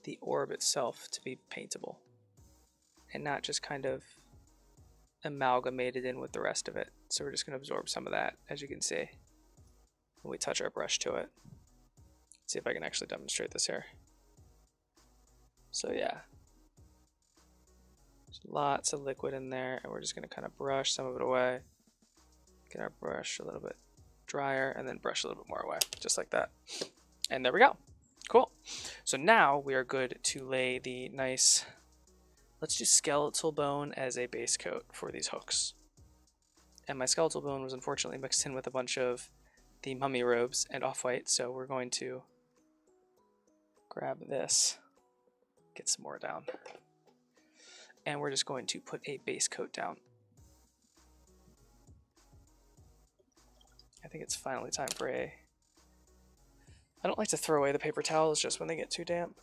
the orb itself to be paintable and not just kind of amalgamated in with the rest of it. So we're just going to absorb some of that, as you can see, when we touch our brush to it. Let's see if I can actually demonstrate this here. So yeah, there's lots of liquid in there, and we're just going to kind of brush some of it away. Get our brush a little bit drier, and then brush a little bit more away, just like that. And there we go. Cool. So now we are good to lay the nice, let's do skeletal bone as a base coat for these hooks. And my skeletal bone was unfortunately mixed in with a bunch of the mummy robes and off-white, so we're going to grab this, get some more down, and we're just going to put a base coat down. I think it's finally time for a... I don't like to throw away the paper towels just when they get too damp,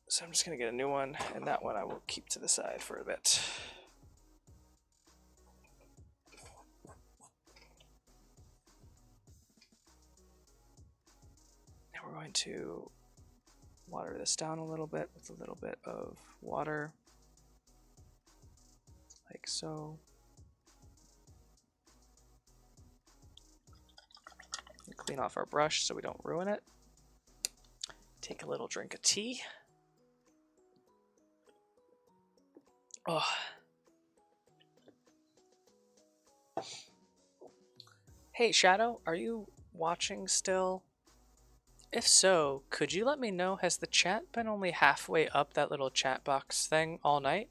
so I'm just going to get a new one, and that one I will keep to the side for a bit. And we're going to water this down a little bit with a little bit of water, like so. And clean off our brush so we don't ruin it. Take a little drink of tea. Oh. Hey Shadow, are you watching still? If so, could you let me know, has the chat been only halfway up that little chat box thing all night?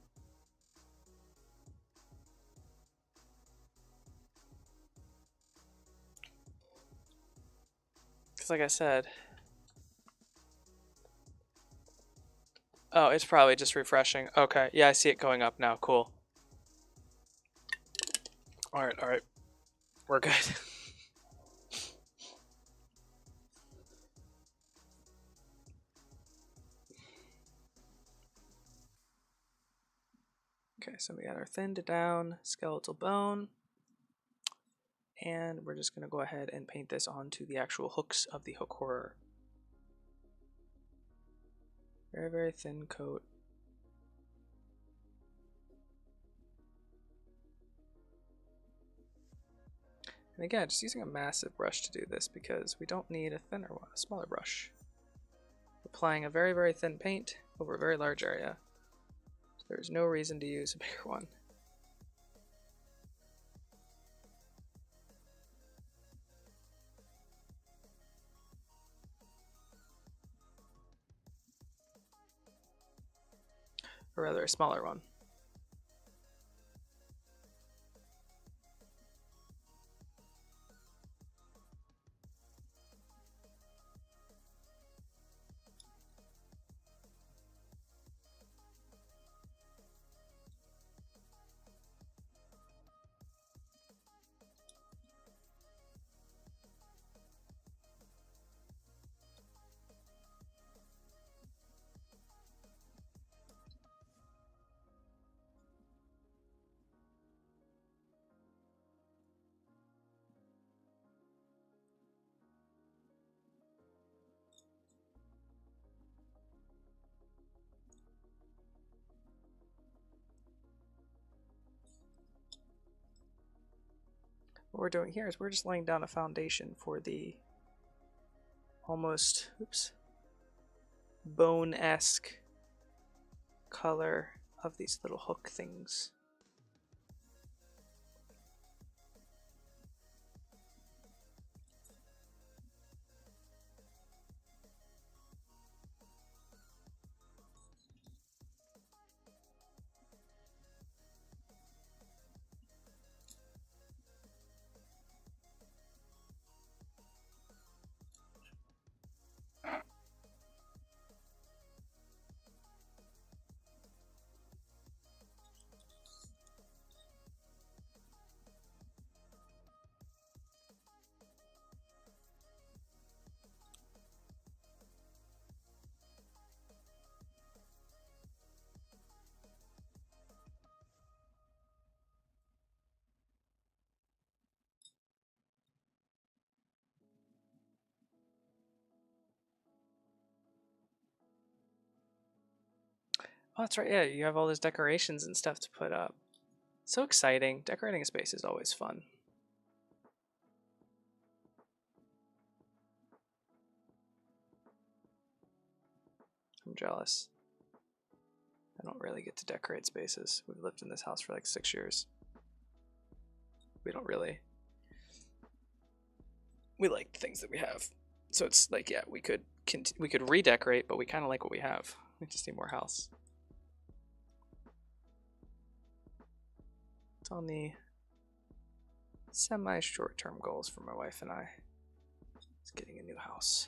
Because like I said... Oh, it's probably just refreshing. Okay, yeah, I see it going up now. Cool. Alright, alright. We're good. Okay, so we got our thin to down skeletal bone, and we're just going to go ahead and paint this onto the actual hooks of the hook horror. Very, very thin coat. And again, just using a massive brush to do this because we don't need a thinner one, a smaller brush. Applying a very, very thin paint over a very large area. There's no reason to use a bigger one. Or rather, a smaller one. What we're doing here is we're just laying down a foundation for the almost, oops, bone-esque color of these little hook things. Oh, that's right. Yeah, you have all those decorations and stuff to put up. So exciting. Decorating a space is always fun. I'm jealous. I don't really get to decorate spaces. We've lived in this house for like 6 years. We don't really. We like the things that we have. So it's like, yeah, we could redecorate, but we kind of like what we have. We just need more house. It's on the semi-short-term goals for my wife and I. It's getting a new house.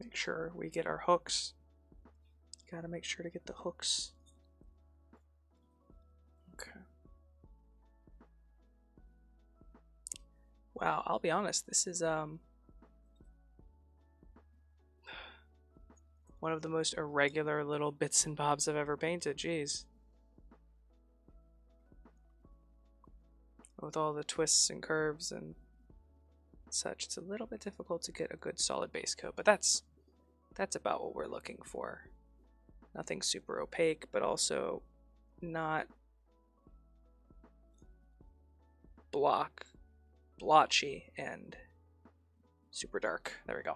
Make sure we get our hooks. Gotta make sure to get the hooks. Okay. Wow, I'll be honest, this is one of the most irregular little bits and bobs I've ever painted. Jeez. With all the twists and curves and such, it's a little bit difficult to get a good solid base coat, but that's about what we're looking for. Nothing super opaque, but also not blotchy and super dark. There we go.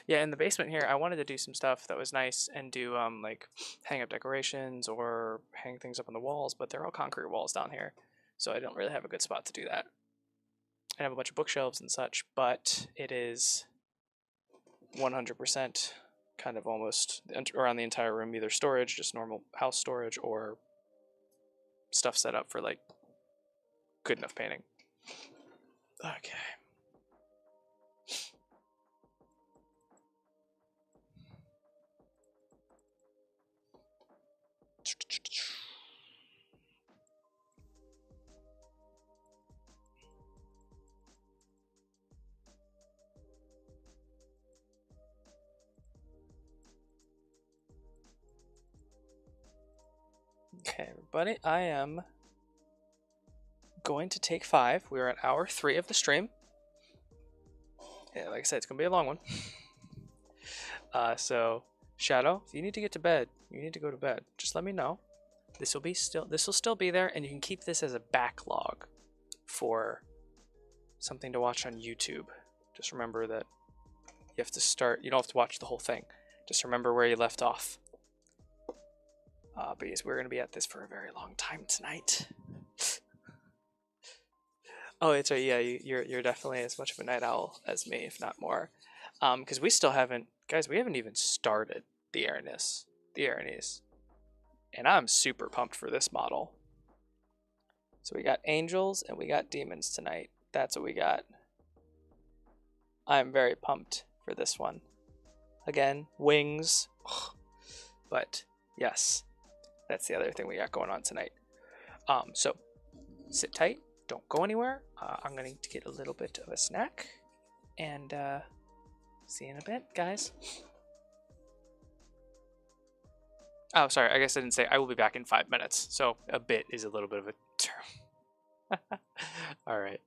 Yeah, in the basement here, I wanted to do some stuff that was nice and do like hang up decorations or hang things up on the walls, but they're all concrete walls down here, so I don't really have a good spot to do that. I have a bunch of bookshelves and such, but it is 100% kind of almost around the entire room, either storage, just normal house storage, or stuff set up for like good enough painting. Okay. Okay, everybody, I am going to take 5. We're at hour 3 of the stream. Yeah, like I said, it's gonna be a long one. So Shadow, if you need to get to bed, you need to go to bed. Just let me know. This will still be there, and you can keep this as a backlog for something to watch on YouTube. Just remember that you have to start. You don't have to watch the whole thing. Just remember where you left off. Because we're gonna be at this for a very long time tonight. Oh, it's right. Yeah, you're definitely as much of a night owl as me, if not more. Because we still haven't, guys. We haven't even started the Aranis, and I'm super pumped for this model. So we got angels and we got demons tonight. That's what we got. I'm very pumped for this one. Again, wings, but yes, that's the other thing we got going on tonight. So sit tight. Don't go anywhere. I'm going to get a little bit of a snack, and see you in a bit, guys. Oh, sorry, I guess I didn't say I will be back in 5 minutes. So a bit is a little bit of a term. All right.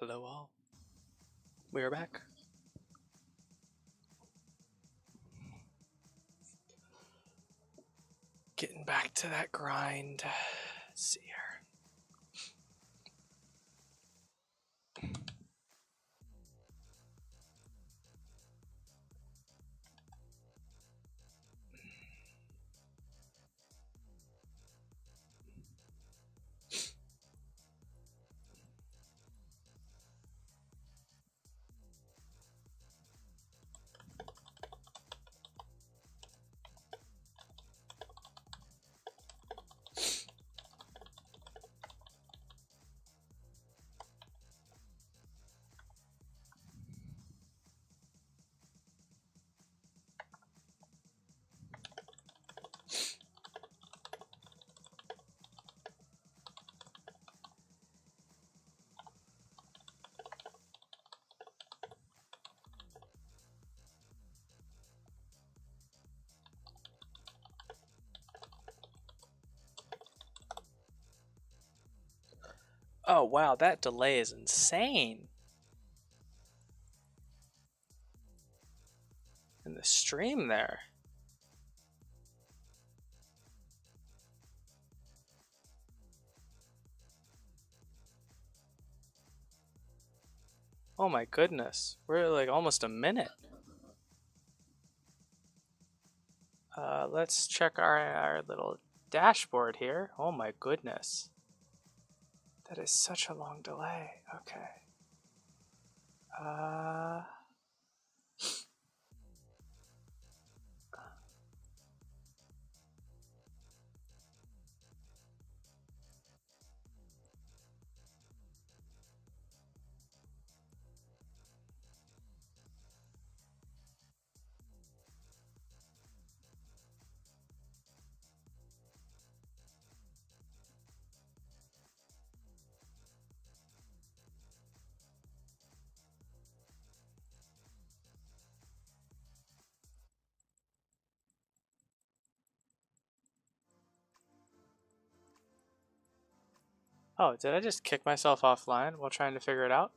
Hello all. We are back. Getting back to that grind. Let's see here. Oh wow, that delay is insane. In the stream there. Oh my goodness. We're like almost a minute. Let's check our little dashboard here. Oh my goodness. That is such a long delay. Okay. Oh, did I just kick myself offline while trying to figure it out?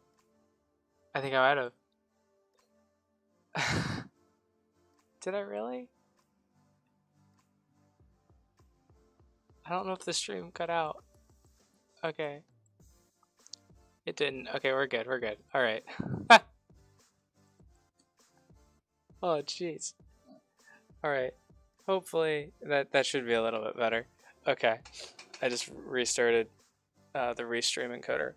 I think I might have. Did I really? I don't know if the stream cut out. Okay. It didn't. Okay, we're good. We're good. All right. Oh, jeez. All right. Hopefully that should be a little bit better. Okay. I just restarted the restream encoder.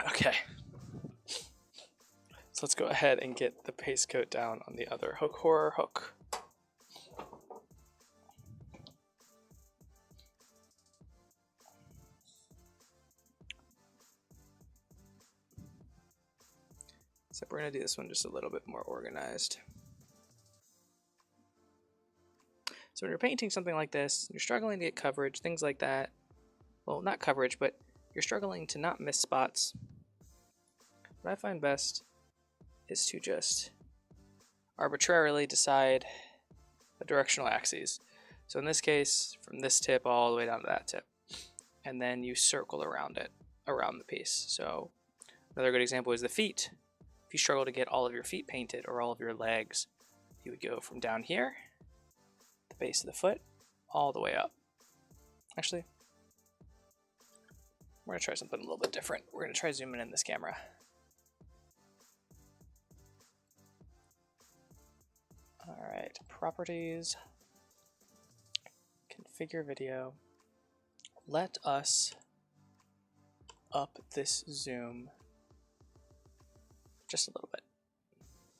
Okay. So let's go ahead and get the paste coat down on the other hook horror hook. So we're going to do this one just a little bit more organized. So when you're painting something like this, you're struggling to get coverage, things like that. Well, not coverage, but you're struggling to not miss spots. What I find best is to just arbitrarily decide a directional axis. So in this case, from this tip all the way down to that tip. And then you circle around it, around the piece. So another good example is the feet. If you struggle to get all of your feet painted or all of your legs, you would go from down here, the base of the foot, all the way up. Actually, we're going to try something a little bit different. We're going to try zooming in this camera. All right, properties, configure video. Let us up this zoom just a little bit.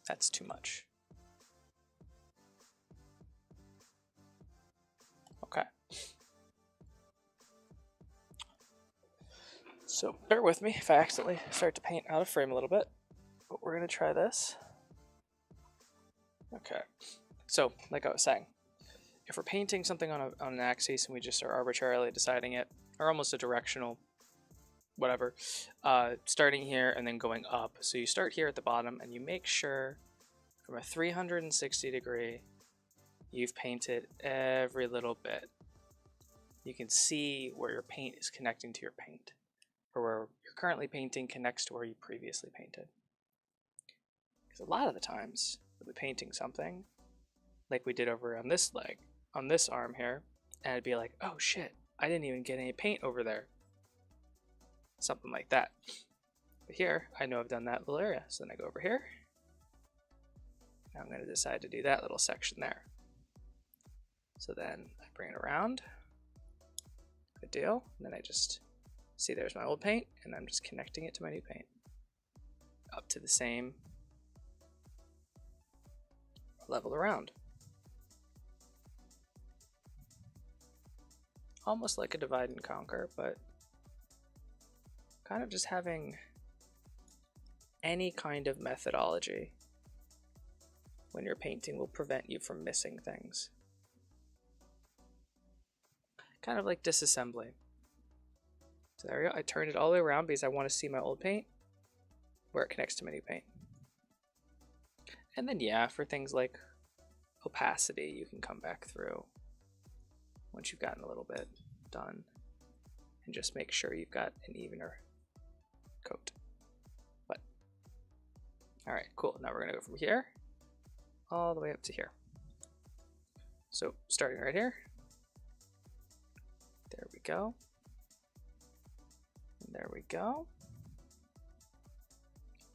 That's too much. Okay. So bear with me if I accidentally start to paint out of frame a little bit, but we're going to try this. Okay. So, like I was saying, if we're painting something on an axis and we just are arbitrarily deciding it, or almost a directional whatever, starting here and then going up. So you start here at the bottom and you make sure from a 360 degree you've painted every little bit. You can see where your paint is connecting to your paint. or where you're currently painting connects to where you previously painted. Because a lot of the times, we'll be painting something, like we did over on this leg, on this arm here, and it'd be like, oh shit, I didn't even get any paint over there. Something like that. But here, I know I've done that little area, so then I go over here. Now I'm going to decide to do that little section there. So then I bring it around. Good deal. And then I just see there's my old paint, and I'm just connecting it to my new paint. Up to the same level around. Almost like a divide and conquer, but kind of just having any kind of methodology when you're painting will prevent you from missing things. Kind of like disassembly. So there we go. I turned it all the way around because I want to see my old paint where it connects to my new paint. And then yeah, for things like opacity, you can come back through once you've gotten a little bit done and just make sure you've got an evener coat. But all right, cool. Now we're gonna go from here all the way up to here. So starting right here, there we go. And there we go.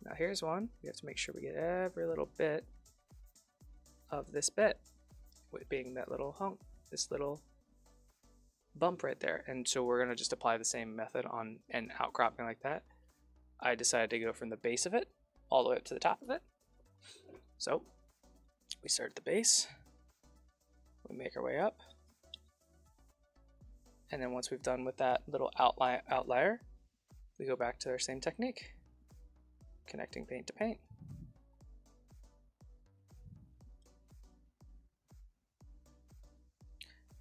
Now here's one. We have to make sure we get every little bit of this bit, with being that little hunk, this little bump right there. And so we're gonna just apply the same method on an outcropping like that. I decided to go from the base of it all the way up to the top of it. So we start at the base, we make our way up, and then once we've done with that little outlier, we go back to our same technique, connecting paint to paint.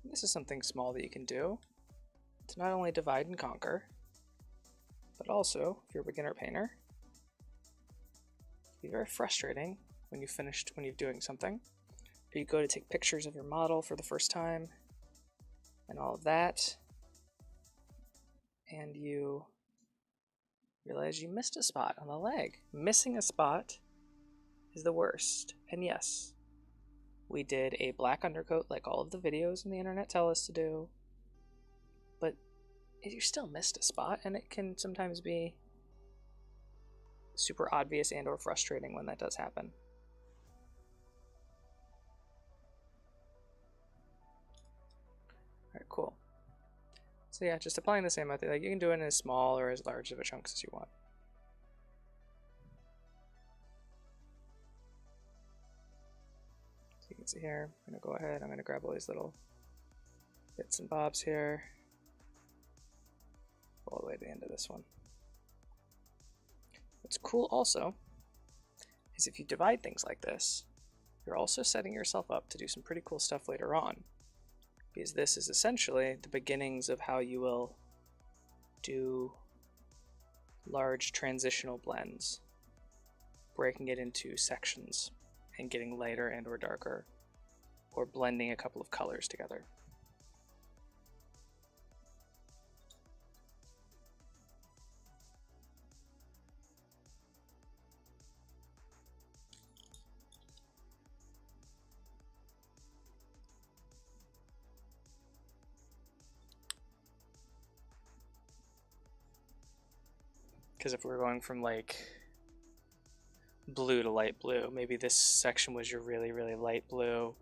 And this is something small that you can do to not only divide and conquer, but also, if you're a beginner painter, it can be very frustrating when you're doing something, or you go to take pictures of your model for the first time and all of that, and you realize you missed a spot on the leg. Missing a spot is the worst. And yes, we did a black undercoat like all of the videos on the internet tell us to do, but you still missed a spot, and it can sometimes be super obvious and or frustrating when that does happen. Alright, cool. So yeah, just applying the same method. Like, you can do it in as small or as large of a chunks as you want. So you can see here, I'm going to go ahead, I'm going to grab all these little bits and bobs here, all the way to the end of this one. What's cool also is if you divide things like this, you're also setting yourself up to do some pretty cool stuff later on, because this is essentially the beginnings of how you will do large transitional blends, breaking it into sections and getting lighter and or darker, or blending a couple of colors together. Because if we're going from like blue to light blue, maybe this section was your really, really light blue,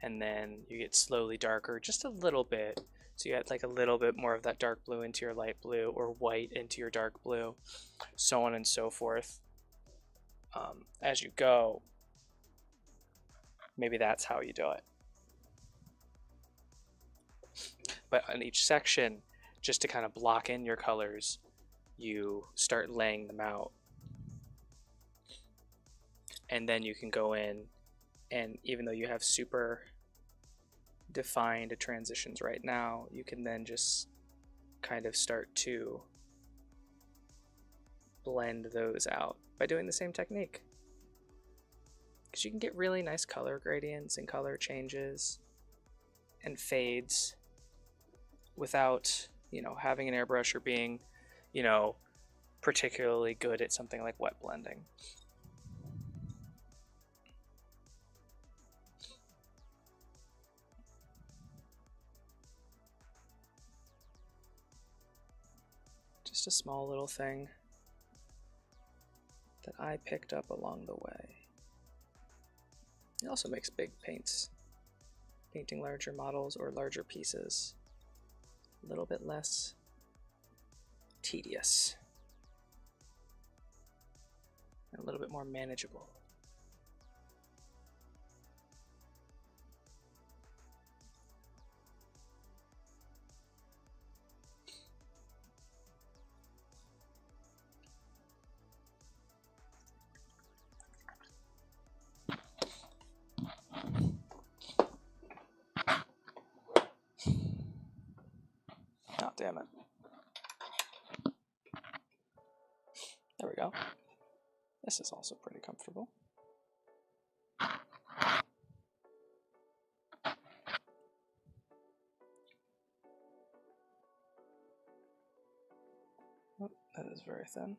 and then you get slowly darker just a little bit. So you add like a little bit more of that dark blue into your light blue, or white into your dark blue, so on and so forth. As you go, maybe that's how you do it. But on each section, just to kind of block in your colors, you start laying them out, and then you can go in, and even though you have super defined transitions right now, you can then just kind of start to blend those out by doing the same technique, because you can get really nice color gradients and color changes and fades without, you know, having an airbrush or being, you know, particularly good at something like wet blending. Just a small little thing that I picked up along the way. It also makes big paints. Painting larger models or larger pieces a little bit less tedious and a little bit more manageable. Oh, damn it. There we go. This is also pretty comfortable. Oh, that is very thin.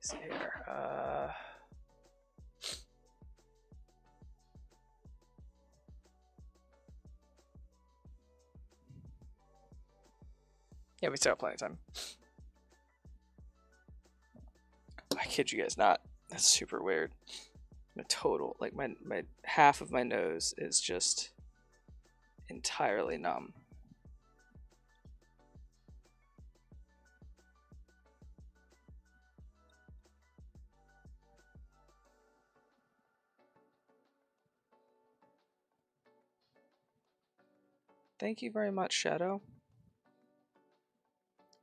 Let's see here. Yeah, we still have plenty of time. I kid you guys not. That's super weird. My total, like my half of my nose is just entirely numb. Thank you very much, Shadow.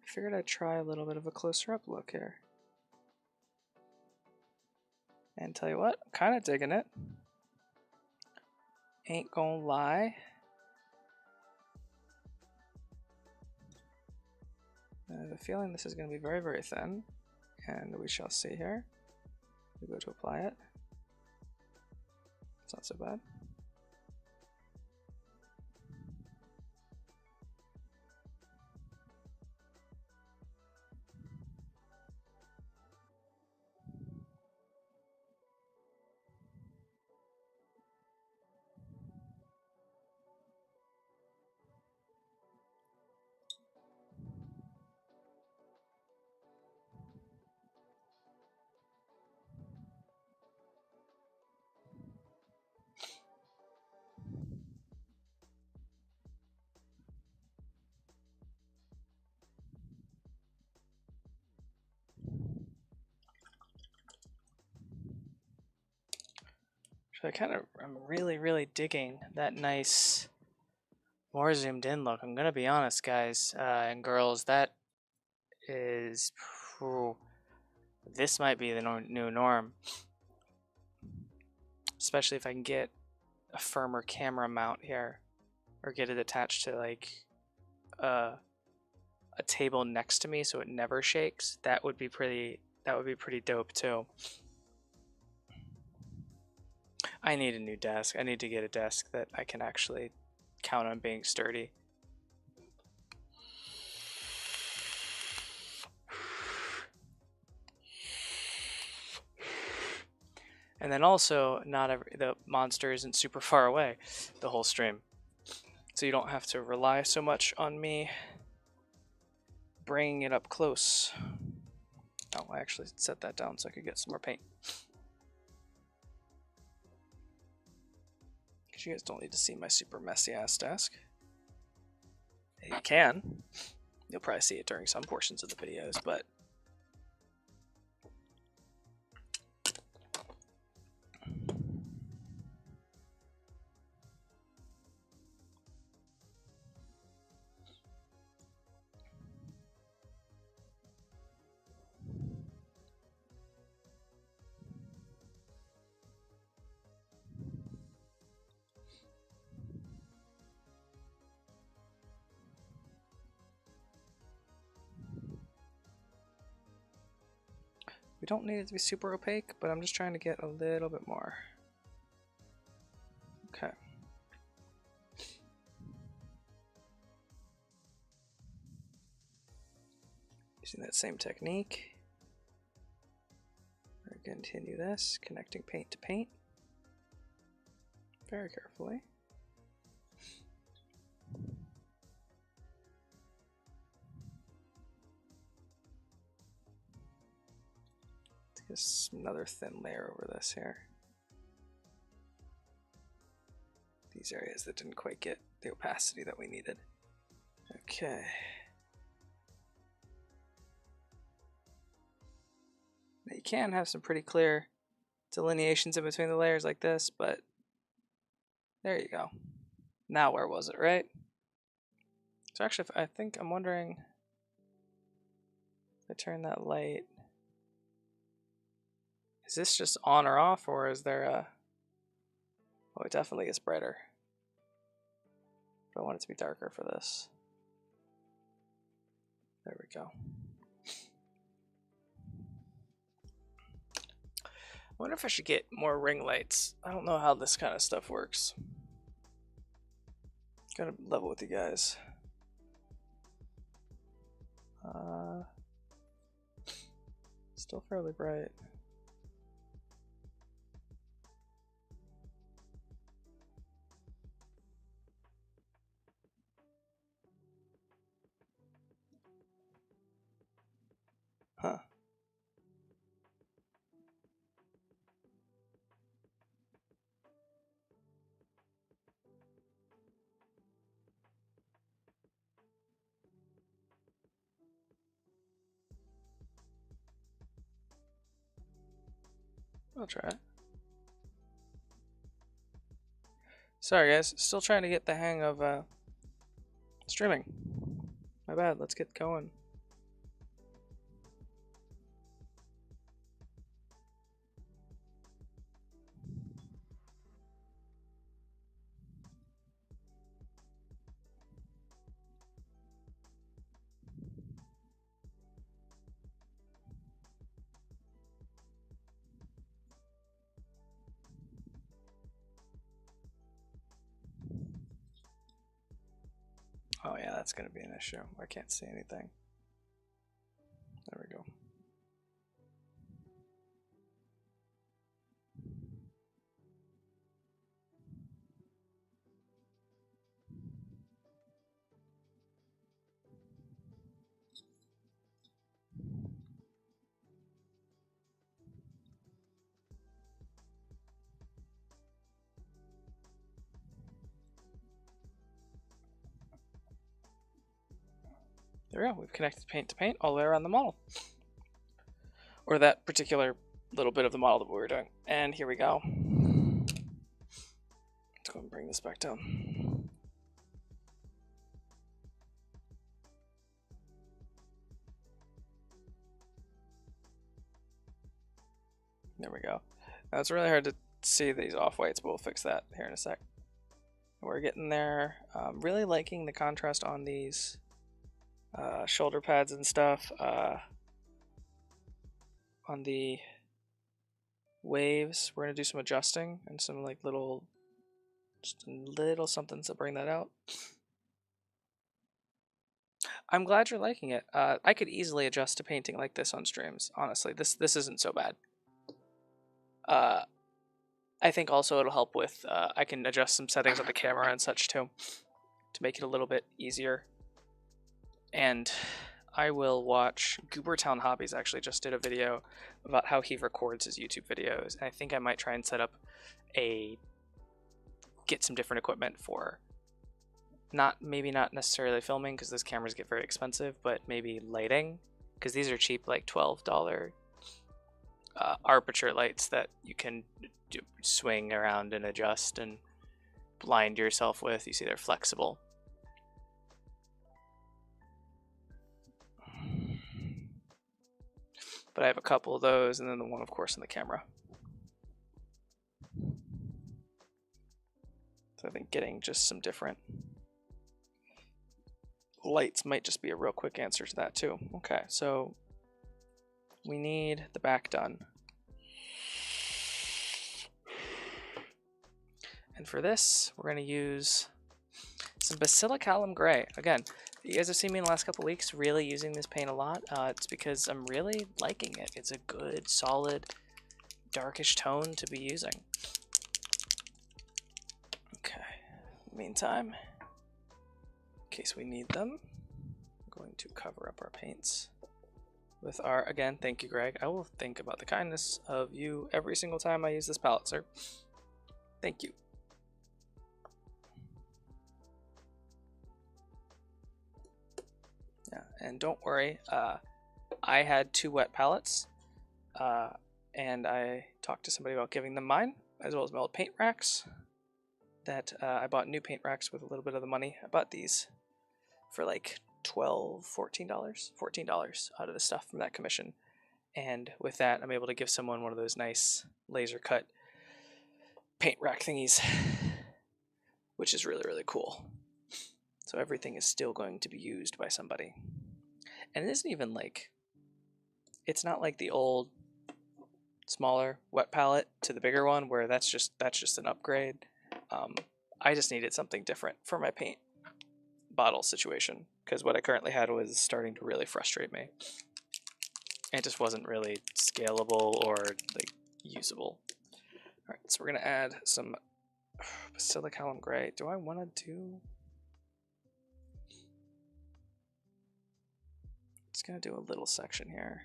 I figured I'd try a little bit of a closer up look here. And tell you what, I'm kind of digging it. Ain't gonna lie. I have a feeling this is going to be very, very thin. And we shall see here. We go to apply it. It's not so bad. So I'm really, really digging that nice, more zoomed in look. I'm gonna be honest, guys and girls, that is, this might be the new norm. Especially if I can get a firmer camera mount here, or get it attached to like a table next to me so it never shakes. That would be pretty dope too. I need a new desk. I need to get a desk that I can actually count on being sturdy. And then also, the monster isn't super far away the whole stream. So you don't have to rely so much on me bringing it up close. Oh, I actually set that down so I could get some more paint. Because you guys don't need to see my super messy ass desk. You can. You'll probably see it during some portions of the videos, but We don't need it to be super opaque, but I'm just trying to get a little bit more. Okay. Using that same technique. We're going to continue this, connecting paint to paint. Very carefully. Just another thin layer over this here. These areas that didn't quite get the opacity that we needed. Okay. Now you can have some pretty clear delineations in between the layers like this, but there you go. Now where was it, right? So actually, I think I'm wondering if I turn that light, is this just on or off, or is there a... Oh, it definitely gets brighter. But I want it to be darker for this. There we go. I wonder if I should get more ring lights. I don't know how this kind of stuff works. Gotta level with you guys. Still fairly bright. Huh. I'll try it. Sorry guys, still trying to get the hang of streaming. My bad, let's get going. Oh yeah, that's gonna be an issue. I can't see anything. There we go. There we go, we've connected paint to paint all the way around the model. Or that particular little bit of the model that we were doing. And here we go. Let's go and bring this back down. There we go. Now it's really hard to see these off-whites, but we'll fix that here in a sec. We're getting there. Really liking the contrast on these shoulder pads and stuff. On the waves, we're gonna do some adjusting and some like little, just a little something to bring that out. I'm glad you're liking it. I could easily adjust to painting like this on streams. Honestly, this isn't so bad. I think also it'll help with I can adjust some settings on the camera and such too to make it a little bit easier. And I will watch Goobertown Hobbies actually just did a video about how he records his YouTube videos, and I think I might try and set up get some different equipment for maybe not necessarily filming because those cameras get very expensive, but maybe lighting, because these are cheap, like $12 aperture lights that you can swing around and adjust and blind yourself with. You see they're flexible. But I have a couple of those, and then the one, of course, in the camera. So I think getting just some different lights might just be a real quick answer to that too. Okay, so we need the back done. And for this, we're going to use some basilicalum gray. Again, you guys have seen me in the last couple weeks really using this paint a lot. It's because I'm really liking it. It's a good, solid, darkish tone to be using. Okay, meantime, in case we need them, I'm going to cover up our paints with our, again, thank you, Greg. I will think about the kindness of you every single time I use this palette, sir. Thank you. Yeah, and don't worry, I had 2 wet palettes, and I talked to somebody about giving them mine, as well as my old paint racks. That I bought new paint racks with a little bit of the money. I bought these for like $12, $14 out of the stuff from that commission. And with that, I'm able to give someone one of those nice laser cut paint rack thingies, which is really, really cool. So everything is still going to be used by somebody. And it isn't even like, it's not like the old smaller wet palette to the bigger one where that's just an upgrade. I just needed something different for my paint bottle situation because what I currently had was starting to really frustrate me. It just wasn't really scalable or like usable. All right, so we're gonna add some basilicalum gray. Do I want to do? Just gonna do a little section here.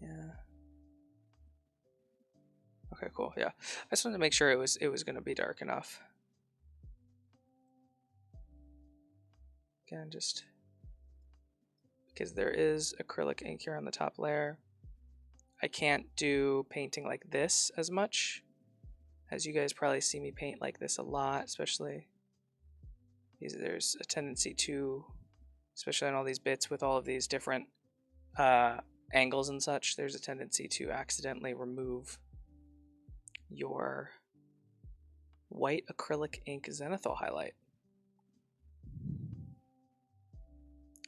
Yeah. Okay, cool. Yeah, I just wanted to make sure it was going to be dark enough. Again, just because there is acrylic ink here on the top layer, I can't do painting like this as much, as you guys probably see me paint like this a lot, especially. There's a tendency to, especially on all these bits with all of these different angles and such, there's a tendency to accidentally remove your white acrylic ink zenithal highlight.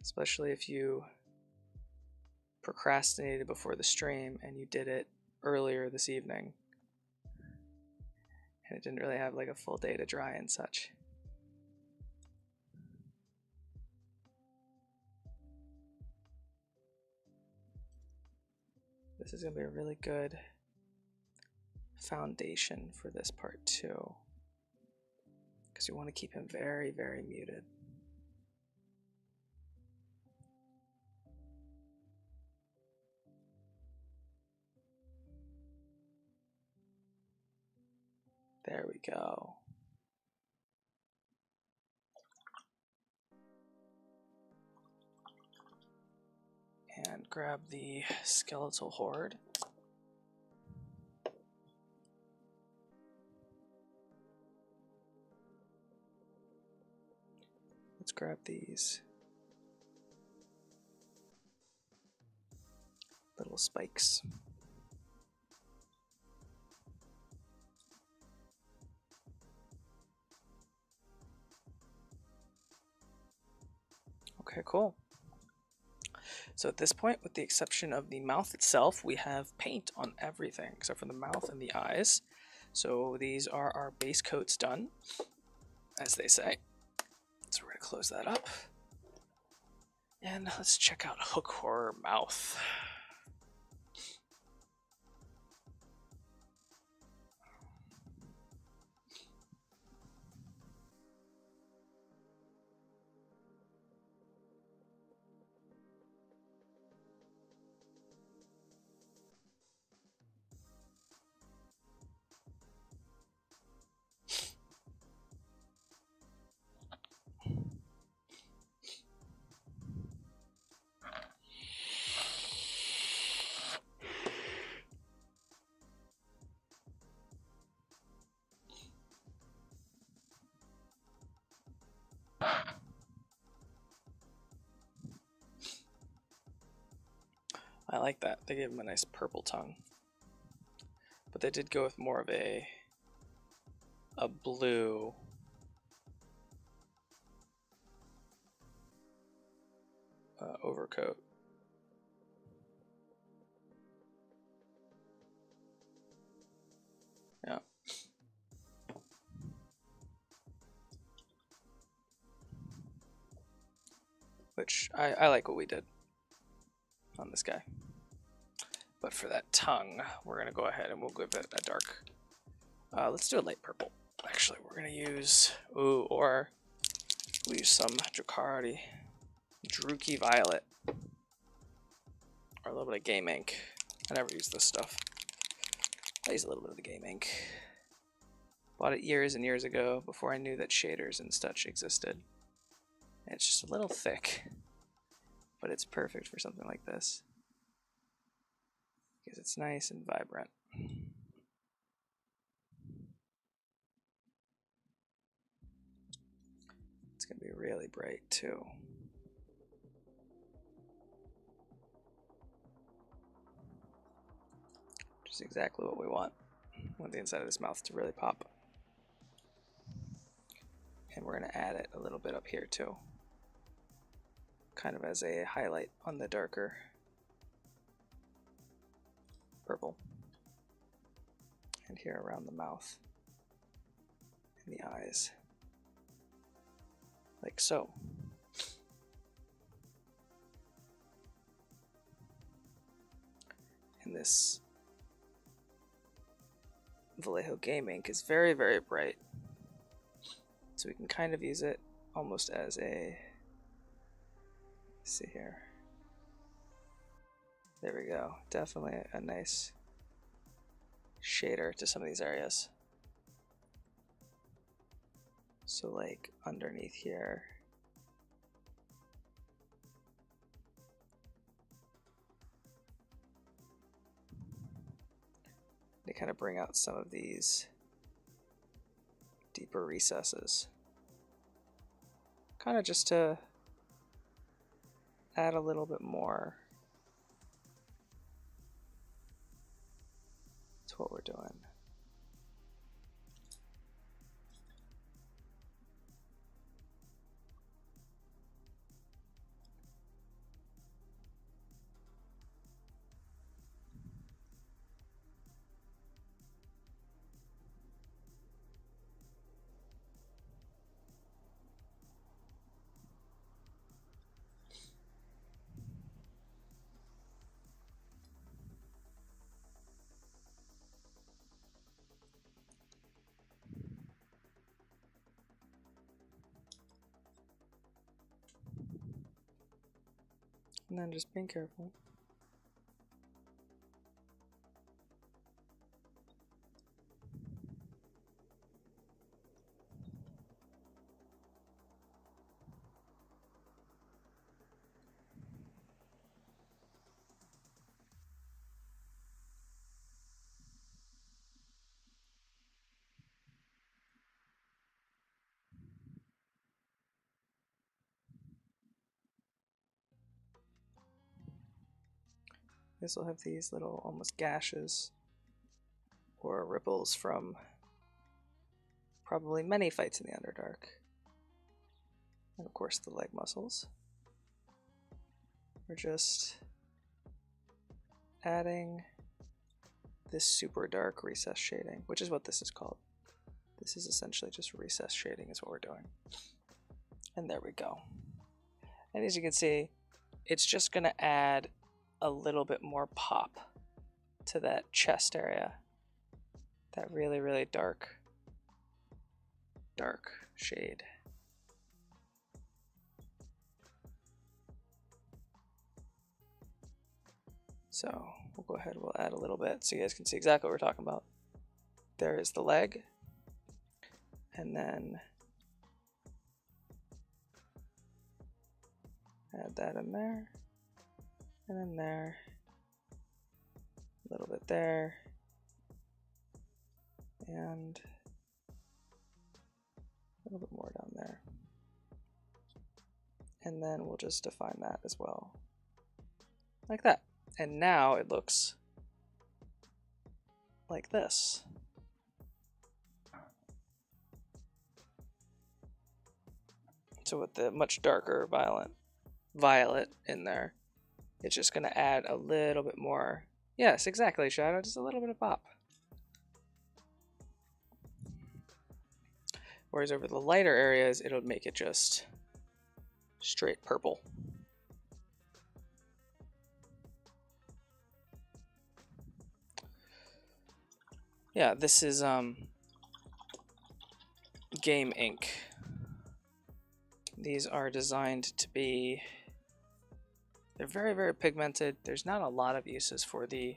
Especially if you procrastinated before the stream and you did it earlier this evening. And it didn't really have like a full day to dry and such. This is going to be a really good foundation for this part too, because you want to keep him very, very muted. There we go. And grab the skeletal horde. Let's grab these little spikes. Okay, cool. So at this point, with the exception of the mouth itself, we have paint on everything except for the mouth and the eyes. So these are our base coats done, as they say. So we're going to close that up. And let's check out Hook Horror Mouth. I like that. They gave him a nice purple tongue. But they did go with more of a blue overcoat. Yeah. Which I like what we did on this guy. But for that tongue, we're going to go ahead and we'll give it a dark. Let's do a light purple. Actually, we're going to use, or we'll use some Druki Violet. Or a little bit of game ink. I never use this stuff. I use a little bit of the game ink. Bought it years and years ago before I knew that shaders and such existed. And it's just a little thick, but it's perfect for something like this because it's nice and vibrant. It's going to be really bright too. Which is exactly what we want. We want the inside of this mouth to really pop. And we're going to add it a little bit up here too. Kind of as a highlight on the darker purple. And here around the mouth and the eyes. Like so. And this Vallejo Game Ink is very, very bright. So we can kind of use it almost as a, let's see here. There we go. Definitely a nice shader to some of these areas. So like underneath here. They kind of bring out some of these deeper recesses. Kind of just to add a little bit more to what we're doing. And then just being careful. This will have these little almost gashes or ripples from probably many fights in the Underdark. And of course the leg muscles. We're just adding this super dark recess shading, which is what this is called. This is essentially just recess shading is what we're doing. And there we go. And as you can see, it's just going to add a little bit more pop to that chest area. That really, really dark shade. So we'll go ahead, we'll add a little bit so you guys can see exactly what we're talking about. There is the leg. And then add that in there. And then there. A little bit there. And a little bit more down there. And then we'll just define that as well. Like that. And now it looks like this. So with the much darker violet violet in there. It's just going to add a little bit more. Yes, exactly, shadow. Just a little bit of pop. Whereas over the lighter areas, it'll make it just straight purple. Yeah, this is game ink. These are designed to be, they're very, very pigmented. There's not a lot of uses for the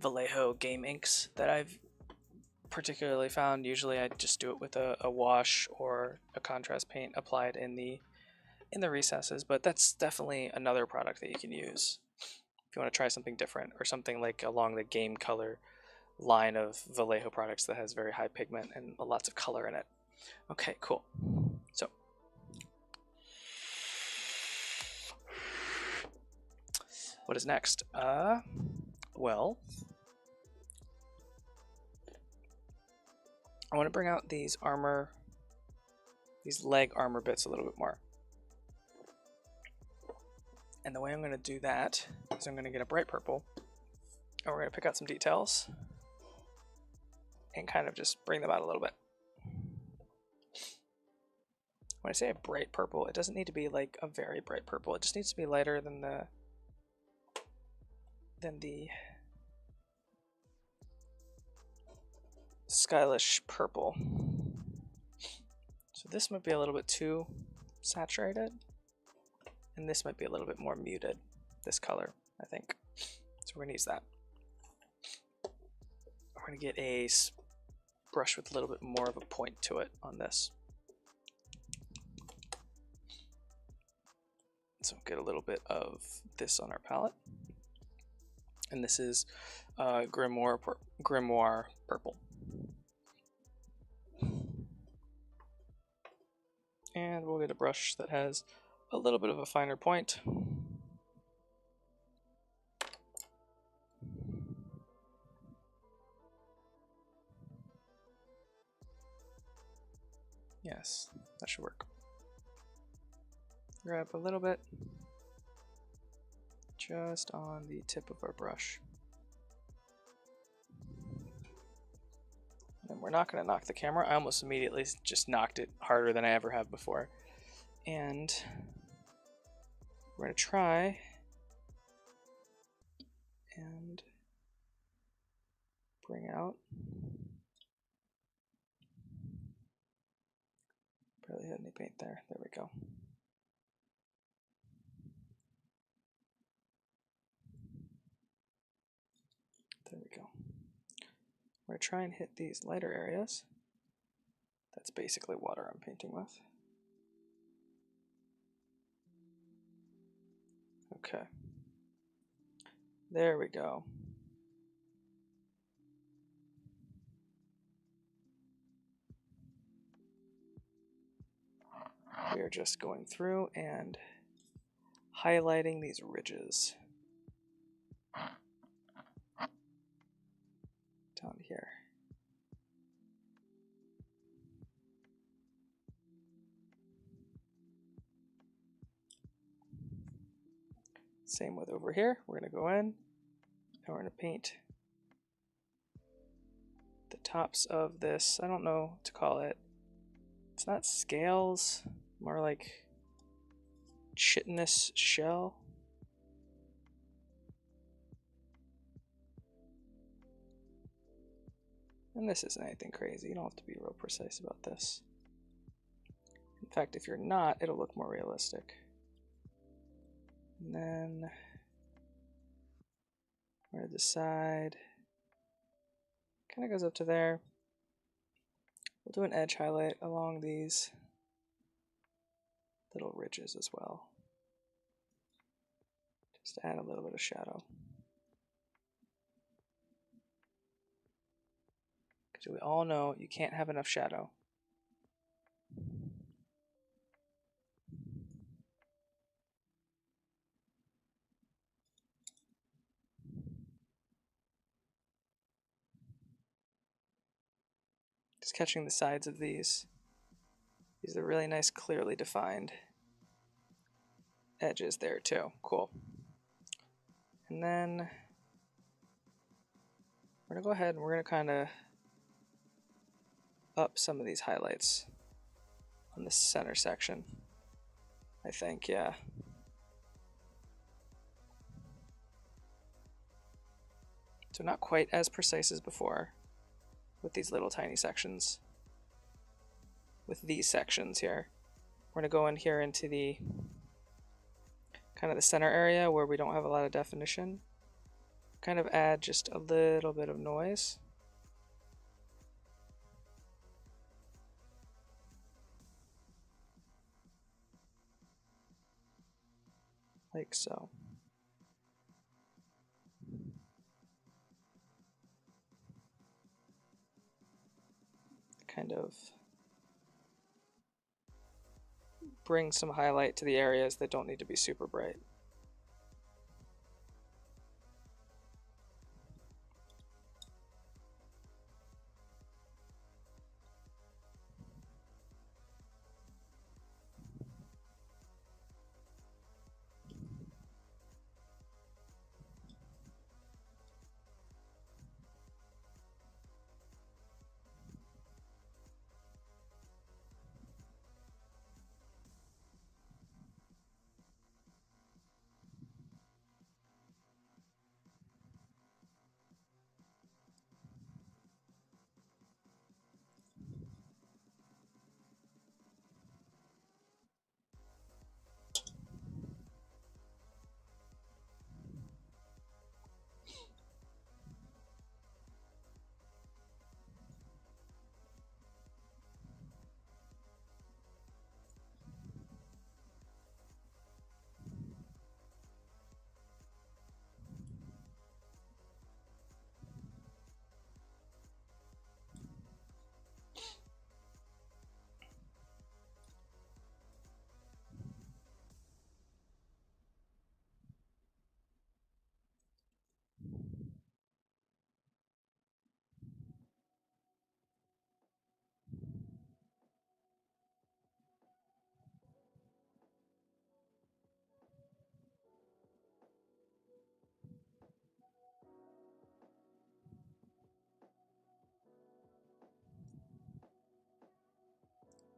Vallejo game inks that I've particularly found. Usually I just do it with a wash or a contrast paint applied in the recesses, but that's definitely another product that you can use if you want to try something different, or something like along the game color line of Vallejo products that has very high pigment and lots of color in it. Okay, cool. So what is next? Well, I want to bring out these leg armor bits a little bit more. And the way I'm going to do that is I'm going to get a bright purple, and we're going to pick out some details and kind of just bring them out a little bit. When I say a bright purple, it doesn't need to be like a very bright purple. It just needs to be lighter than the stylish purple. So this might be a little bit too saturated, and this might be a little bit more muted, this color, I think. So we're going to use that. We're going to get a brush with a little bit more of a point to it on this. So get a little bit of this on our palette. And this is Grimoire Purple. And we'll get a brush that has a little bit of a finer point. Yes, that should work. Grab a little bit just on the tip of our brush. And we're not going to knock the camera. I almost immediately just knocked it harder than I ever have before. And we're going to try and bring out. Barely had any paint there. There we go. There we go. We're going to try and hit these lighter areas. That's basically water I'm painting with. Okay. There we go. We are just going through and highlighting these ridges down here. Same with over here. We're going to go in and we're going to paint the tops of this. I don't know what to call it. It's not scales, more like chitinous shell. And this isn't anything crazy. You don't have to be real precise about this. In fact, if you're not, it'll look more realistic. And then we're going to decide, kind of goes up to there. We'll do an edge highlight along these little ridges as well, just to add a little bit of shadow. Because we all know you can't have enough shadow. Just catching the sides of these. These are really nice, clearly defined. edges there too. Cool. And then we're gonna go ahead and we're gonna kind of up some of these highlights on the center section. I think, yeah. So not quite as precise as before with these little tiny sections. With these sections here. We're gonna go in here into the kind of the center area where we don't have a lot of definition. Kind of add just a little bit of noise. Like so. Kind of bring some highlight to the areas that don't need to be super bright.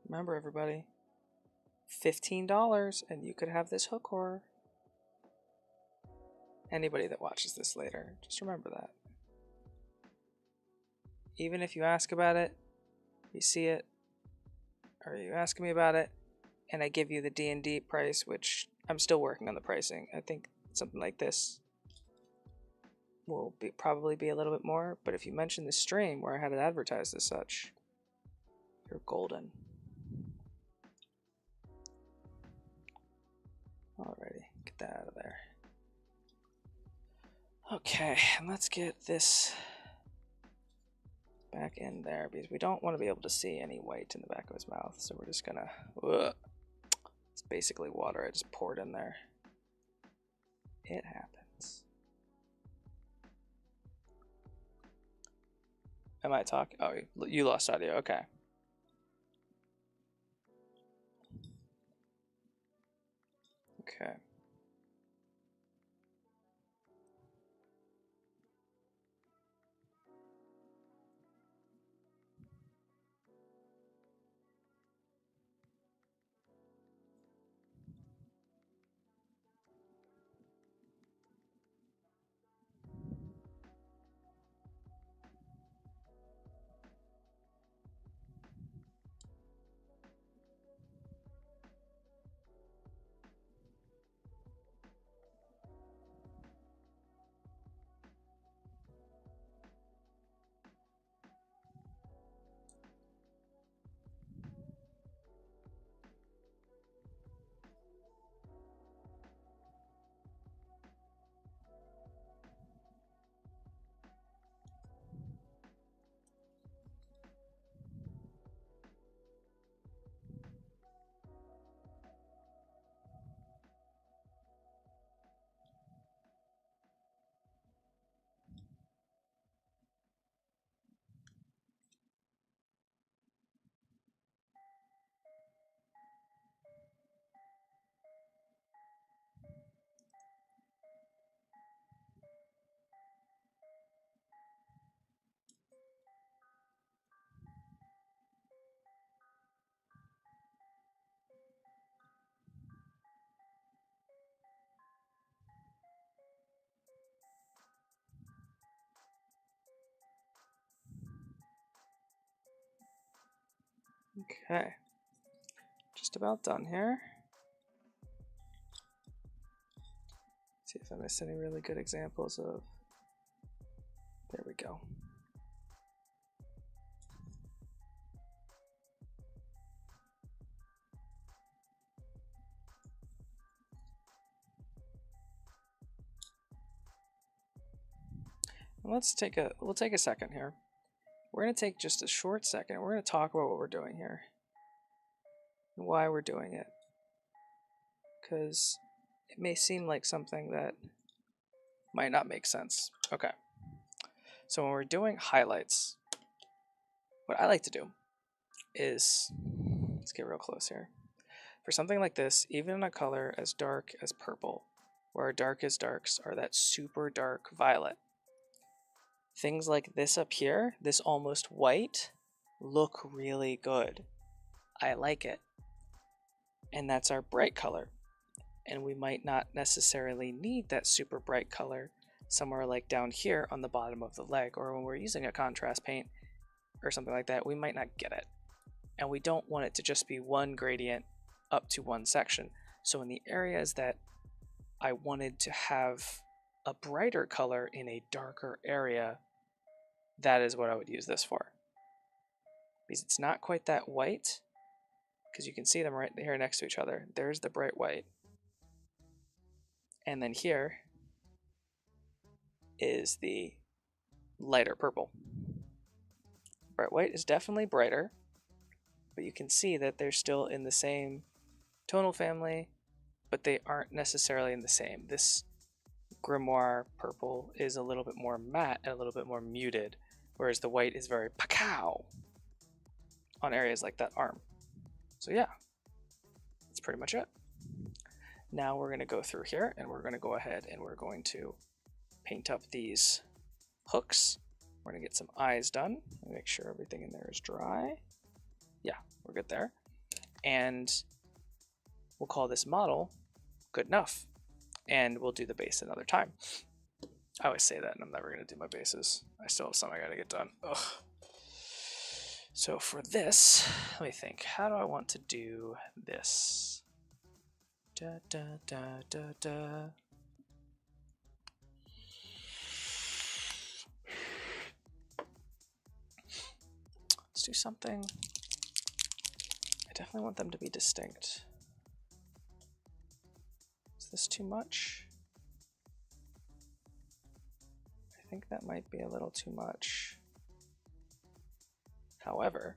Remember, everybody, $15 and you could have this hook horror. Anybody that watches this later, just remember that. Even if you ask about it, you see it, or you ask me about it, and I give you the D&D price, which I'm still working on the pricing. I think something like this will probably be a little bit more, but if you mention the stream where I had it advertised as such, you're golden. Alrighty, get that out of there. Okay, and let's get this back in there because we don't want to be able to see any white in the back of his mouth, so we're just gonna... It's basically water, I just poured in there. It happens. Am I talking? Oh, you lost audio, okay. Okay. Okay, just about done here. See if I missed any really good examples of, there we go. We'll take a second here. We're going to take just a short second. We're going to talk about what we're doing here and why we're doing it, because it may seem like something that might not make sense. Okay, so when we're doing highlights, what I like to do is, let's get real close here. For something like this, even in a color as dark as purple, where our darkest darks are that super dark violet, things like this up here, this almost white, look really good. I like it. And that's our bright color. And we might not necessarily need that super bright color somewhere like down here on the bottom of the leg, or when we're using a contrast paint or something like that, we might not get it. And we don't want it to just be one gradient up to one section. So in the areas that I wanted to have a brighter color in a darker area, that is what I would use this for. Because it's not quite that white, because you can see them right here next to each other. There's the bright white. And then here is the lighter purple. Bright white is definitely brighter, but you can see that they're still in the same tonal family, but they aren't necessarily in the same. This grimoire purple is a little bit more matte and a little bit more muted, whereas the white is very pacow on areas like that arm. So yeah, that's pretty much it. Now we're going to go through here and we're going to go ahead and we're going to paint up these hooks. We're going to get some eyes done. Make sure everything in there is dry. Yeah, we're good there. And we'll call this model good enough. And we'll do the base another time. I always say that and I'm never going to do my bases. I still have some I got to get done. Ugh. So for this, let me think. How do I want to do this? Da, da, da, da, da. Let's do something. I definitely want them to be distinct. Is this too much? I think that might be a little too much. However,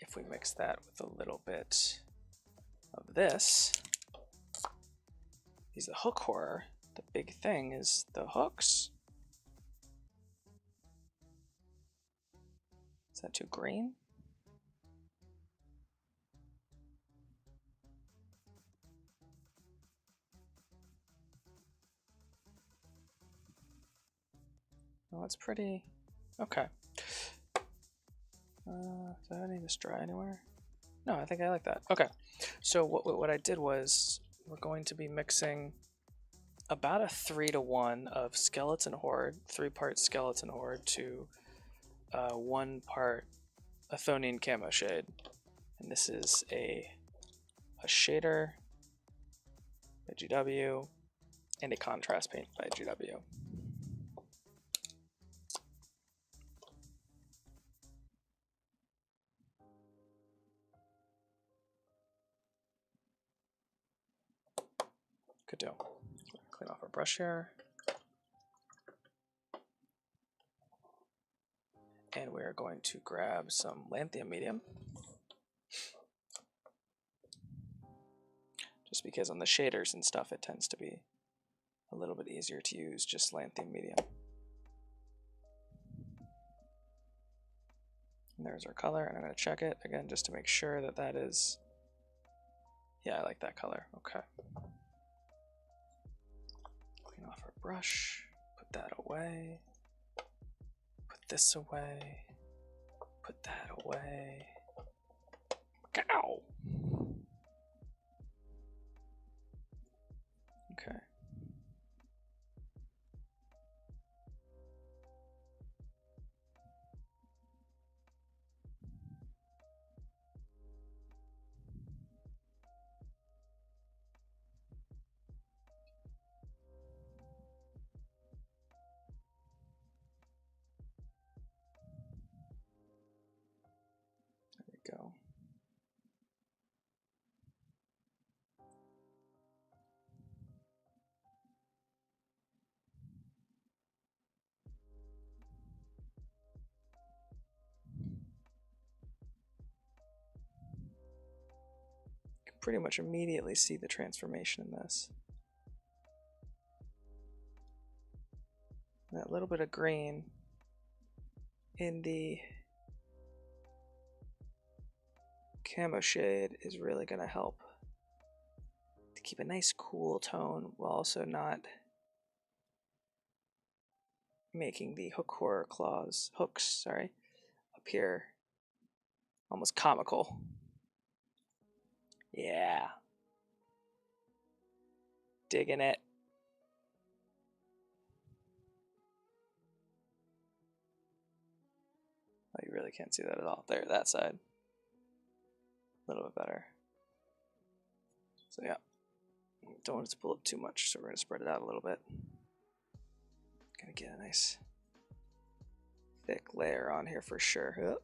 if we mix that with a little bit of this, he's a hook horror. The big thing is the hooks. Is that too green? Well, it's pretty okay. Did I need this dry anywhere? No, I think I like that. Okay, so what I did was we're going to be mixing about a 3-to-1 of skeleton horde, 3-part skeleton horde to 1 part Athonian camo shade, and this is a shader by GW and a contrast paint by GW. Good deal. Clean off our brush here. And we're going to grab some lanthanum medium. Just because on the shaders and stuff it tends to be a little bit easier to use just lanthanum medium. And there's our color, and I'm going to check it again just to make sure that that is, yeah, I like that color. Okay. Clean off our brush, put that away, put this away, put that away. Ow! Okay. go. You can pretty much immediately see the transformation in this. That little bit of green in the camo shade is really going to help to keep a nice cool tone while also not making the hooks appear almost comical. Yeah. Digging it. Oh, you really can't see that at all. There, that side. A little bit better. So yeah, don't want it to pull up too much, so we're going to spread it out a little bit. Gonna get a nice thick layer on here for sure. Oh,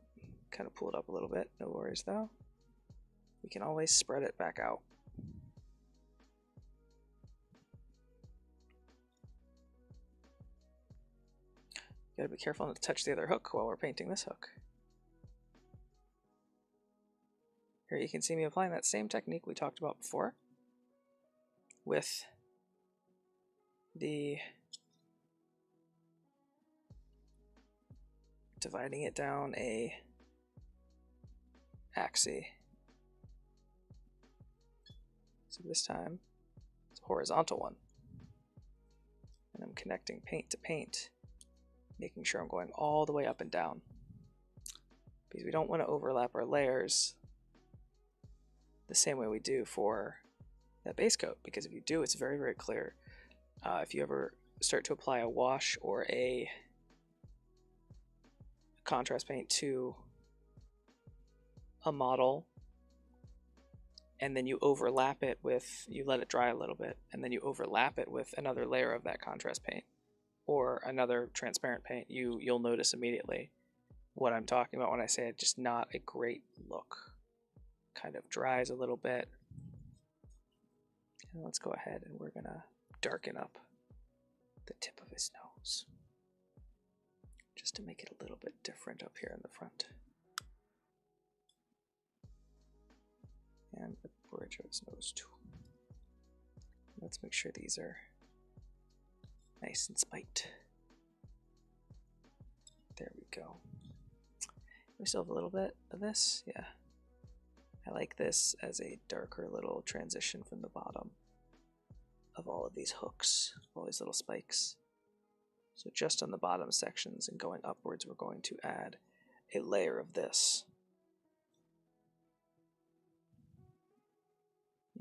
kind of pull it up a little bit, no worries though. We can always spread it back out. Gotta be careful not to touch the other hook while we're painting this hook. Here you can see me applying that same technique we talked about before with the dividing it down a axis. So this time it's a horizontal one. And I'm connecting paint to paint, making sure I'm going all the way up and down. Because we don't want to overlap our layers the same way we do for that base coat, because if you do, it's very, very clear. If you ever start to apply a wash or a contrast paint to a model, and then you overlap it with, you let it dry a little bit, and then you overlap it with another layer of that contrast paint or another transparent paint, you'll notice immediately what I'm talking about when I say it's just not a great look. Kind of dries a little bit. And let's go ahead and we're gonna darken up the tip of his nose, just to make it a little bit different up here in the front. And the bridge of his nose too. Let's make sure these are nice and spiked. There we go. We still have a little bit of this, yeah. I like this as a darker little transition from the bottom of all of these hooks, all these little spikes. So just on the bottom sections and going upwards, we're going to add a layer of this.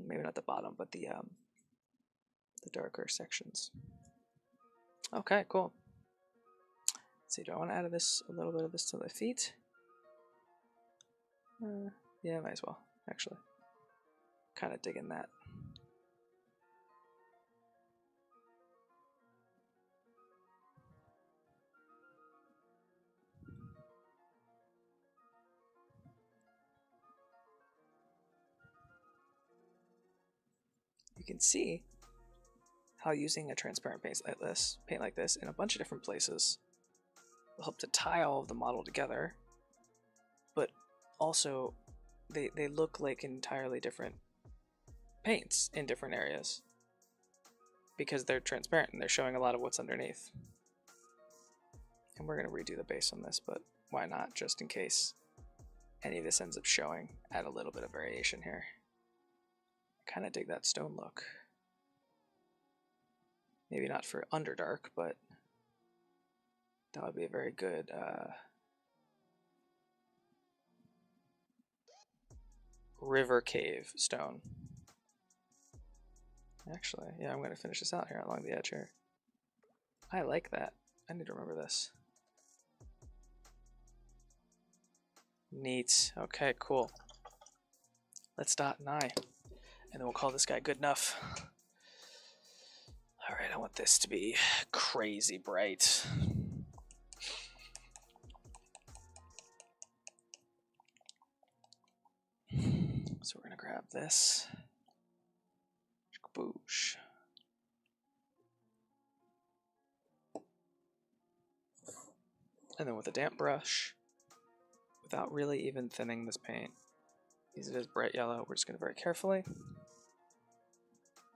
Maybe not the bottom, but the darker sections. Okay, cool. Let's see, do I want to add this, a little bit of this to the feet? Yeah, might as well, actually. Kind of digging that. You can see how using a transparent paint like this in a bunch of different places will help to tie all of the model together, but also they look like entirely different paints in different areas because they're transparent and they're showing a lot of what's underneath. And we're going to redo the base on this, but why not, just in case any of this ends up showing. Add a little bit of variation here. I kind of dig that stone look. Maybe not for Underdark, but that would be a very good river cave stone. Actually, yeah, I'm going to finish this out here along the edge here. I like that. I need to remember this. Neat. Okay, cool. Let's dot an eye, and then we'll call this guy good enough. All right, I want this to be crazy bright. So we're going to grab this. Boosh. And then with a damp brush, without really even thinning this paint, because it is bright yellow, we're just going to very carefully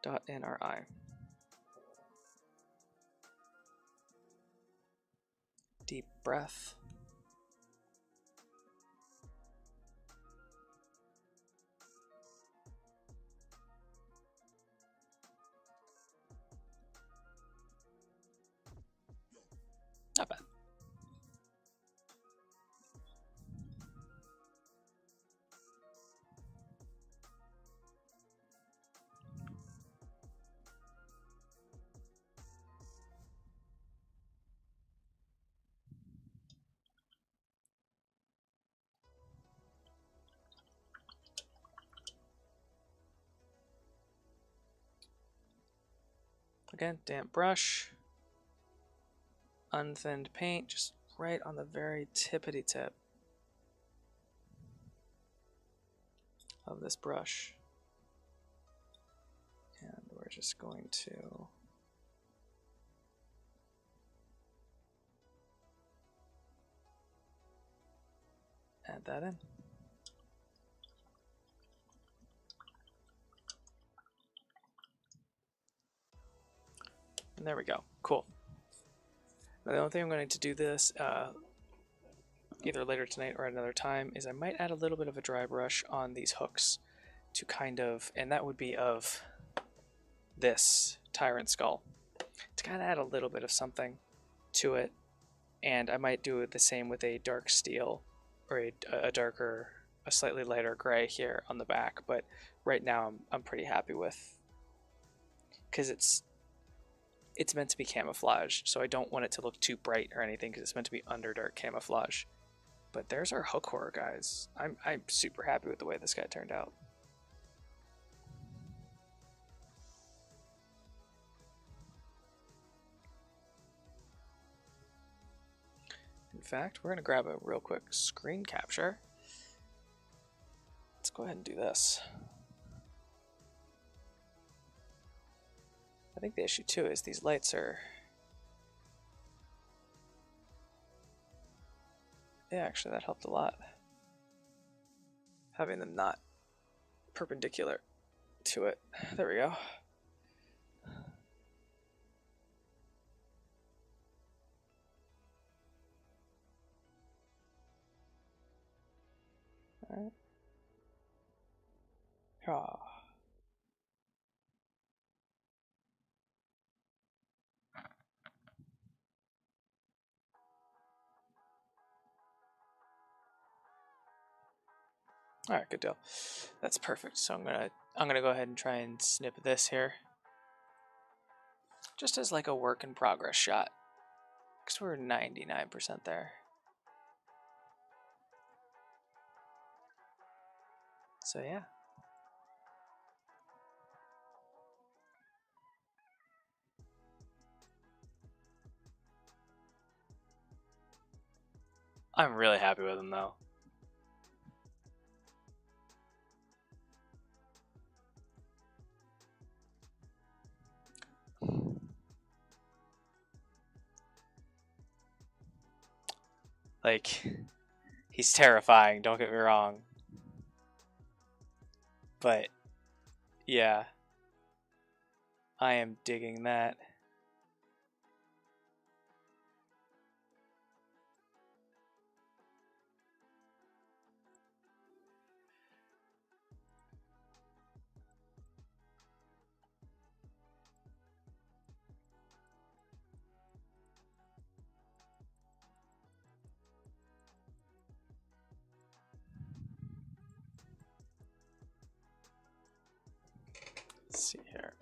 dot in our eye. Deep breath. Not bad. Again, damp brush, unthinned paint, just right on the very tippity tip of this brush. And we're just going to add that in. And there we go. Cool. Now the only thing I'm going to do this either later tonight or at another time is I might add a little bit of a dry brush on these hooks to kind of, and that would be of this Tyrant Skull, to kind of add a little bit of something to it. And I might do the same with a dark steel or a slightly lighter gray here on the back. But right now I'm pretty happy with, because it's meant to be camouflage, so I don't want it to look too bright or anything because it's meant to be Underdark camouflage. But there's our hook horror, guys. I'm super happy with the way this guy turned out. In fact, we're going to grab a real quick screen capture. Let's go ahead and do this. I think the issue too is these lights are... Yeah, actually that helped a lot. Having them not perpendicular to it. There we go. Alright. Oh. Alright, good deal. That's perfect. So I'm gonna go ahead and try and snip this here. Just as like a work in progress shot. Because we're 99% there. So yeah. I'm really happy with him though. Like, he's terrifying, don't get me wrong. But, yeah. I am digging that. Let's see here.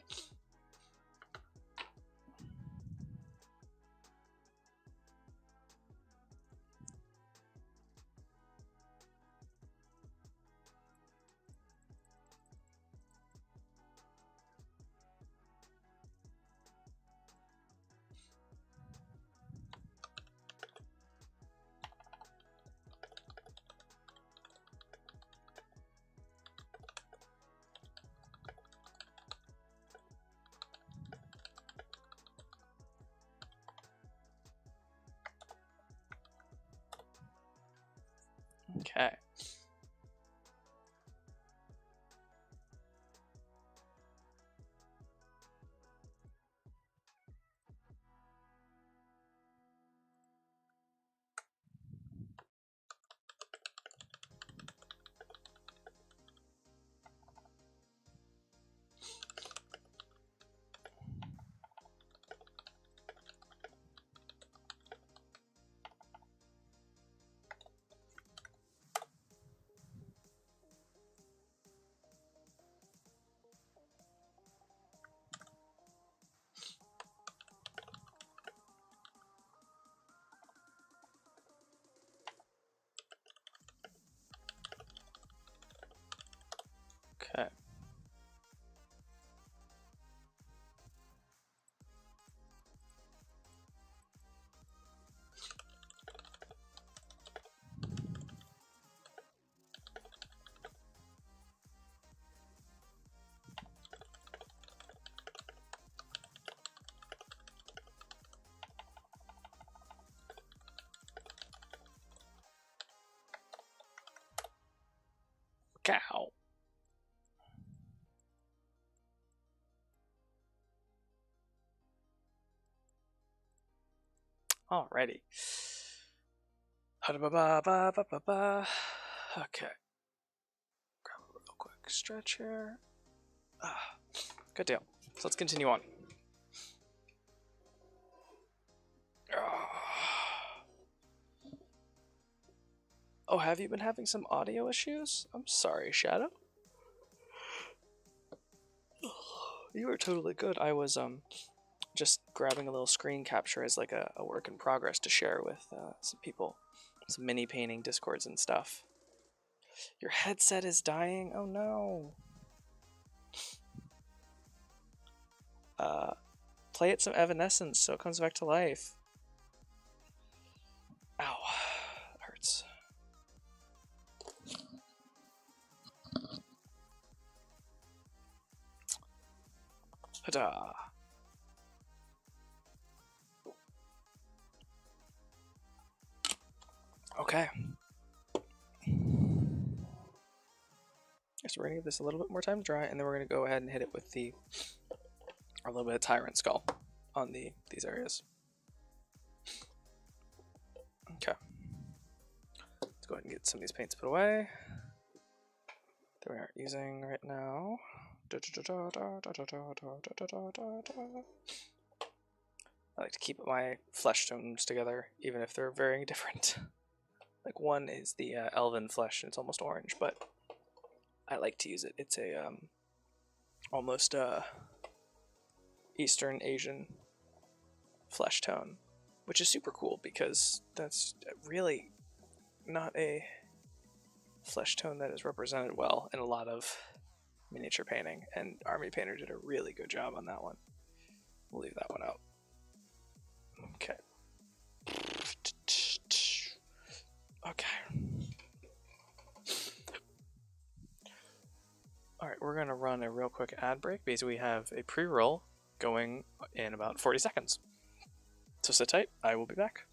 Okay. Okay. Cow. Alrighty. Ba-ba-ba-ba-ba-ba. Okay. Grab a real quick stretch here. Good deal. So let's continue on. Oh, have you been having some audio issues? I'm sorry, Shadow. You were totally good. I was just grabbing a little screen capture as like a work in progress to share with some people, some mini painting discords and stuff. Your headset is dying. Oh no. Play it some Evanescence so it comes back to life. Ow, that hurts. Ta-da. Okay. So we're gonna give this a little bit more time to dry, and then we're gonna go ahead and hit it with a little bit of Tyrant Skull on these areas. Okay. Let's go ahead and get some of these paints put away that we aren't using right now. I like to keep my flesh tones together, even if they're very different. Like one is the elven flesh, and it's almost orange, but I like to use it. It's a almost Eastern Asian flesh tone, which is super cool because that's really not a flesh tone that is represented well in a lot of miniature painting, and Army Painter did a really good job on that one. We'll leave that one out. Okay. Okay. Alright, we're going to run a real quick ad break because we have a pre-roll going in about 40 seconds. So sit tight, I will be back.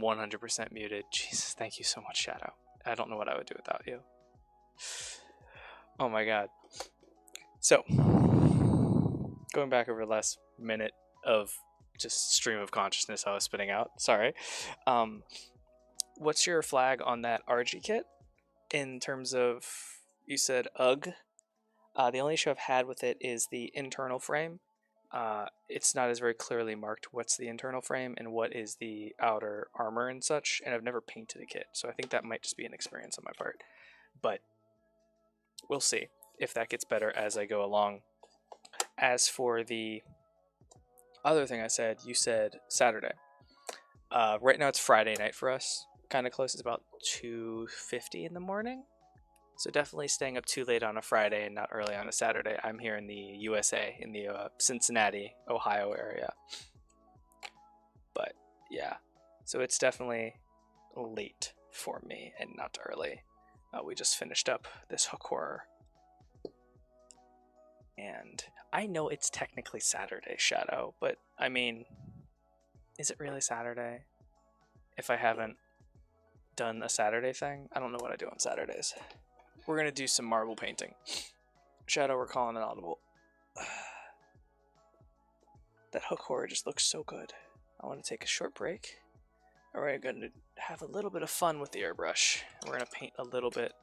100% muted. Jesus, thank you so much, Shadow. I don't know what I would do without you. Oh my god. So, going back over the last minute of just stream of consciousness I was spitting out. Sorry. What's your flag on that RG kit in terms of, you said UGG? The only issue I've had with it is the internal frame. It's not as very clearly marked what's the internal frame and what is the outer armor and such, and I've never painted a kit, so I think that might just be an experience on my part. But we'll see if that gets better as I go along. As for the other thing I said, you said Saturday. Right now it's Friday night for us, kind of close. It's about 2:50 in the morning. So definitely staying up too late on a Friday and not early on a Saturday. I'm here in the USA, in the Cincinnati, Ohio area. But yeah, so it's definitely late for me and not early. We just finished up this hook horror. And I know it's technically Saturday, Shadow, but I mean, is it really Saturday? If I haven't done a Saturday thing, I don't know what I do on Saturdays. We're going to do some marble painting. Shadow, we're calling an audible. That hook horror just looks so good. I want to take a short break. And we're going to have a little bit of fun with the airbrush. We're going to paint a little bit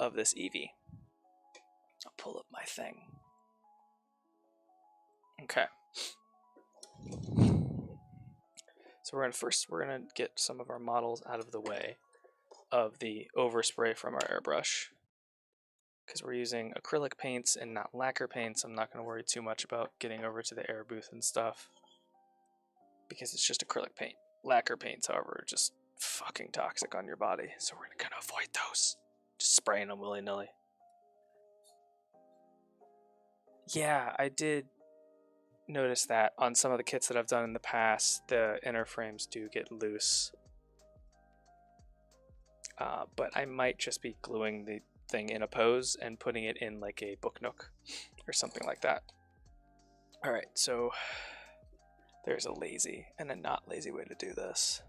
of this Eevee. I'll pull up my thing. Okay. So we're gonna get some of our models out of the way of the overspray from our airbrush, because we're using acrylic paints and not lacquer paints. I'm not going to worry too much about getting over to the air booth and stuff, because it's just acrylic paint. Lacquer paints, however, are just fucking toxic on your body, so we're gonna avoid those. Just spraying them willy-nilly. Yeah, I did notice that on some of the kits that I've done in the past, the inner frames do get loose. But I might just be gluing the thing in a pose and putting it in like a book nook or something like that. Alright, so there's a lazy and a not lazy way to do this.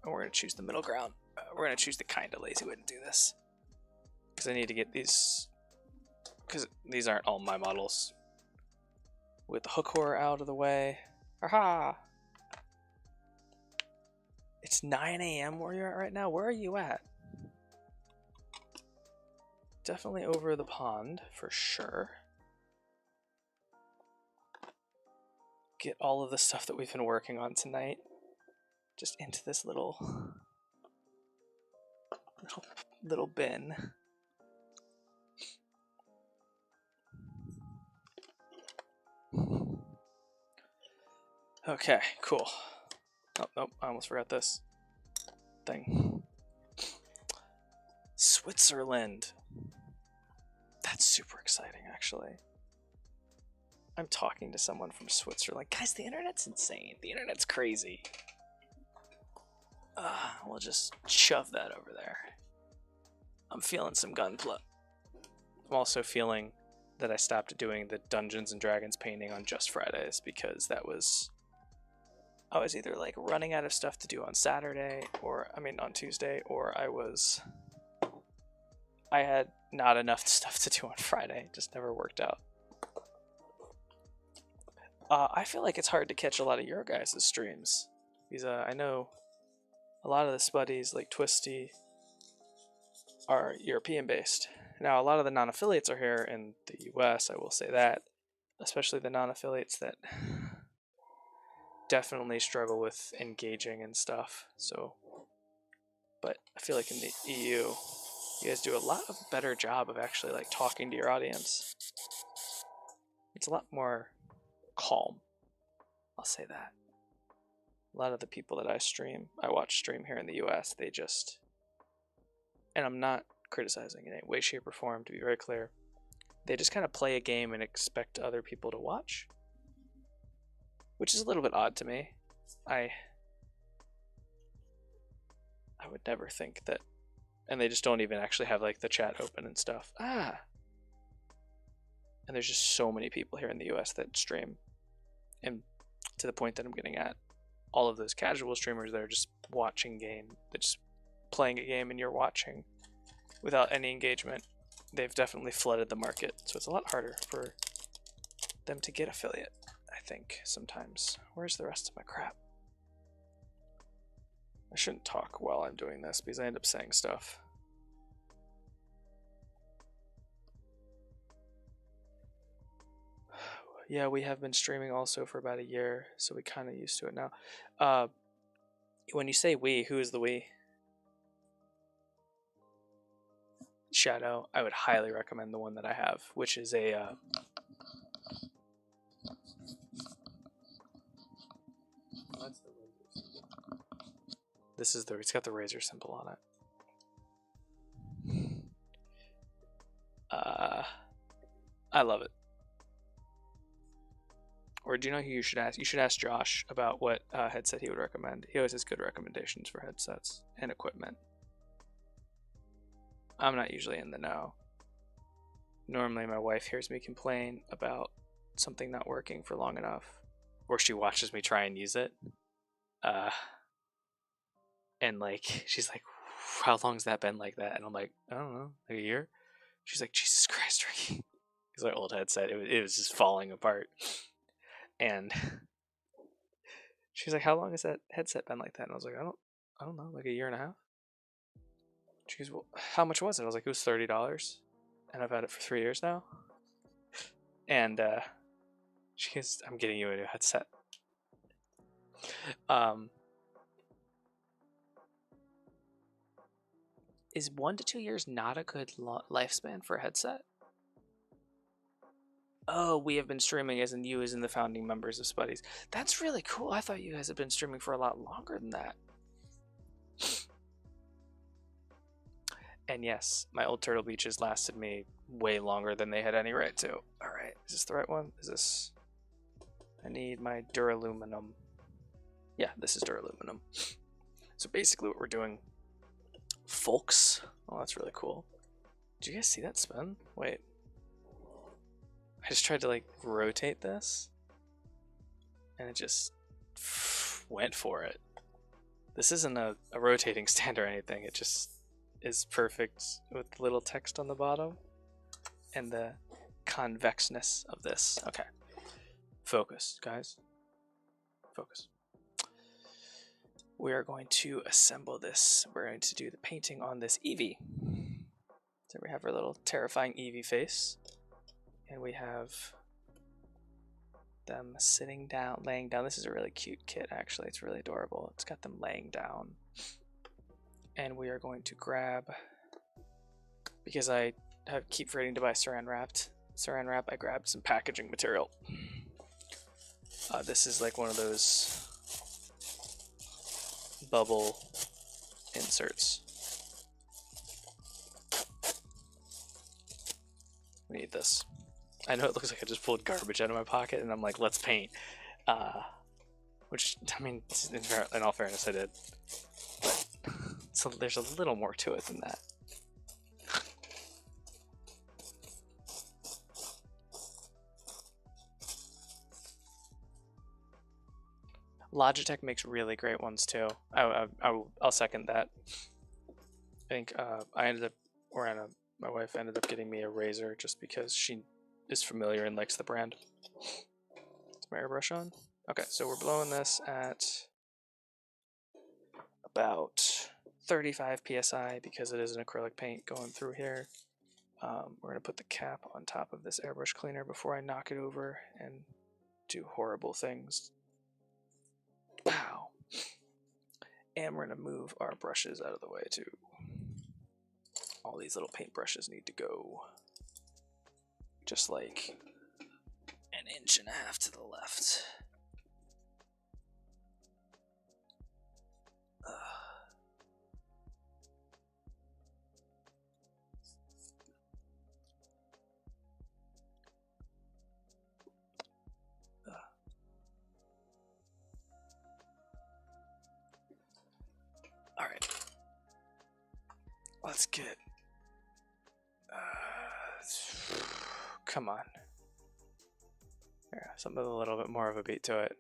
And we're going to choose the middle ground. We're going to choose the kind of lazy way to do this, because I need to get these, because these aren't all my models. With the hook horror out of the way. Aha! It's 9 a.m. where you're at right now? Where are you at? Definitely over the pond, for sure. Get all of the stuff that we've been working on tonight just into this little bin. Okay, cool. Oh, nope, I almost forgot this thing. Switzerland. That's super exciting, actually. I'm talking to someone from Switzerland. Guys, the internet's insane. The internet's crazy. We'll just shove that over there. I'm feeling some gunpla. I'm also feeling that I stopped doing the Dungeons and Dragons painting on just Fridays, because I was either like running out of stuff to do on Saturday, or on Tuesday, or I had not enough stuff to do on Friday. It just never worked out. I feel like it's hard to catch a lot of your guys' streams, because I know a lot of the Spuddies, like Twisty, are European based. Now, a lot of the non-affiliates are here in the US, I will say that, especially the non-affiliates that definitely struggle with engaging and stuff. So, but I feel like in the EU, you guys do a lot of better job of actually like talking to your audience. It's a lot more calm, I'll say that. A lot of the people that I watch stream here in the US, they just, and I'm not criticizing in any way, shape, or form, to be very clear, they just kind of play a game and expect other people to watch, which is a little bit odd to me. I would never think that, and they just don't even actually have like the chat open and stuff. And there's just so many people here in the US that stream, and to the point that I'm getting at. All of those casual streamers that are just watching game, they're just playing a game and you're watching without any engagement, they've definitely flooded the market. So it's a lot harder for them to get affiliate, I think, sometimes. Where's the rest of my crap? I shouldn't talk while I'm doing this because I end up saying stuff. Yeah, we have been streaming also for about a year, so we kind of used to it now. When you say we, who is the we? Shadow. I would highly recommend the one that I have, which is a this is it's got the razor symbol on it. I love it. Or do you know who you should ask? You should ask Josh about what headset he would recommend. He always has good recommendations for headsets and equipment. I'm not usually in the know. Normally my wife hears me complain about something not working for long enough, or she watches me try and use it. And like, she's like, how long's that been like that? And I'm like, I don't know, like a year? She's like, Jesus Christ, Ricky. It's my old headset. It was just falling apart. And she's like, how long has that headset been like that? And I was like, I don't know, like a year and a half. She goes, well, how much was it? I was like, it was $30. And I've had it for 3 years now. And she goes, I'm getting you a new headset. Is 1 to 2 years not a good lifespan for a headset? Oh, we have been streaming as in you as in the founding members of Spuddies. That's really cool. I thought you guys had been streaming for a lot longer than that. And yes, my old Turtle Beaches lasted me way longer than they had any right to. Alright, is this the right one? Is this... I need my duraluminum. Yeah, this is duraluminum. So basically what we're doing... Folks. Oh, that's really cool. Did you guys see that spin? Wait. I just tried to like rotate this. And it just went for it. This isn't a rotating stand or anything. It just is perfect with little text on the bottom. And the convexness of this. Okay. Focus, guys. Focus. We are going to assemble this. We're going to do the painting on this Eevee. So we have our little terrifying Eevee face. And we have them sitting down, laying down. This is a really cute kit, actually. It's really adorable. It's got them laying down. And we are going to grab, because I keep forgetting to buy saran wrap, I grabbed some packaging material. This is like one of those bubble inserts. We need this. I know it looks like I just pulled garbage out of my pocket and I'm like, let's paint. Which, I mean, in all fairness, I did. But so there's a little more to it than that. Logitech makes really great ones too. I'll second that. I think my wife ended up getting me a razor just because she is familiar and likes the brand. Is my airbrush on? Okay, so we're blowing this at about 35 psi because it is an acrylic paint going through here. We're going to put the cap on top of this airbrush cleaner before I knock it over and do horrible things. Pow! And we're going to move our brushes out of the way too. All these little paint brushes need to go just like an inch and a half to the left. All right, let's get. Come on. Yeah, something with a little bit more of a beat to it.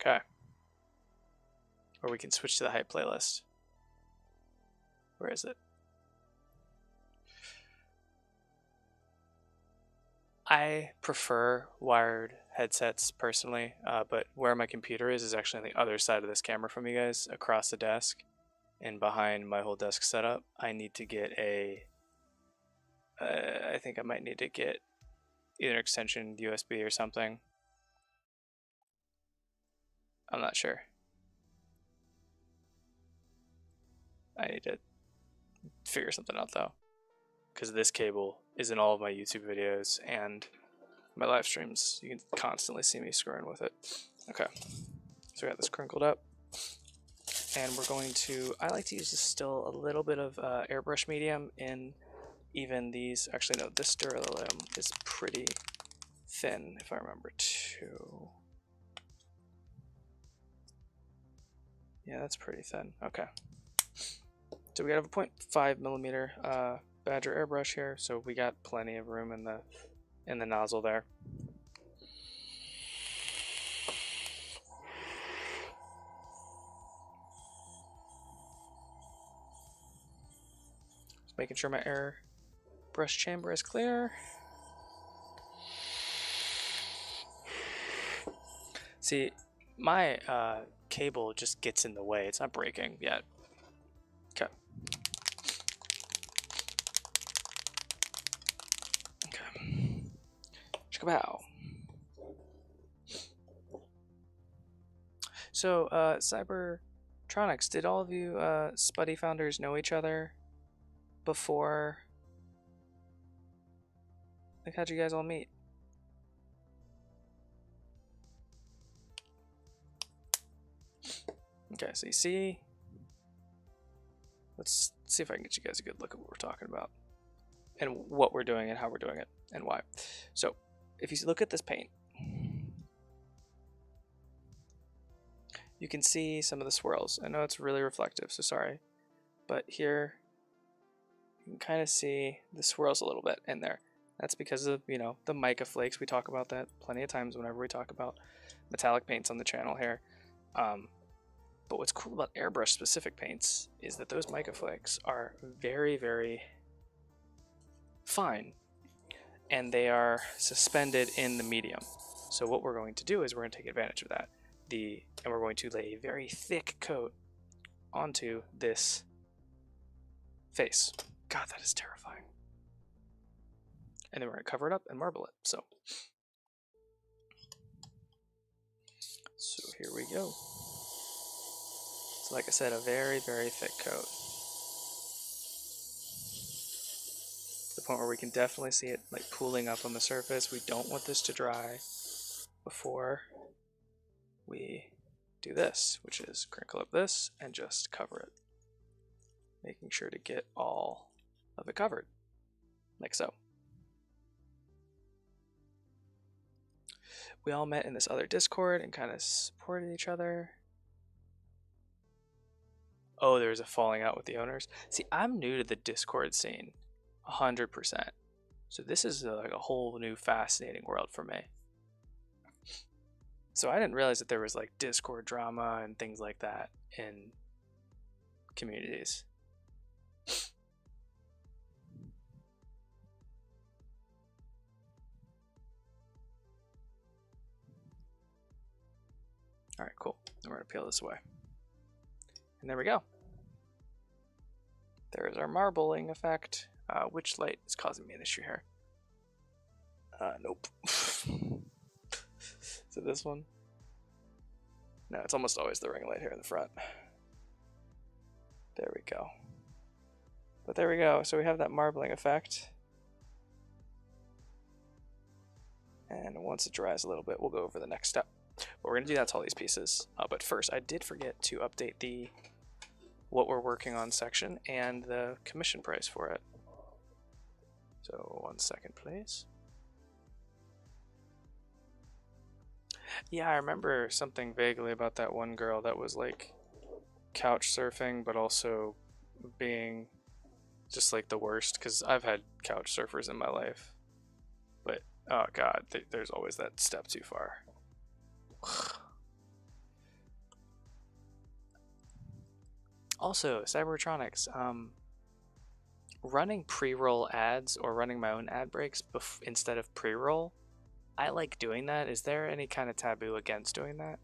Okay. Or we can switch to the hype playlist. Where is it? I prefer wired headsets personally, but where my computer is actually on the other side of this camera from you guys, across the desk and behind my whole desk setup. I need to get a, I think I might need to get either an extension USB or something. I'm not sure. I need to figure something out though, because this cable is in all of my YouTube videos and my live streams. You can constantly see me screwing with it. Okay, so we got this crinkled up, and we're going to, I like to use still a little bit of airbrush medium in even these. Actually no, this Duralumin is pretty thin if I remember to. Yeah, that's pretty thin. Okay, so we have a 0.5 millimeter Badger airbrush here, so we got plenty of room in the nozzle there. Just making sure my airbrush chamber is clear. See, my cable just gets in the way. It's not breaking yet. Okay. Okay. Chickabow. So, Cybertronics, did all of you Spuddy founders know each other before? Like, how'd you guys all meet? Okay, so you see, let's see if I can get you guys a good look at what we're talking about and what we're doing and how we're doing it and why. So if you look at this paint, you can see some of the swirls. I know it's really reflective, so sorry, but here you can kind of see the swirls a little bit in there. That's because of, you know, the mica flakes. We talk about that plenty of times whenever we talk about metallic paints on the channel here. But what's cool about airbrush specific paints is that those mica flakes are very, very fine, and they are suspended in the medium. So what we're going to do is we're going to take advantage of that. And we're going to lay a very thick coat onto this face. God, that is terrifying. And then we're going to cover it up and marble it. So here we go. So like I said, a very, very thick coat. To the point where we can definitely see it like pooling up on the surface. We don't want this to dry before we do this, which is crinkle up this and just cover it. Making sure to get all of it covered, like so. We all met in this other Discord and kind of supported each other. Oh, there's a falling out with the owners. See, I'm new to the Discord scene, 100%. So this is like a whole new fascinating world for me. So I didn't realize that there was like Discord drama and things like that in communities. All right, cool. Then we're gonna peel this away. And there we go. There's our marbling effect. Which light is causing me an issue here? Nope. Is it this one? No, it's almost always the ring light here in the front. There we go. But there we go. So we have that marbling effect. And once it dries a little bit, we'll go over the next step. But we're going to do that to all these pieces. But first, I did forget to update the what we're working on section and the commission price for it. So 1 second, please. Yeah, I remember something vaguely about that one girl that was like couch surfing, but also being just like the worst, because I've had couch surfers in my life. But oh god, there's always that step too far. Also, Cybertronics, running pre-roll ads or running my own ad breaks instead of pre-roll, I like doing that. Is there any kind of taboo against doing that?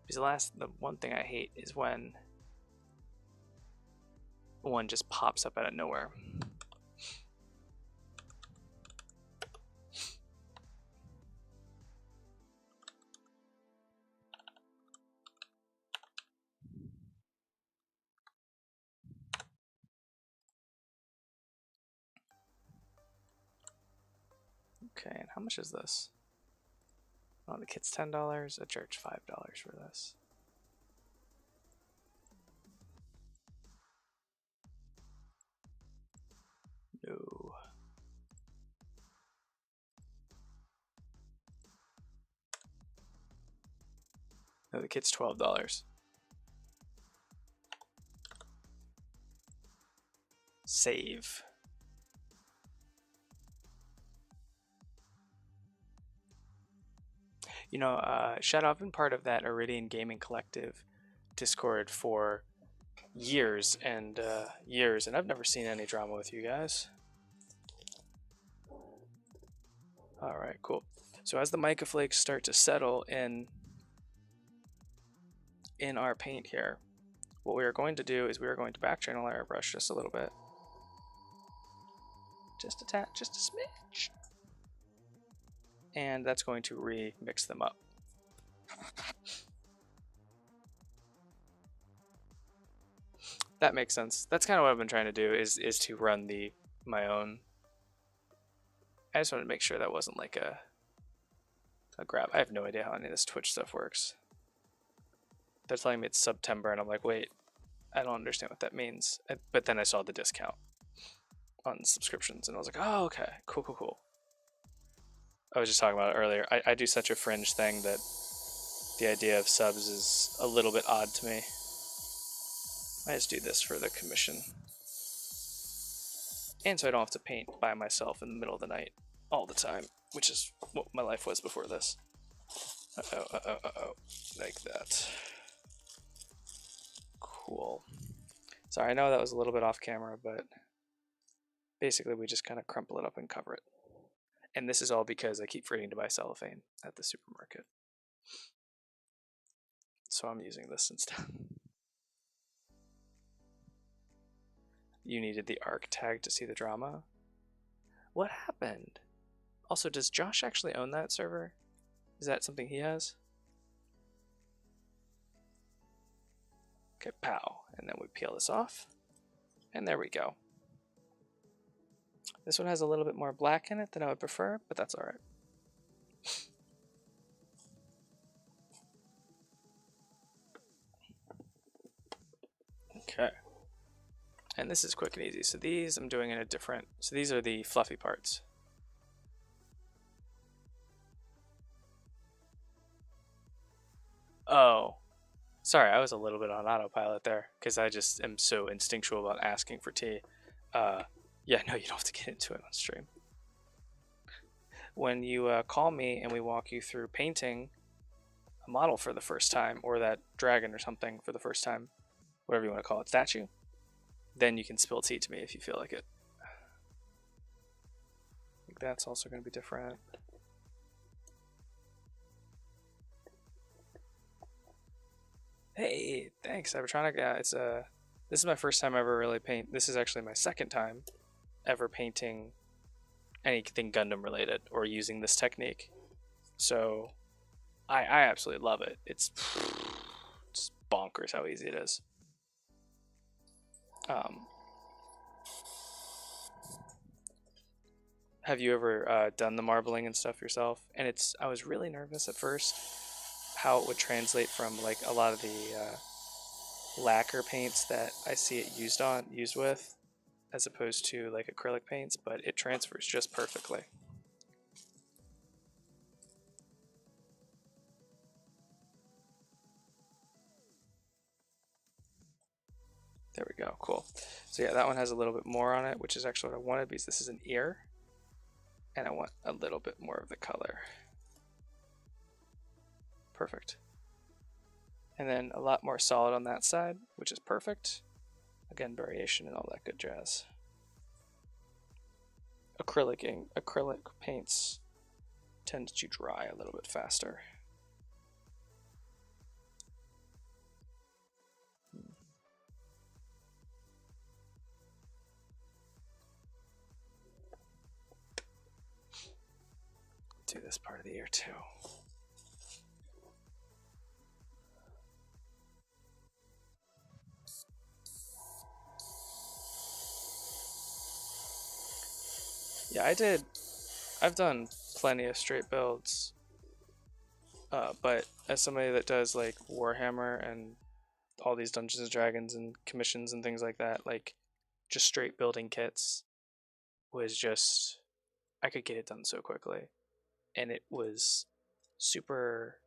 Because the one thing I hate is when one just pops up out of nowhere. Okay, and how much is this? Oh, the kit's $10. I charge $5 for this. No. No, the kit's $12. Save. You know, Shadow, I've been part of that Iridian Gaming Collective Discord for years and years, and I've never seen any drama with you guys. All right, cool. So as the mica flakes start to settle in our paint here, what we are going to do is we are going to back channel our airbrush just a little bit. Just a tad, just a smidge. And that's going to remix them up. That makes sense. That's kind of what I've been trying to do is to run my own. I just wanted to make sure that wasn't like a grab. I have no idea how any of this Twitch stuff works. They're telling me it's September, and I'm like, wait, I don't understand what that means. But then I saw the discount on subscriptions, and I was like, oh, okay, cool, cool, cool. I was just talking about it earlier. I do such a fringe thing that the idea of subs is a little bit odd to me. I just do this for the commission. And so I don't have to paint by myself in the middle of the night all the time, which is what my life was before this. Uh-oh, uh-oh, uh-oh. Like that. Cool. Sorry, I know that was a little bit off camera, but basically we just kind of crumple it up and cover it. And this is all because I keep forgetting to buy cellophane at the supermarket. So I'm using this instead. You needed the arc tag to see the drama? What happened? Also, does Josh actually own that server? Is that something he has? Okay, pow. And then we peel this off. And there we go. This one has a little bit more black in it than I would prefer, but that's alright. Okay. And this is quick and easy. So these I'm doing in a different, so these are the fluffy parts. Oh, sorry, I was a little bit on autopilot there because I just am so instinctual about asking for tea. Yeah, no, you don't have to get into it on stream. When you call me and we walk you through painting a model for the first time, or that dragon or something for the first time, whatever you want to call it, statue, then you can spill tea to me if you feel like it. I think that's also going to be different. Hey, thanks, Cybertronic. Yeah, this is my first time ever really paint. This is actually my second time ever painting anything Gundam related or using this technique. So I absolutely love it. It's bonkers how easy it is. Have you ever done the marbling and stuff yourself? And I was really nervous at first how it would translate from like a lot of the lacquer paints that I see it used with, as opposed to like acrylic paints, but it transfers just perfectly. There we go, cool. So yeah, that one has a little bit more on it, which is actually what I wanted because this is an ear, and I want a little bit more of the color. Perfect. And then a lot more solid on that side, which is perfect. Again, variation and all that good jazz. Acrylic paints tend to dry a little bit faster. Do this part of the ear too. Yeah, I've done plenty of straight builds, but as somebody that does like Warhammer and all these Dungeons and Dragons and commissions and things like that, like just straight building kits was just, I could get it done so quickly, and it was super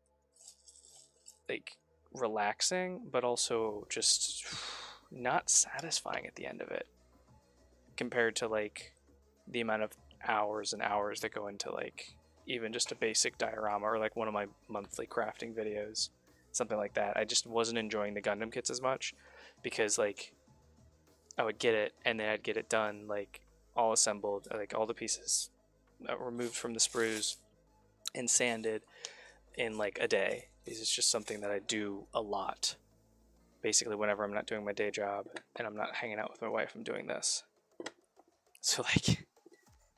like relaxing, but also just not satisfying at the end of it compared to like the amount of hours and hours that go into like even just a basic diorama or like one of my monthly crafting videos, something like that. I just wasn't enjoying the Gundam kits as much because like I would get it and then I'd get it done like all assembled, like all the pieces removed from the sprues and sanded in like a day. This is just something that I do a lot. Basically, whenever I'm not doing my day job and I'm not hanging out with my wife, I'm doing this. So like,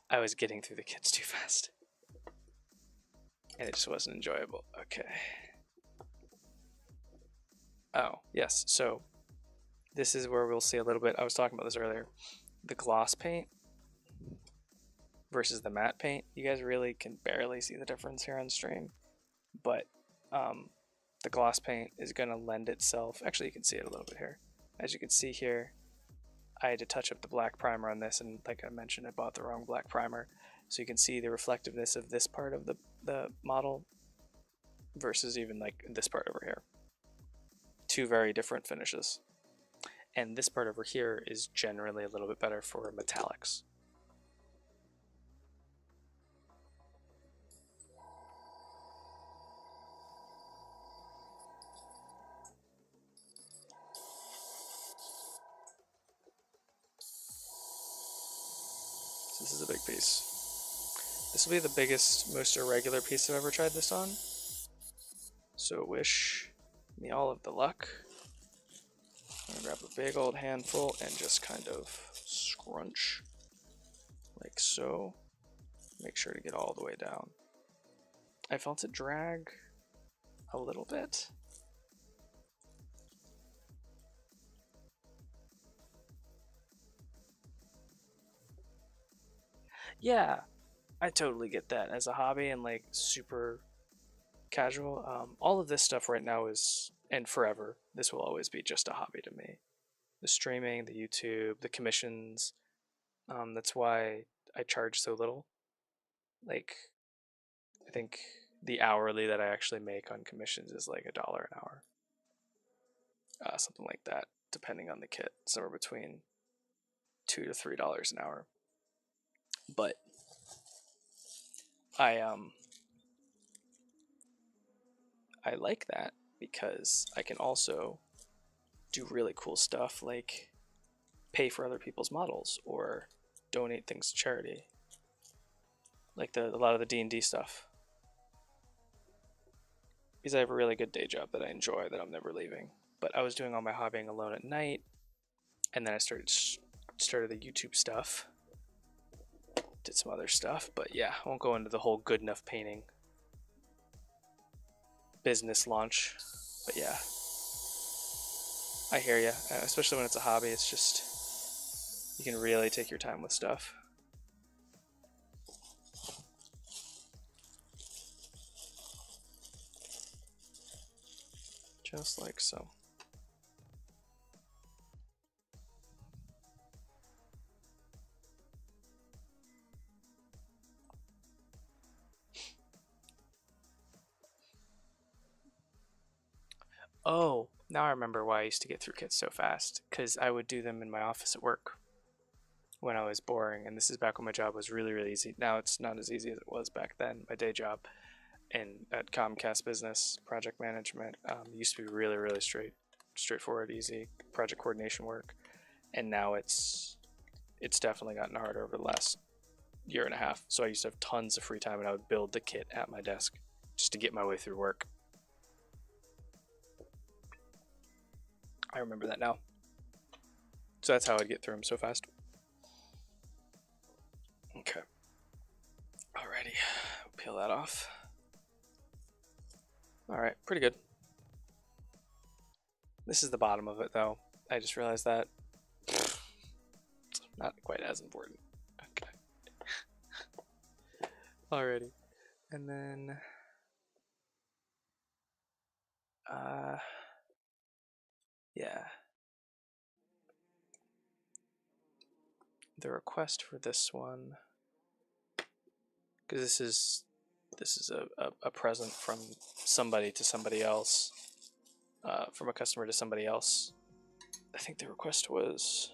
I was getting through the kits too fast. And it just wasn't enjoyable. Okay. Oh, yes. So this is where we'll see a little bit. I was talking about this earlier. The gloss paint versus the matte paint. You guys really can barely see the difference here on stream. But the gloss paint is going to lend itself. Actually, you can see it a little bit here. As you can see here, I had to touch up the black primer on this, and like I mentioned, I bought the wrong black primer. So you can see the reflectiveness of this part of the model versus even like this part over here. Two very different finishes. And this part over here is generally a little bit better for metallics. So this is a big piece. This will be the biggest, most irregular piece I've ever tried this on. So wish me all of the luck. I'm gonna grab a big old handful and just kind of scrunch like so. Make sure to get all the way down. I felt it drag a little bit. Yeah, I totally get that as a hobby and like super casual. All of this stuff right now is, and forever, this will always be just a hobby to me. The streaming, the YouTube, the commissions. That's why I charge so little. Like, I think the hourly that I actually make on commissions is like $1 an hour. Something like that, depending on the kit. Somewhere between $2 to $3 an hour. But I like that because I can also do really cool stuff like pay for other people's models or donate things to charity, like a lot of the D&D stuff. Because I have a really good day job that I enjoy that I'm never leaving. But I was doing all my hobbying alone at night, and then I started the YouTube stuff. Did some other stuff, but yeah, I won't go into the whole good enough painting business launch. But yeah, I hear you. Especially when it's a hobby, it's just you can really take your time with stuff. Just like so. Oh, now I remember why I used to get through kits so fast. Because I would do them in my office at work when I was boring. And this is back when my job was really, really easy. Now it's not as easy as it was back then. My day job at Comcast Business, project management, used to be really, really straightforward, easy project coordination work. and now it's definitely gotten harder over the last year and a half. So I used to have tons of free time, and I would build the kit at my desk just to get my way through work. I remember that now. So that's how I'd get through them so fast. Okay. Alrighty, peel that off. Alright, pretty good. This is the bottom of it though. I just realized that. Not quite as important. Okay. Alrighty. And then yeah. The request for this one, because this is a present from somebody to somebody else, from a customer to somebody else. I think the request was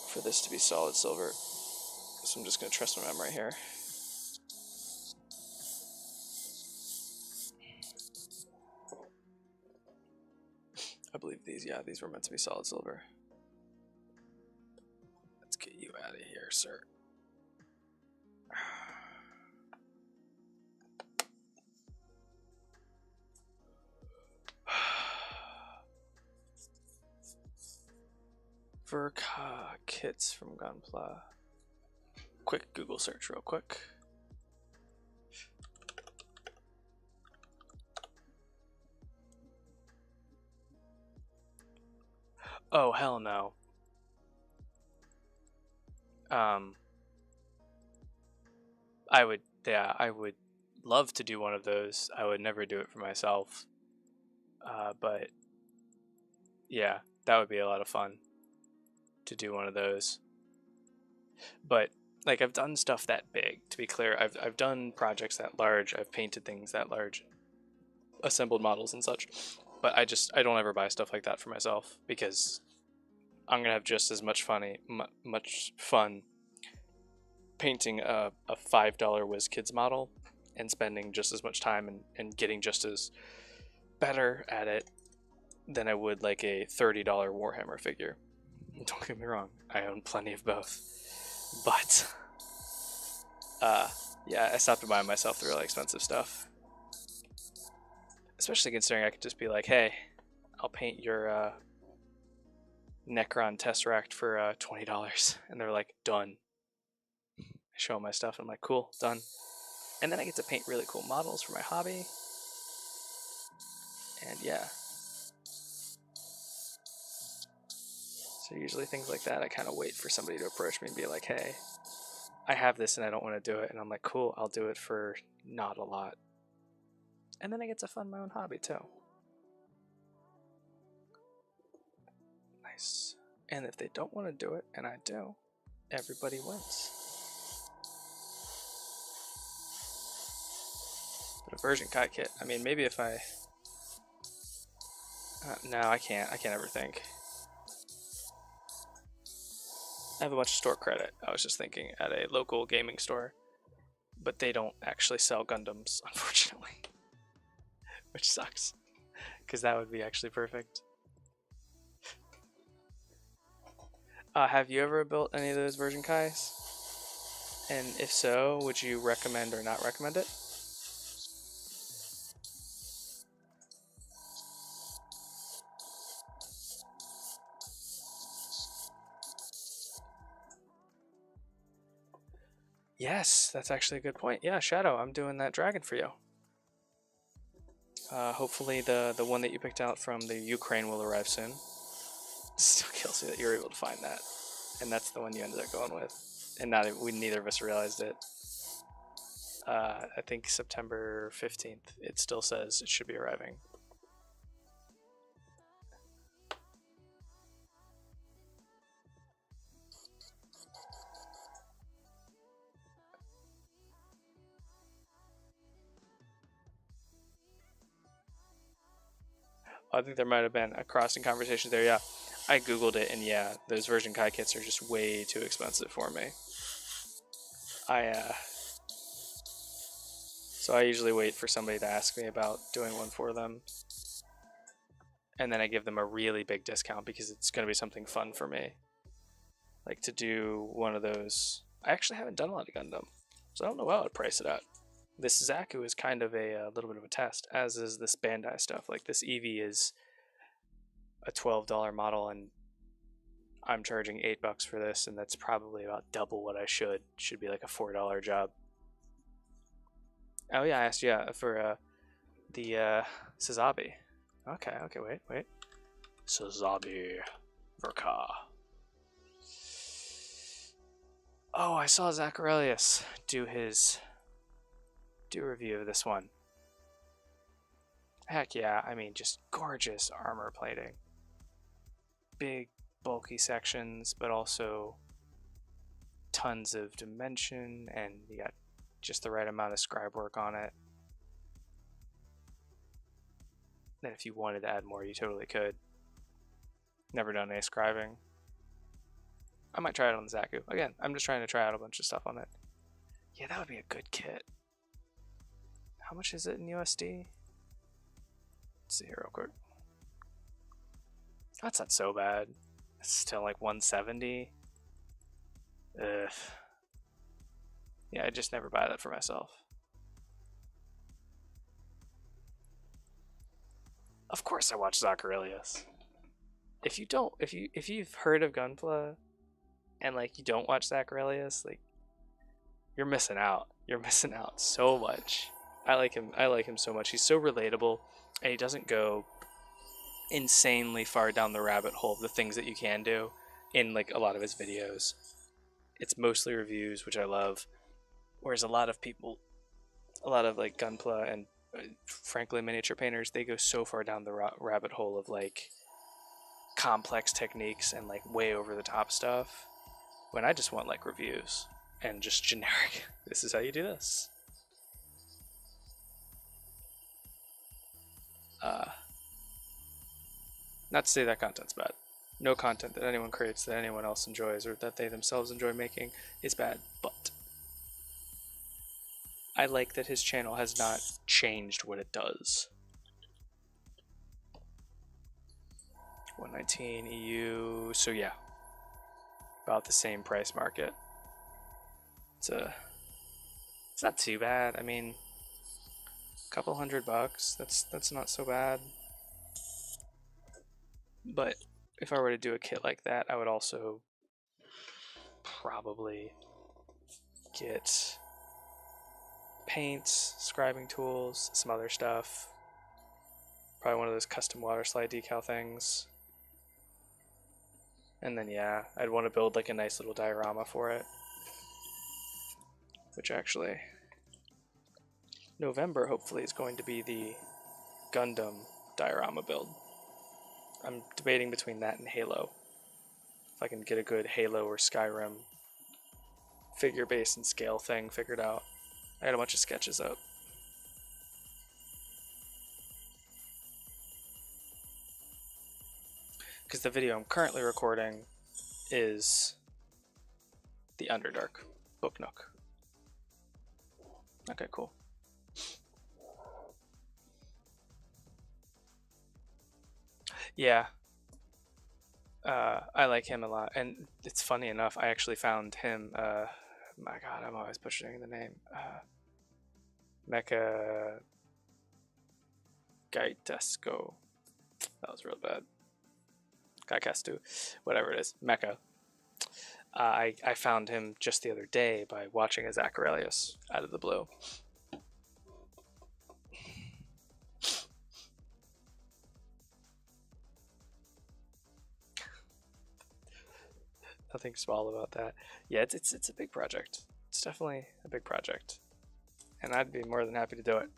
for this to be solid silver, so I'm just going to trust my memory here. I believe these were meant to be solid silver. Let's get you out of here, sir. Verka kits from Gunpla. Quick Google search real quick. Oh, hell no. I would love to do one of those. I would never do it for myself. But yeah, that would be a lot of fun to do one of those. But like, I've done stuff that big, to be clear. I've done projects that large. I've painted things that large, assembled models and such. But I don't ever buy stuff like that for myself, because I'm gonna have just as much fun painting a $5 WizKids model and spending just as much time and getting just as better at it than I would like a $30 Warhammer figure. Don't get me wrong, I own plenty of both. But yeah, I stopped buying myself the really expensive stuff. Especially considering I could just be like, hey, I'll paint your Necron Tesseract for $20. And they're like, done. I show them my stuff, and I'm like, cool, done. And then I get to paint really cool models for my hobby. And yeah. So usually things like that, I kind of wait for somebody to approach me and be like, hey, I have this and I don't want to do it. And I'm like, cool, I'll do it for not a lot. And then I get to fund my own hobby too. Nice. And if they don't want to do it, and I do, everybody wins. But a version kite kit, I mean, maybe if I... no, I can't ever think. I have a bunch of store credit. I was just thinking at a local gaming store, but they don't actually sell Gundams, unfortunately, which sucks, because that would be actually perfect. Have you ever built any of those version kais? And if so, would you recommend or not recommend it? Yes, that's actually a good point. Yeah, Shadow, I'm doing that dragon for you. Hopefully the one that you picked out from the Ukraine will arrive soon. Still kills me that you're able to find that. And that's the one you ended up going with. And neither of us realized it. I think September 15th. It still says it should be arriving. I think there might have been a crossing conversation there, yeah. I googled it, and yeah, those version Kai kits are just way too expensive for me. So I usually wait for somebody to ask me about doing one for them. and then I give them a really big discount because it's going to be something fun for me. Like to do one of those. I actually haven't done a lot of Gundam, so I don't know how I'd price it at. This Zaku is kind of a little bit of a test, as is this Bandai stuff. Like this Eevee is a $12 model, and I'm charging $8 for this, and that's probably about double what I should. Should be like a $4 job. Oh yeah, I asked you for the Sazabi. Okay, wait. Sazabi Verka. Oh, I saw Zacharelius do a review of this one. Heck yeah, I mean, just gorgeous armor plating. Big, bulky sections, but also tons of dimension, and you got just the right amount of scribe work on it. Then if you wanted to add more, you totally could. Never done any scribing. I might try it on the Zaku. Again, I'm just trying to try out a bunch of stuff on it. Yeah, that would be a good kit. How much is it in USD? Let's see here real quick. That's not so bad. It's still like 170. Ugh. Yeah, I just never buy that for myself. Of course I watch Zacharelius. If you've heard of Gunpla and like you don't watch Zacharelius, like you're missing out. You're missing out so much. I like him so much. He's so relatable, and he doesn't go insanely far down the rabbit hole of the things that you can do in like a lot of his videos. It's mostly reviews, which I love. Whereas a lot of people, a lot of like Gunpla and frankly miniature painters, they go so far down the rabbit hole of like complex techniques and like way over the top stuff, when I just want like reviews and just generic, this is how you do this. Not to say that content's bad. No content that anyone creates that anyone else enjoys or that they themselves enjoy making is bad, but I like that his channel has not changed what it does. 119 EU, so yeah, about the same price market. It's not too bad. I mean, a couple $100. That's not so bad. But if I were to do a kit like that, I would also probably get paints, scribing tools, some other stuff. Probably one of those custom water slide decal things. And then yeah, I'd want to build like a nice little diorama for it. Which actually, November hopefully is going to be the Gundam diorama build. I'm debating between that and Halo. If I can get a good Halo or Skyrim figure base and scale thing figured out. I got a bunch of sketches up. Because the video I'm currently recording is the Underdark Book Nook. Okay, cool. Yeah. I like him a lot, and it's funny enough, I actually found him, my god, I'm always butchering the name, Mecha Gaitesco. That was real bad. Gaikastu, whatever it is, Mecha. I found him just the other day by watching a Zacharelius out of the blue. Nothing small about that. Yeah, it's a big project. It's definitely a big project, and I'd be more than happy to do it.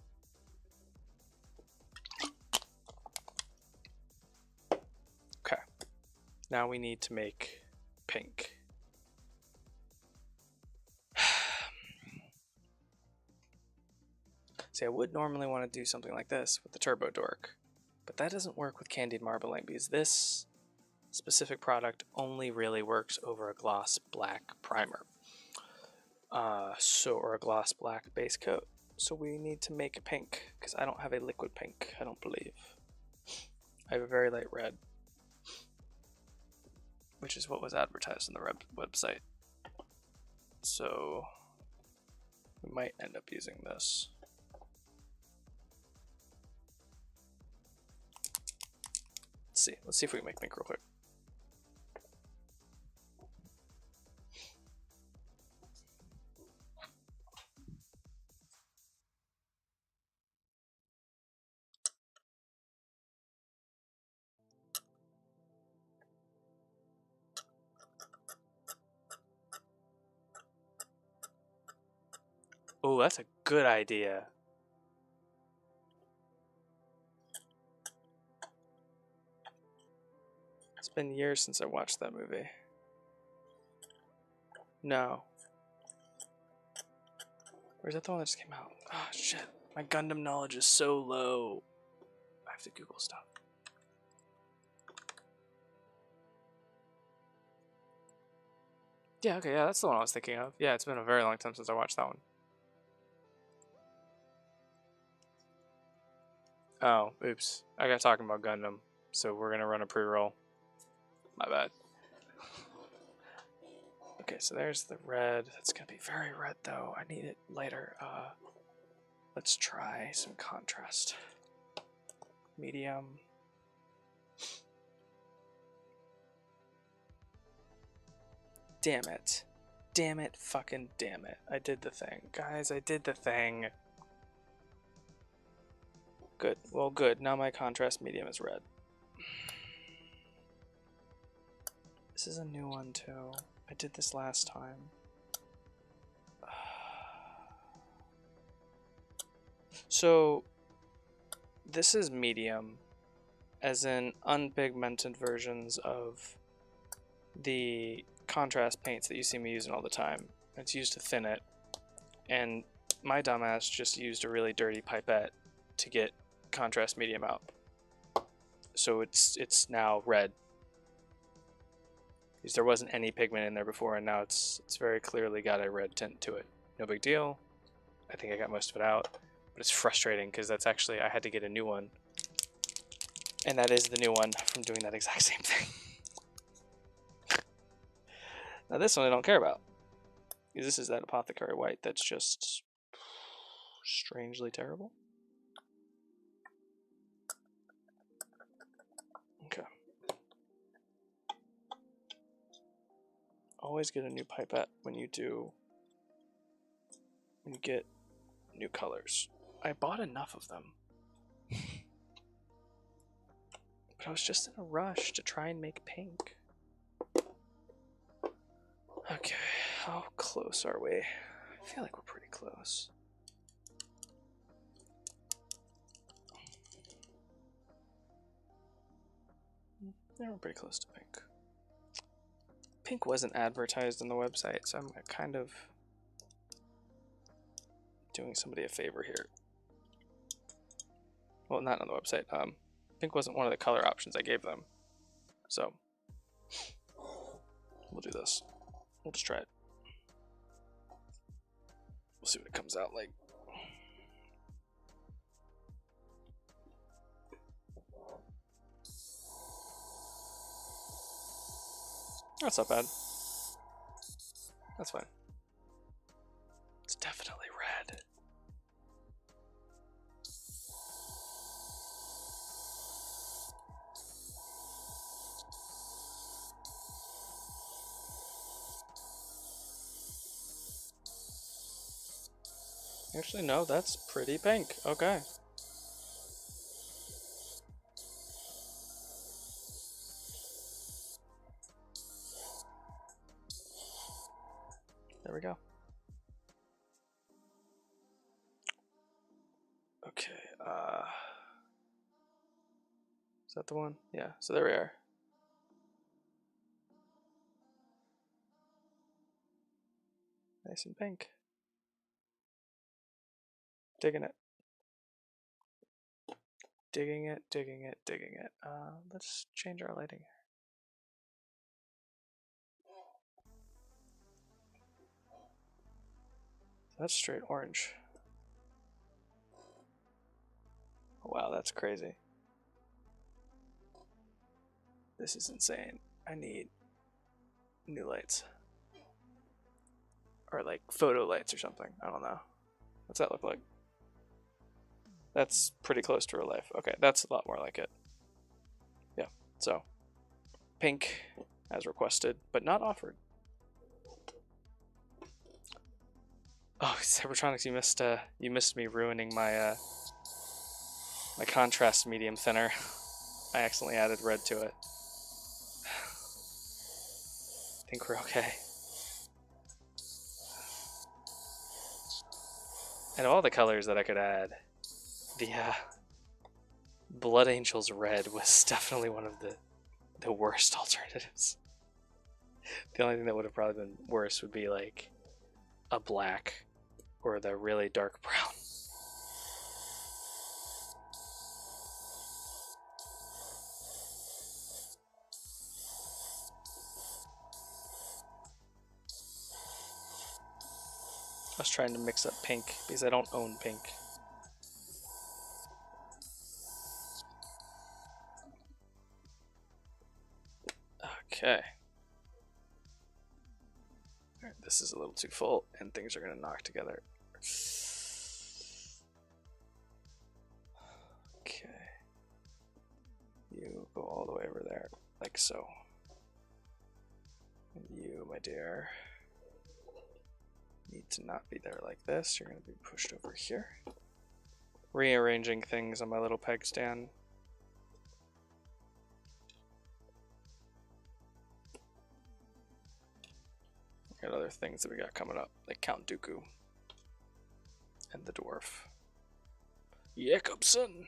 Okay, now we need to make pink. See, I would normally want to do something like this with the Turbo Dork, but that doesn't work with candied marbling because this specific product only really works over a gloss black primer. Or a gloss black base coat. So we need to make a pink, because I don't have a liquid pink, I don't believe. I have a very light red, which is what was advertised on the website. So we might end up using this. Let's see if we can make pink real quick. Oh, that's a good idea. It's been years since I watched that movie. No. Or is that the one that just came out? Oh, shit. My Gundam knowledge is so low. I have to Google stuff. Yeah, okay, yeah, that's the one I was thinking of. Yeah, it's been a very long time since I watched that one. Oh, oops. I got talking about Gundam, so we're gonna run a pre-roll. My bad. Okay, so there's the red. That's gonna be very red though. I need it lighter. Let's try some contrast. Medium. Damn it. Damn it, fucking damn it. I did the thing. Guys, I did the thing. Good. Well, good. Now my contrast medium is red. This is a new one, too. I did this last time. So, this is medium, as in unpigmented versions of the contrast paints that you see me using all the time. It's used to thin it, and my dumbass just used a really dirty pipette to get contrast medium out. So it's now red. Because there wasn't any pigment in there before, and now it's very clearly got a red tint to it. No big deal. I think I got most of it out, but it's frustrating because that's actually, I had to get a new one, and that is the new one from doing that exact same thing. Now this one I don't care about. This is that Apothecary White that's just strangely terrible. Okay. Always get a new pipette when you get new colors. I bought enough of them. But I was just in a rush to try and make pink. Okay, how close are we? I feel like we're pretty close. Yeah, we're pretty close to pink. Pink wasn't advertised on the website, so I'm kind of doing somebody a favor here. Well, not on the website. Pink wasn't one of the color options I gave them. So, we'll do this. We'll just try it. We'll see what it comes out like. That's not bad. That's fine. It's definitely red. Actually, no, that's pretty pink. Okay. There we go. Okay, is that the one? Yeah, so there we are. Nice and pink. Digging it. Digging it, digging it, digging it. Let's change our lighting here. That's straight orange. Wow, that's crazy. This is insane. I need new lights. Or like photo lights or something. I don't know. What's that look like? That's pretty close to real life. Okay, that's a lot more like it. Yeah, so pink as requested, but not offered. Oh, Cybertronics, you missed me ruining my my contrast medium thinner. I accidentally added red to it. I think we're okay. And of all the colors that I could add, the Blood Angels red was definitely one of the worst alternatives. The only thing that would have probably been worse would be like a black or the really dark brown. I was trying to mix up pink because I don't own pink. Okay. Alright, this is a little too full and things are going to knock together. Okay. You go all the way over there, like so. And you, my dear, need to not be there like this. You're going to be pushed over here. Rearranging things on my little peg stand. Got other things that we got coming up, like Count Dooku and the dwarf. Jakobsen!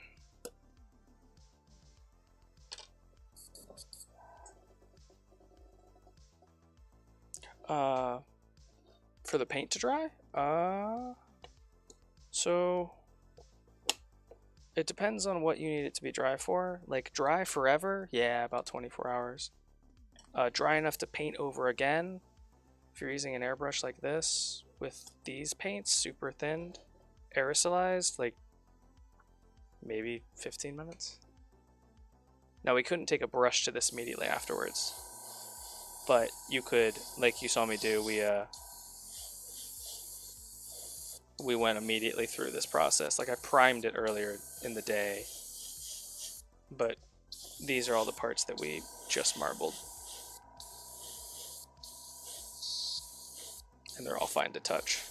For the paint to dry? So it depends on what you need it to be dry for. Like dry forever, yeah, about 24 hours. Dry enough to paint over again, if you're using an airbrush like this, with these paints, super thinned, aerosolized, like maybe 15 minutes. Now we couldn't take a brush to this immediately afterwards, but you could, like you saw me do, we went immediately through this process. Like I primed it earlier in the day, but these are all the parts that we just marbled. And they're all fine to touch.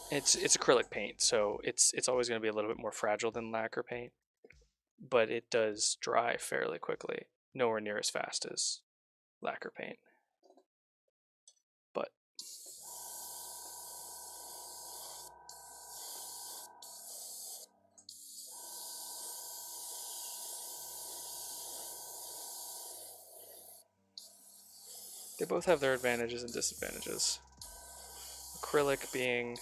It's acrylic paint, so it's always going to be a little bit more fragile than lacquer paint, but it does dry fairly quickly. Nowhere near as fast as lacquer paint. But they both have their advantages and disadvantages. Acrylic being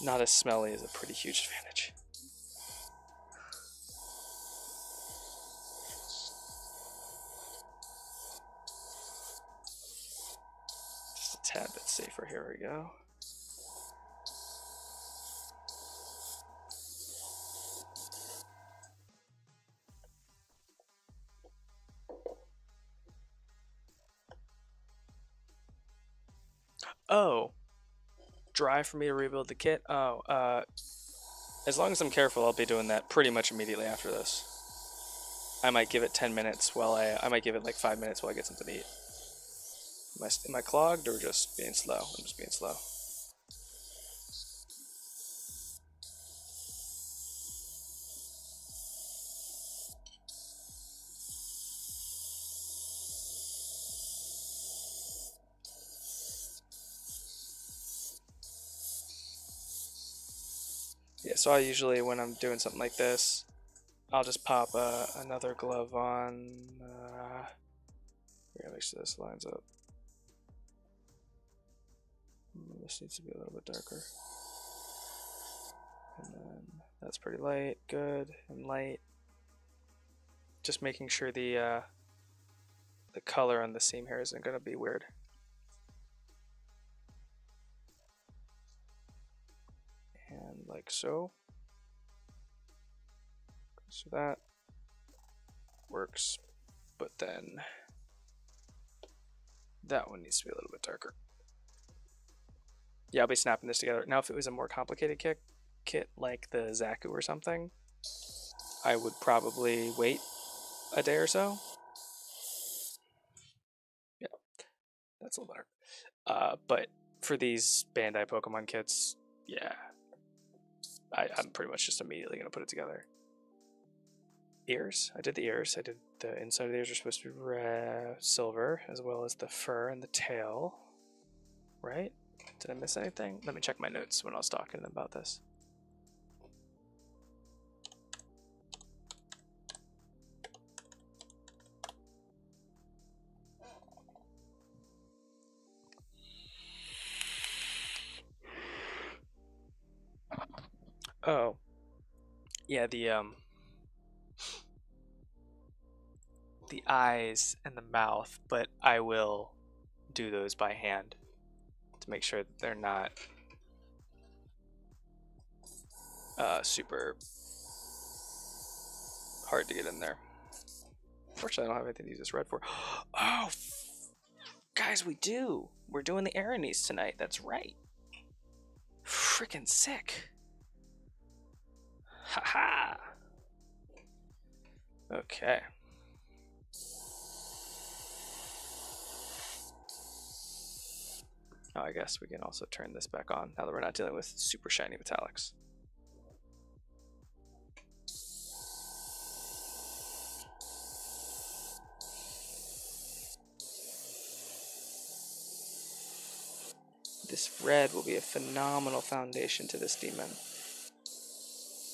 not as smelly is a pretty huge advantage. Just a tad bit safer, here we go. Oh, dry for me to rebuild the kit? Oh, as long as I'm careful, I'll be doing that pretty much immediately after this. I might give it 10 minutes while I might give it like 5 minutes while I get something to eat. Am I clogged or just being slow? I'm just being slow. Yeah, so I usually, when I'm doing something like this, I'll just pop another glove on. Make sure this lines up. This needs to be a little bit darker. And then that's pretty light, good, and light. Just making sure the color on the seam here isn't going to be weird. And like so. So that. works, but then that one needs to be a little bit darker. Yeah, I'll be snapping this together. Now, if it was a more complicated kit like the Zaku or something, I would probably wait a day or so. Yeah, that's a little better. But for these Bandai Pokemon kits, yeah, I'm pretty much just immediately going to put it together. Ears. I did the ears. I did the inside of the ears are supposed to be silver, as well as the fur and the tail. Right? Did I miss anything? Let me check my notes when I was talking about this. Oh. Yeah, the eyes and the mouth, but I will do those by hand to make sure that they're not super hard to get in there. Unfortunately, I don't have anything to use this red for. Oh, guys, we do. We're doing the Aranis tonight. That's right. Freaking sick. Haha. Okay. Oh, I guess we can also turn this back on now that we're not dealing with super shiny metallics. This red will be a phenomenal foundation to this demon.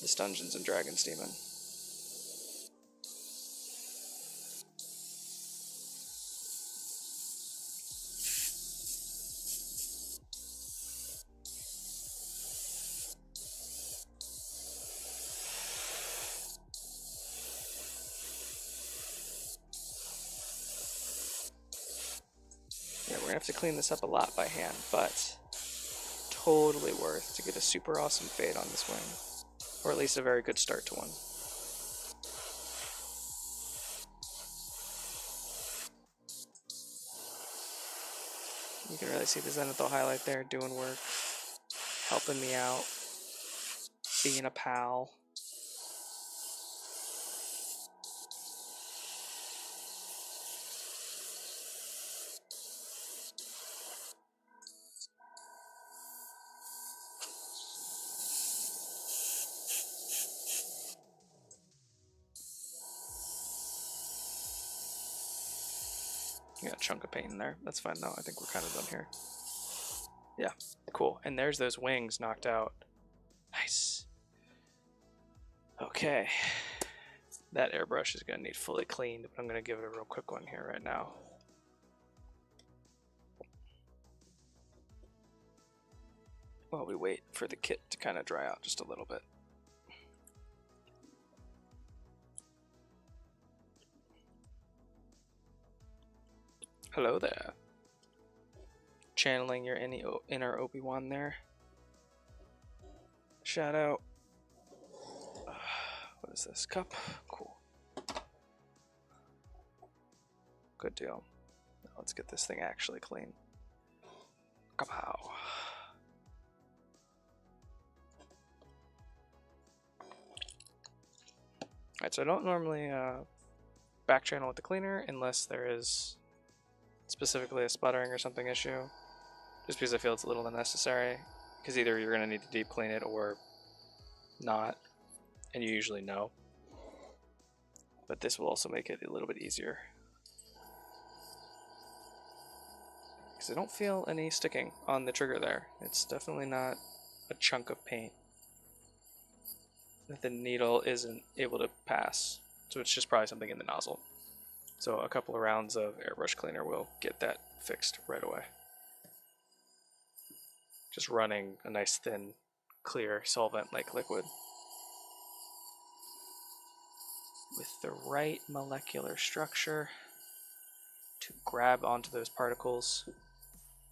This Dungeons and Dragons demon. Yeah, we're gonna have to clean this up a lot by hand, but totally worth to get a super awesome fade on this wing. Or at least a very good start to one. You can really see the zenithal highlight there doing work, helping me out, being a pal. Yeah, a chunk of paint in there. That's fine though. I think we're kind of done here. Yeah, cool. And there's those wings knocked out. Nice. Okay. That airbrush is going to need fully cleaned, but I'm going to give it a real quick one here right now. While we wait for the kit to kind of dry out just a little bit. Hello there. Channeling your inner Obi-Wan there. Shout out. What is this? Cup? Cool. Good deal. Now let's get this thing actually clean. Kapow. Alright, so I don't normally back channel with the cleaner unless there is specifically a sputtering or something issue. Just because I feel it's a little unnecessary. Because either you're going to need to deep clean it or not. And you usually know. But this will also make it a little bit easier. Because I don't feel any sticking on the trigger there. It's definitely not a chunk of paint that the needle isn't able to pass. So it's just probably something in the nozzle. So a couple of rounds of airbrush cleaner will get that fixed right away. Just running a nice thin, clear solvent-like liquid. With the right molecular structure to grab onto those particles,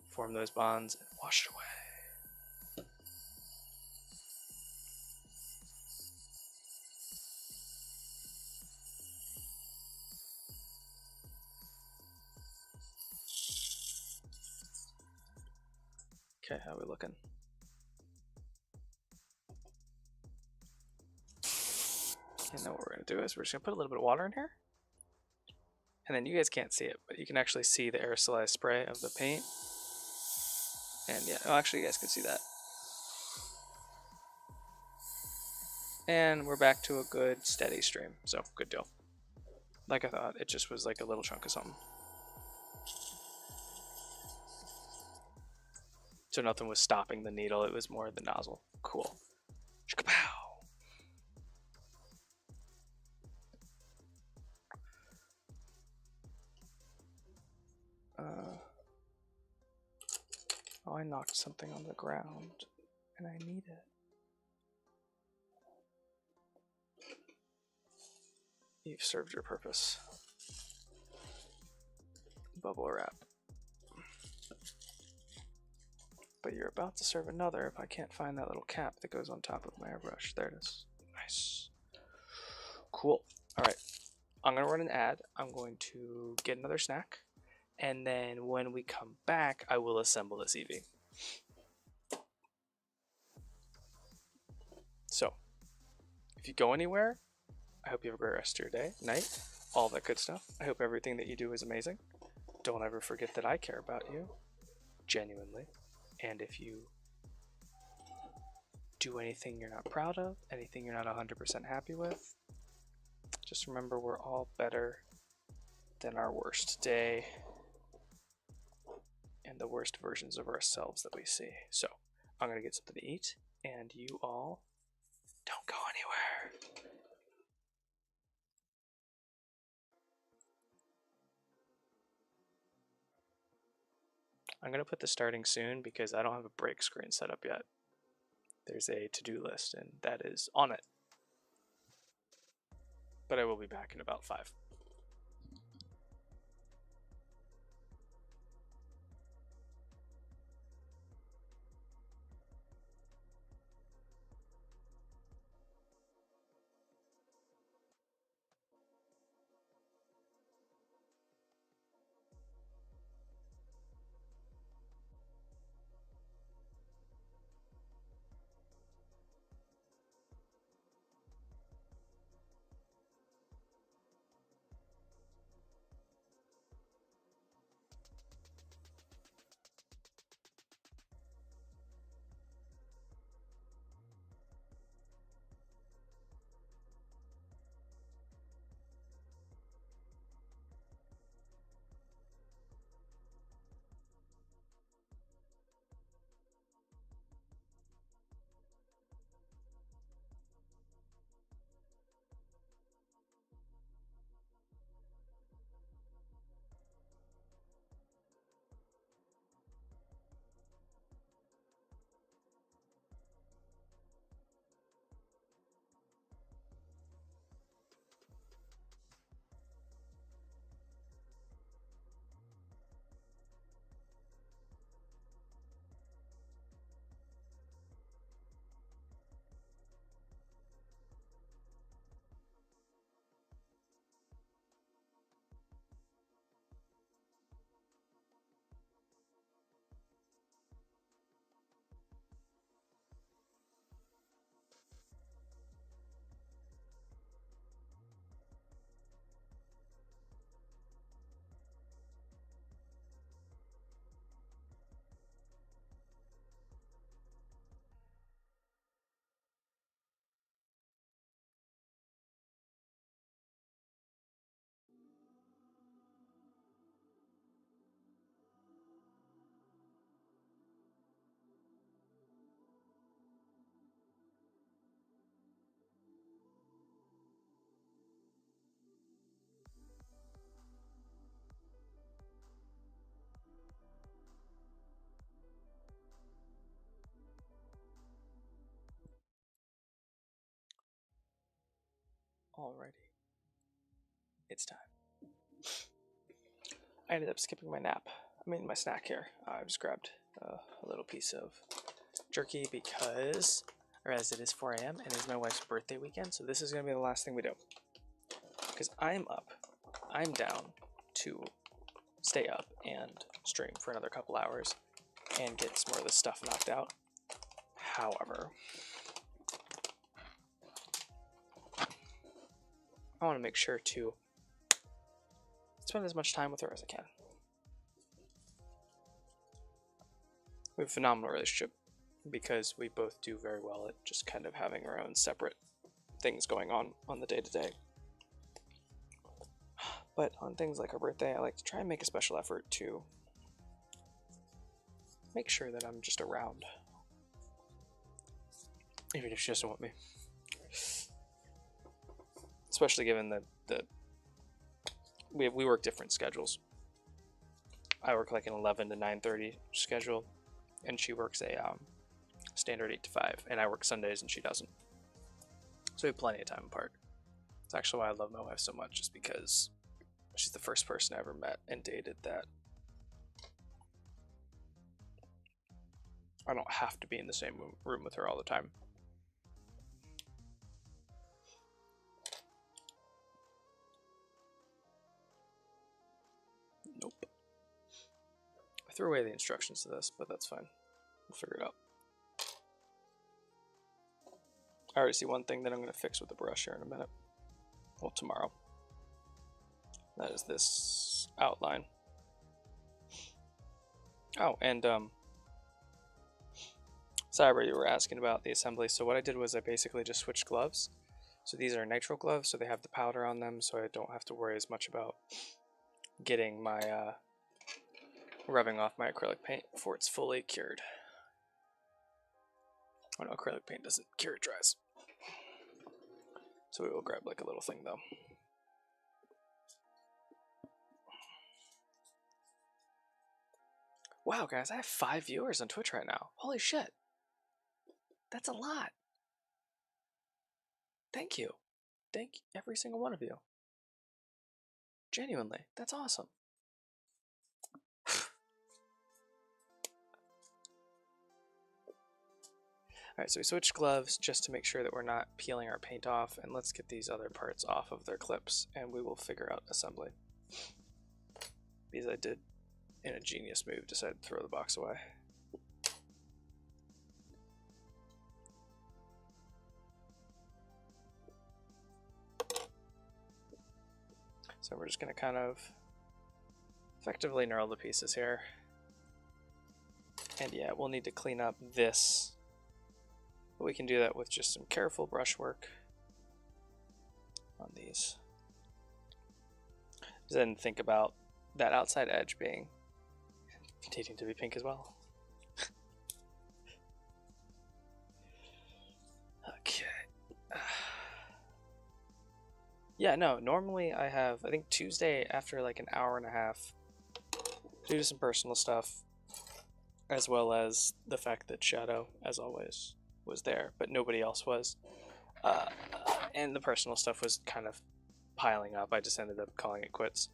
form those bonds, and wash it away. Okay, how are we looking? And then what we're going to do is we're just going to put a little bit of water in here. And then you guys can't see it, but you can actually see the aerosolized spray of the paint. And yeah, oh, actually you guys can see that. And we're back to a good steady stream, so good deal. Like I thought, it just was like a little chunk of something. So nothing was stopping the needle, it was more the nozzle. Cool. Chicka-pow! Oh, I knocked something on the ground, and I need it. You've served your purpose. Bubble wrap. But you're about to serve another if I can't find that little cap that goes on top of my airbrush. There it is. Nice. Cool. Alright. I'm going to run an ad. I'm going to get another snack. And then when we come back, I will assemble this EV. So, if you go anywhere, I hope you have a great rest of your day, night, all that good stuff. I hope everything that you do is amazing. Don't ever forget that I care about you, genuinely. And if you do anything you're not proud of, anything you're not 100% happy with, just remember we're all better than our worst day and the worst versions of ourselves that we see. So, I'm going to get something to eat, and you all don't go anywhere. I'm going to put the starting soon because I don't have a break screen set up yet. There's a to-do list, and that is on it. But I will be back in about 5. Alrighty. It's time. I ended up skipping my nap. I mean, my snack here. I just grabbed a little piece of jerky because, or as it is 4 a.m. and it is my wife's birthday weekend, so this is going to be the last thing we do. Because I'm up. I'm down to stay up and stream for another couple hours. and get some more of this stuff knocked out. However, I want to make sure to spend as much time with her as I can. We have a phenomenal relationship because we both do very well at just kind of having our own separate things going on the day-to-day. But on things like her birthday, I like to try and make a special effort to make sure that I'm just around, even if she doesn't want me. Especially given that we work different schedules. I work like an 11 to 9:30 schedule, and she works a standard 8 to 5, and I work Sundays and she doesn't. So we have plenty of time apart. It's actually why I love my wife so much, just because she's the first person I ever met and dated that I don't have to be in the same room with her all the time. Nope. I threw away the instructions to this, but that's fine. We'll figure it out. I already see one thing that I'm going to fix with the brush here in a minute. Well, tomorrow. That is this outline. Oh, and sorry, you were asking about the assembly. So what I did was I basically just switched gloves. So these are nitrile gloves, so they have the powder on them, so I don't have to worry as much about getting my rubbing off my acrylic paint before it's fully cured. Oh no, acrylic paint doesn't cure, it dries. So we will grab like a little thing though. Wow, guys, I have 5 viewers on Twitch right now. Holy shit. That's a lot. Thank you. Thank every single one of you. Genuinely, that's awesome. Alright, so we switched gloves just to make sure that we're not peeling our paint off, and let's get these other parts off of their clips, and we will figure out assembly. Because I did, in a genius move, decided to throw the box away. So we're just going to kind of effectively knurl the pieces here. And yeah, we'll need to clean up this. But we can do that with just some careful brushwork on these. Then think about that outside edge being needing to be pink as well. Okay. Yeah, no, normally I have, I think Tuesday after like an hour and a half, due to some personal stuff, as well as the fact that Shadow, as always, was there, but nobody else was. And the personal stuff was kind of piling up. I just ended up calling it quits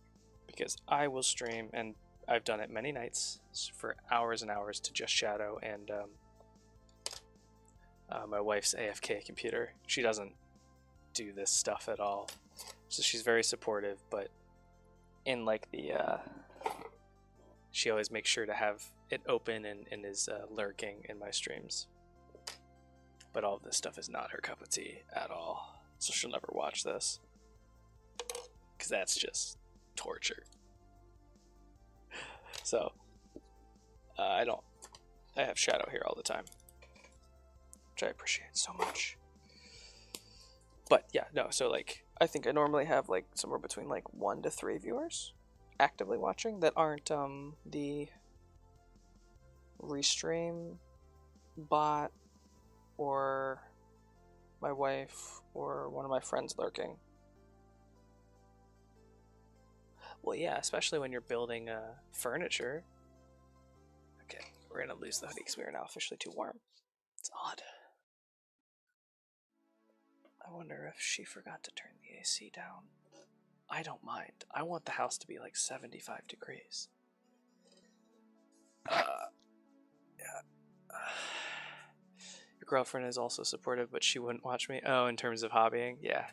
because I will stream, and I've done it many nights for hours and hours to just Shadow and my wife's AFK computer. She doesn't do this stuff at all, so she's very supportive, but in like the she always makes sure to have it open and is lurking in my streams. But all of this stuff is not her cup of tea at all, so she'll never watch this because that's just torture. So I have Shadow here all the time, which I appreciate so much. But yeah, no, so like I think I normally have like somewhere between like 1 to 3 viewers actively watching that aren't the restream bot or my wife or one of my friends lurking. Well, yeah, especially when you're building furniture. Okay, we're gonna lose the hoodie because we are now officially too warm. It's odd. I wonder if she forgot to turn the AC down. I don't mind. I want the house to be like 75 degrees. Yeah. Your girlfriend is also supportive, but she wouldn't watch me. Oh, in terms of hobbying? Yeah.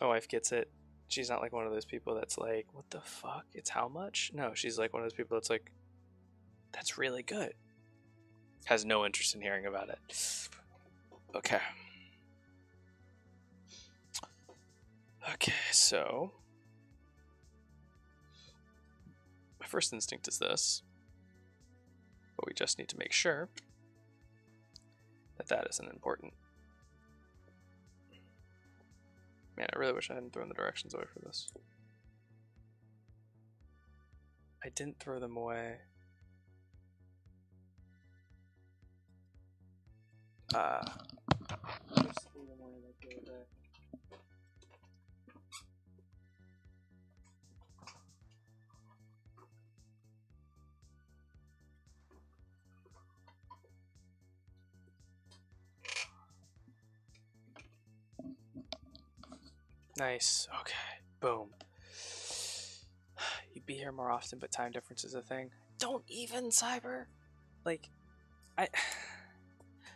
My wife gets it. She's not like one of those people that's like, what the fuck? It's how much? No, she's like one of those people that's like, That's really good. Has no interest in hearing about it. Okay. Okay, so my first instinct is this, but we just need to make sure that that isn't important. Man, I really wish I hadn't thrown the directions away for this. I didn't throw them away. Just threw them away like the other day. Nice. Okay. Boom. You'd be here more often, but time difference is a thing. Don't even, Cyber! Like,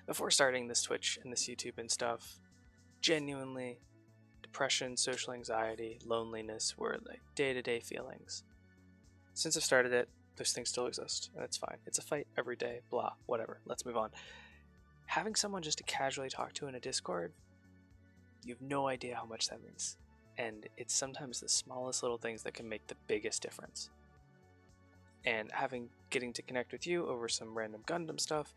before starting this Twitch and this YouTube and stuff, genuinely, depression, social anxiety, loneliness were like day-to-day feelings. Since I've started it, those things still exist, and it's fine. It's a fight every day, blah, whatever. Let's move on. Having someone just to casually talk to in a Discord, you have no idea how much that means. And it's sometimes the smallest little things that can make the biggest difference. And getting to connect with you over some random Gundam stuff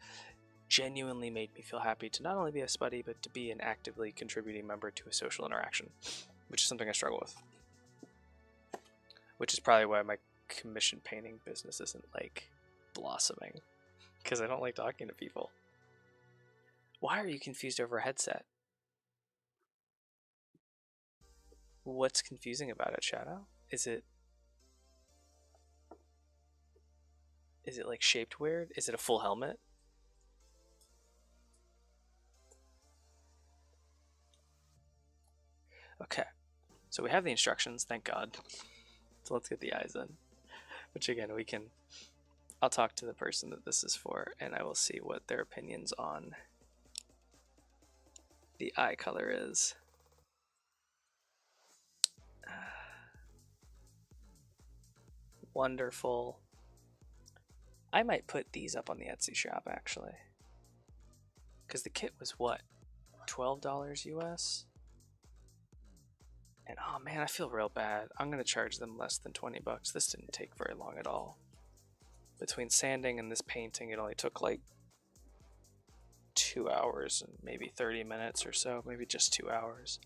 genuinely made me feel happy to not only be a Spuddy, but to be an actively contributing member to a social interaction, which is something I struggle with. Which is probably why my commission painting business isn't like blossoming, because I don't like talking to people. Why are you confused over a headset? What's confusing about it, Shadow? Is it like shaped weird? Is it a full helmet? Okay, so we have the instructions, thank God. So let's get the eyes in. Which again, I'll talk to the person that this is for, and I will see what their opinions on the eye color is. Wonderful. I might put these up on the Etsy shop actually, because the kit was what, $12 US? And oh man, I feel real bad. I'm gonna charge them less than 20 bucks. This didn't take very long at all. Between sanding and this painting, it only took like 2 hours and maybe 30 minutes or so, maybe just 2 hours.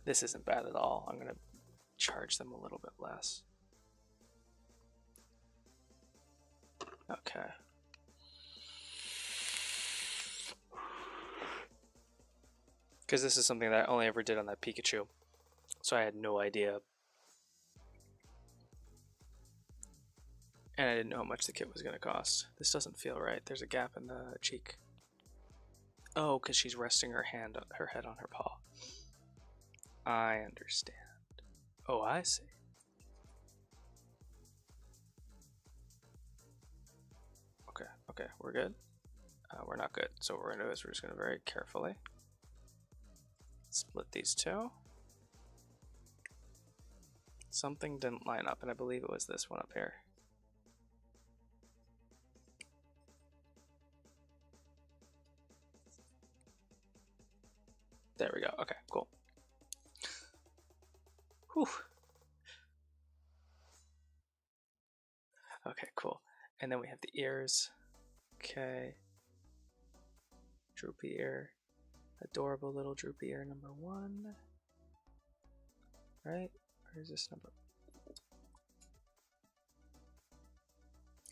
This isn't bad at all. I'm gonna charge them a little bit less. Okay. Because this is something that I only ever did on that Pikachu, so I had no idea. And I didn't know how much the kit was going to cost. This doesn't feel right. There's a gap in the cheek. Oh, because she's resting her head on her paw. I understand. Oh, I see. Okay, we're good. We're not good. So what we're going to do is we're just going to very carefully split these two. Something didn't line up, and I believe it was this one up here. There we go. Okay, cool. Whew. Okay, cool. And then we have the ears. Okay. Droopy ear. Adorable little droopy ear number 1. Right? Where is this number?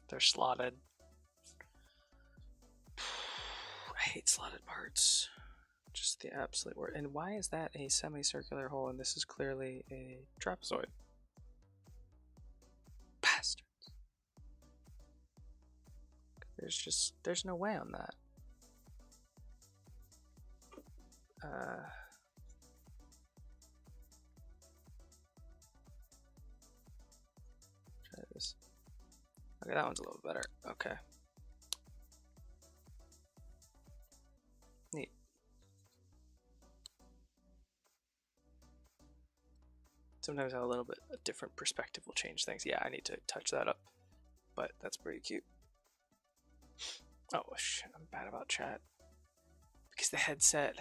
They're slotted. I hate slotted parts. Just the absolute word. And why is that a semicircular hole and this is clearly a trapezoid? Bastards. There's no way on that. Try this. Okay, that one's a little better. Okay. Neat. Sometimes a little bit a different perspective will change things. Yeah, I need to touch that up, but that's pretty cute. Oh shit, I'm bad about chat. Because the headset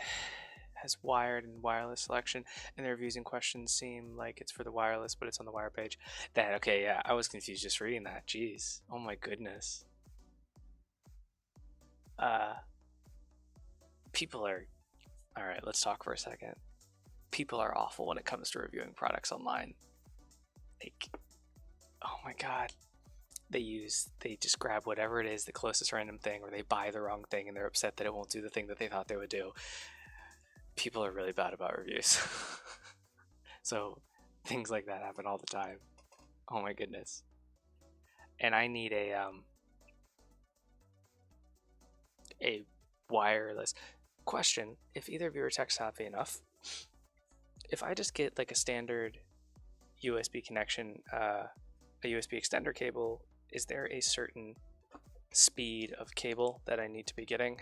has wired and wireless selection, and the reviews and questions seem like it's for the wireless, but it's on the wire page. Okay, yeah, I was confused just reading that. Jeez. Oh my goodness. People are... Alright, let's talk for a second. People are awful when it comes to reviewing products online. Like, oh my god. They just grab whatever it is, the closest random thing, or they buy the wrong thing and they're upset that it won't do the thing that they thought they would do. People are really bad about reviews. So things like that happen all the time. Oh my goodness. And I need a wireless question. If either of you are tech savvy enough, if I just get like a standard USB connection, a USB extender cable, is there a certain speed of cable that I need to be getting?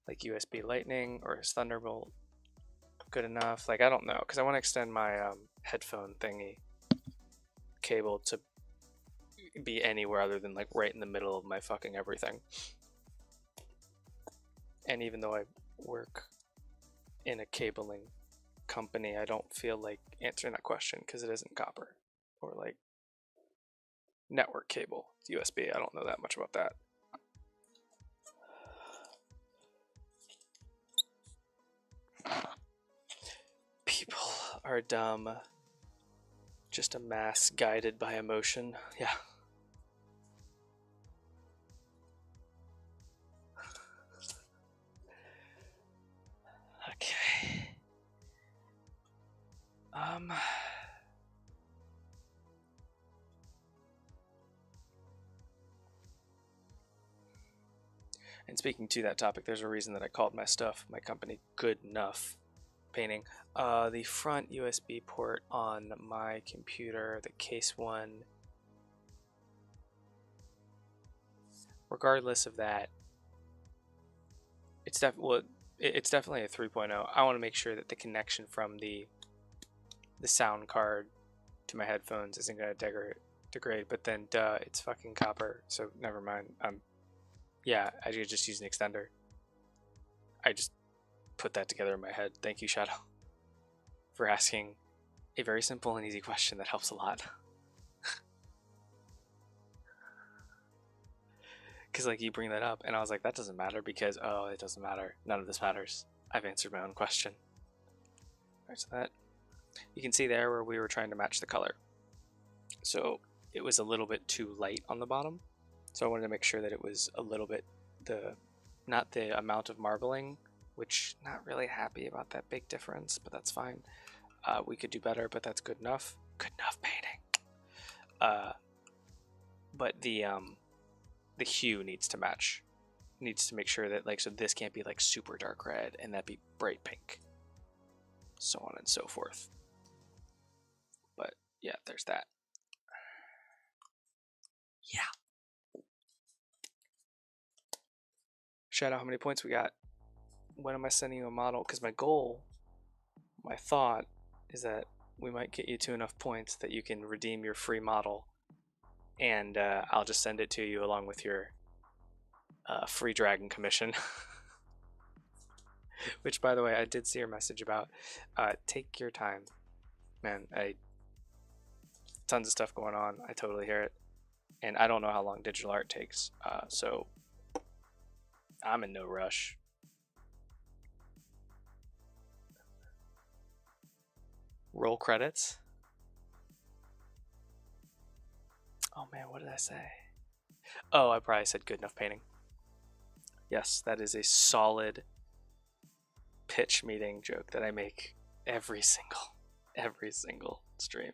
Like USB Lightning, or is Thunderbolt good enough? Like, I don't know, because I want to extend my headphone thingy cable to be anywhere other than like right in the middle of my fucking everything. And even though I work in a cabling company, I don't feel like answering that question because it isn't copper or like network cable. It's USB. I don't know that much about that. People are dumb. Just a mass guided by emotion. Yeah. Okay. And speaking to that topic, there's a reason that I called my company, Good Nuf Painting. The front USB port on my computer, the case one, regardless of that, it's definitely a 3.0. I want to make sure that the connection from the sound card to my headphones isn't going to degrade, but then it's fucking copper, so never mind. Yeah, I could just use an extender. I just put that together in my head. Thank you, Shadow, for asking a very simple and easy question that helps a lot. Because like you bring that up and I was like, that doesn't matter because, oh, it doesn't matter. None of this matters. I've answered my own question. Alright, so that, you can see there where we were trying to match the color. So it was a little bit too light on the bottom. So I wanted to make sure that it was a little bit, not the amount of marbling, which not really happy about that big difference, but that's fine. We could do better, but that's good enough. Good enough painting. But the hue needs to match. Needs to make sure that like, so this can't be like super dark red and that be bright pink. So on and so forth. But yeah, there's that. Yeah. Shout out how many points we got. When am I sending you a model? Because my goal, my thought, is that we might get you to enough points that you can redeem your free model, and I'll just send it to you along with your free dragon commission. Which, by the way, I did see your message about. Take your time, man. Tons of stuff going on. I totally hear it, and I don't know how long digital art takes, so I'm in no rush. Roll credits. Oh man, what did I say? Oh, I probably said good enough painting. Yes, that is a solid pitch meeting joke that I make every single stream.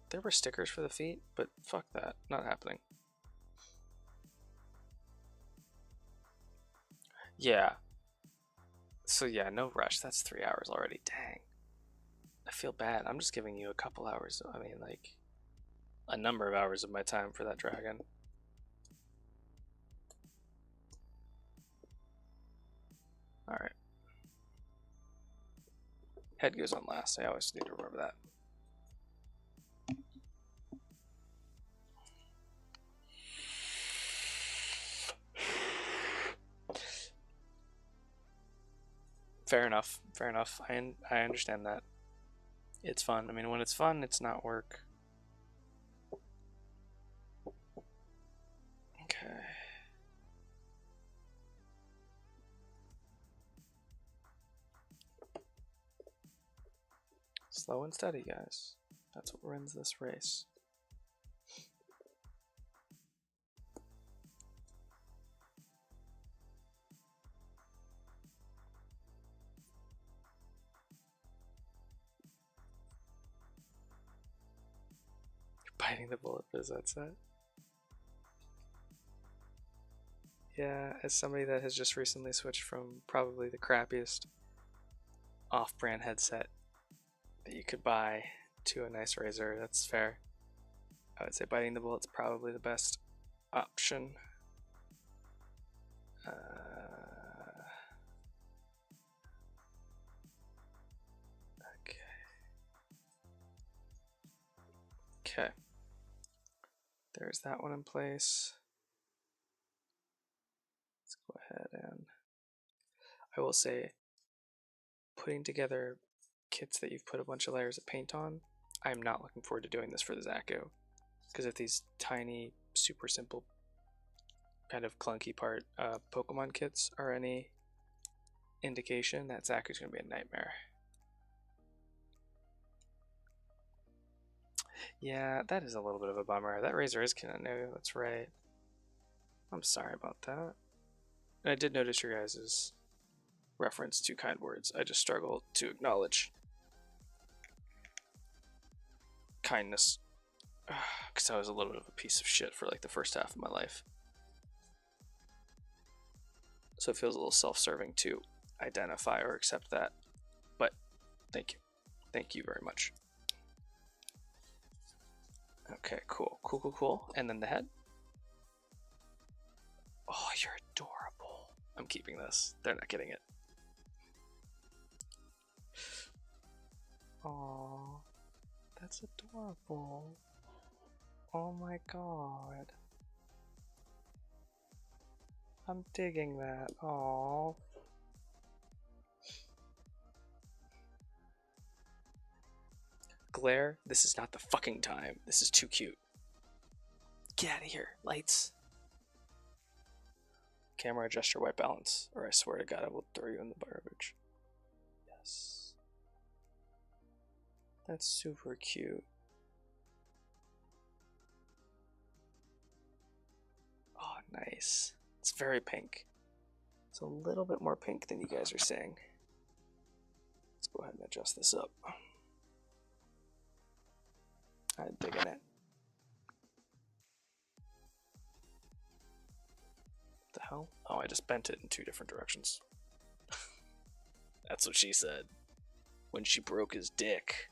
There were stickers for the feet, but fuck that, not happening. Yeah. So yeah, no rush. That's 3 hours already. Dang. I feel bad. I'm just giving you a couple hours. I mean, like, a number of hours of my time for that dragon. Alright. Head goes on last. I always need to remember that. Fair enough. Fair enough. I understand that. It's fun. I mean, when it's fun, it's not work. Okay. Slow and steady, guys. That's what wins this race. Biting the bullet, is that set? Yeah, as somebody that has just recently switched from probably the crappiest off-brand headset that you could buy to a nice razor, that's fair. I would say biting the bullet's probably the best option. Okay. There's that one in place. Let's go ahead and I will say putting together kits that you've put a bunch of layers of paint on, I'm not looking forward to doing this for the Zaku. Because if these tiny, super simple, kind of clunky part Pokemon kits are any indication, that Zaku's going to be a nightmare. Yeah, that is a little bit of a bummer. That razor is kind of new, that's right. I'm sorry about that. And I did notice your guys' reference to kind words. I just struggle to acknowledge kindness. Because I was a little bit of a piece of shit for like the first half of my life. So it feels a little self-serving to identify or accept that. But thank you. Thank you very much. Okay, cool. Cool, cool, cool. And then the head. Oh, you're adorable. I'm keeping this. They're not getting it. Oh, that's adorable. Oh my god. I'm digging that. Oh. Glare, this is not the fucking time. This is too cute. Get out of here. Lights. Camera, adjust your white balance, or I swear to God I will throw you in the garbage. Yes. That's super cute. Oh, nice. It's very pink. It's a little bit more pink than you guys are saying. Let's go ahead and adjust this up. I'm digging it. What the hell? Oh, I just bent it in 2 different directions. That's what she said. When she broke his dick.